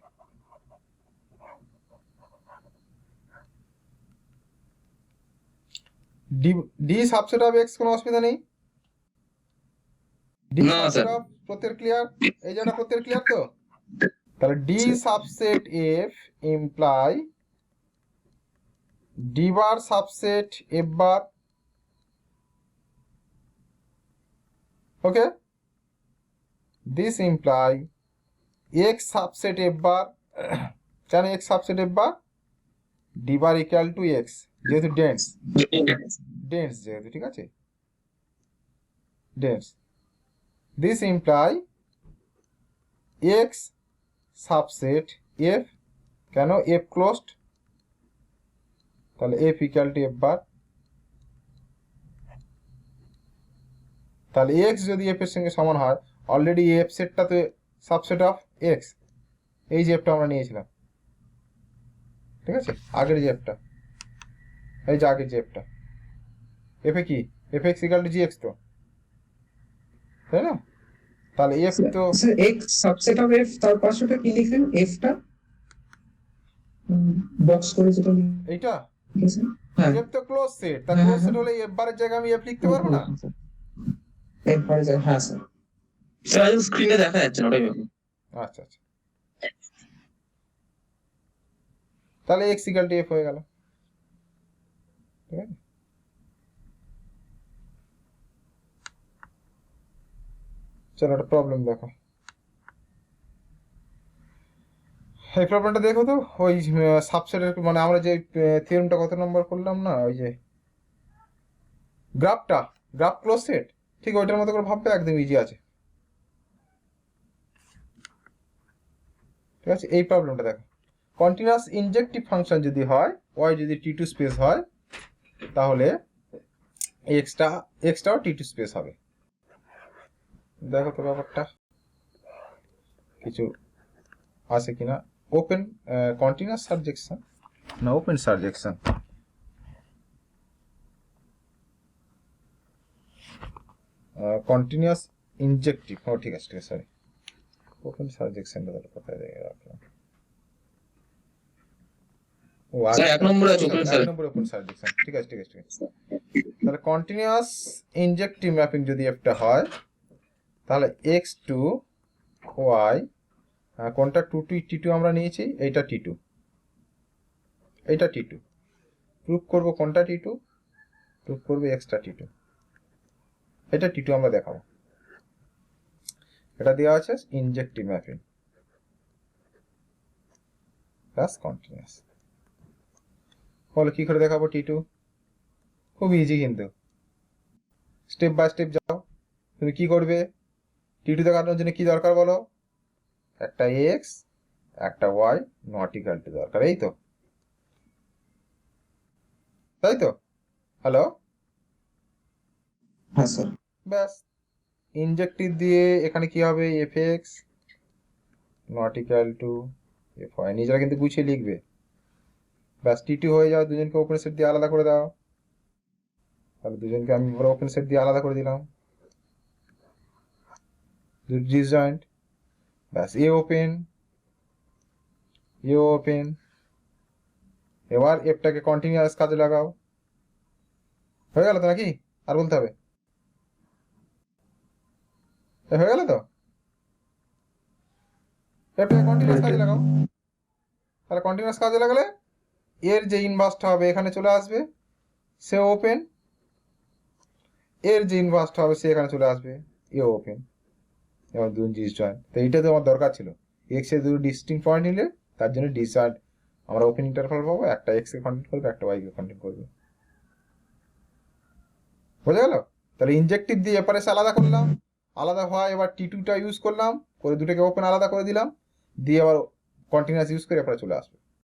d d subset of x কোনো অসুবিধা নেই। ডি না, সাবসেট স্যার। অফ প্রত্যেক ক্লিয়ার? এই জায়গাটা প্রত্যেক ক্লিয়ার তো? তাহলে d subset f imply d bar subset f bar. Okay, this imply x subset f bar. কেন x subset f bar? D bar equal to x, যেহেতু dense যেহেতু, ঠিক আছে, dense. This imply x subset F, কেন? F closed, তাহলে F equal to F বার। তাহলে x যদি F এর সঙ্গে সমান হয়, অলরেডি এফ সেটটা তো সাবসেট অফ এক্স, এই যে এফটা আমরা নিয়েছিলাম, ঠিক আছে, আগের যে এফটা, এই যে আগের যে এফটা, এফ এ কি? F x equal to G x তো, তাই না? তাহলে এফ তো sir x subset of F, তার পাশেটা কি লিখলেন? এফটা বক্স করে যেটা এইটা লিখেছেন। হ্যাঁ, এফ তো ক্লোজ সেট, তা হ্যাঁ, ক্লোজ হ্যাঁ। সেট হলে এফ বারের জায়গায় আমি এফ লিখতে পারবো না? এফ বারে যায়, হ্যাঁ স্যার। স্যার আজ স্ক্রিনে দেখা যাচ্ছে না, ওটাই ব্যাপার। আচ্ছা আচ্ছা, তাহলে এক্স ইকুয়াল টু এফ হয়ে গেল, ঠিক আছে? চলো একটা প্রবলেম দেখো। এই প্রবলেমটা দেখো তো, ওই সাবসেটের মানে আমরা যে থিওরেমটা কত নম্বর করলাম না, ওই যে গ্রাফ ক্লোজ সেট, ঠিক ওইটার মতো করে ভাববে, একদম ইজি আছে, ঠিক আছে? এই প্রবলেমটা দেখো, কন্টিনিউয়াস ইনজেক্টিভ ফাংশন যদি হয়, ওয়াই যদি টি টু স্পেস হয়, তাহলে এক্সটাও টি টু স্পেস হবে। দেখো তো ব্যাপারটা কিছু আছে কিনা। ওপেন কন্টিনিউয়াস সাবজেকশন না ওপেন সাবজেকশন, কন্টিনিউয়াস ইনজেক্টিভ, ও ঠিক আছে, সরি, ওপেন সাবজেকশনটা তাহলে কোথায় রাখলাম? ও স্যার আচ্ছা, এক নম্বরে আছে ওপেন এক স্যার। নম্বরে ওপেন সার্ভিস, ঠিক আছে ঠিক আছে ঠিক আছে। তাহলে কন্টিনিউয়াস ইনজেক্টিভ ম্যাপিং যদি একটা হয়, তাহলে এক্স টু ওয়াই, কোনটা T2 আমরা নিয়েছি, এইটা T2, এইটা T2, প্রুফ করব কোনটা T2, প্রুফ করবে এক্সটা T2, এটা T2 আমরা দেখাবো। এটা দেওয়া আছে ইনজেক্টিভ ম্যাপিং প্লাস কন্টিনিউয়াস। বলো কি করে দেখাবো T2? খুব ইজি কিন্তু, স্টেপ বাই স্টেপ যাও। তুমি কি করবে, T2 দেখানোর জন্য কি দরকার বলো, একটা এক্স একটা ওয়াই নট ইকুয়াল টু দরকার, এই তো, তাই তো? হ্যালো, হ্যাঁ স্যার। ব্যাস ইনজেক্টিভ দিয়ে এখানে কি হবে, F X not equal to F Y, নিজেরা কিন্তু গুছিয়ে লিখবে। ব্যাস T2 হয়ে যাও, দুজনকে ওপেন সেট দিয়ে আলাদা করে দাও। তাহলে দুজনকে আমি বড় ওপেন সেট দিয়ে আলাদা করে দিলাম, ডিসজয়েন্ট। ব্যাস এ ওপেন, এ ওপেন। এবার এফটাকে কন্টিনিউয়াস কাজে লাগাও। হয়ে গেল তো নাকি, আর বলতে হবে? হয়ে গেল তো, এফটাকে কন্টিনিউয়াস কাজে লাগাও। তাহলে কন্টিনিউয়াস কাজে লাগালে এর যে ইনভার্সটা হবে এখানে চলে আসবে, সে ওপেন। এর যে ইনভার্সটা হবে সে এখানে চলে আসবে, এ ওপেন। এবং দুজন ডিসজয়েন্ট। তো এইটা তো আমার দরকার ছিল, এক্স এর দুটো ডিস্টিংক্ট পয়েন্ট নিলে তার জন্য ডিসজয়েন্ট আমরা ওপেন ইন্টারভাল পাবো, একটা এক্স কে কন্টেন্ট করবে একটা ওয়াই কে কন্টেন্ট করবে। বোঝা গেল? তাহলে ইনজেক্টিভ দিয়ে এপারে আলাদা করলাম, আলাদা হয় এবার T2টা ইউজ করলাম, করে দুটোকে ওপেন আলাদা করে দিলাম, দিয়ে আবার কন্টিনিউয়াস ইউজ করে এপারে চলে আসবে।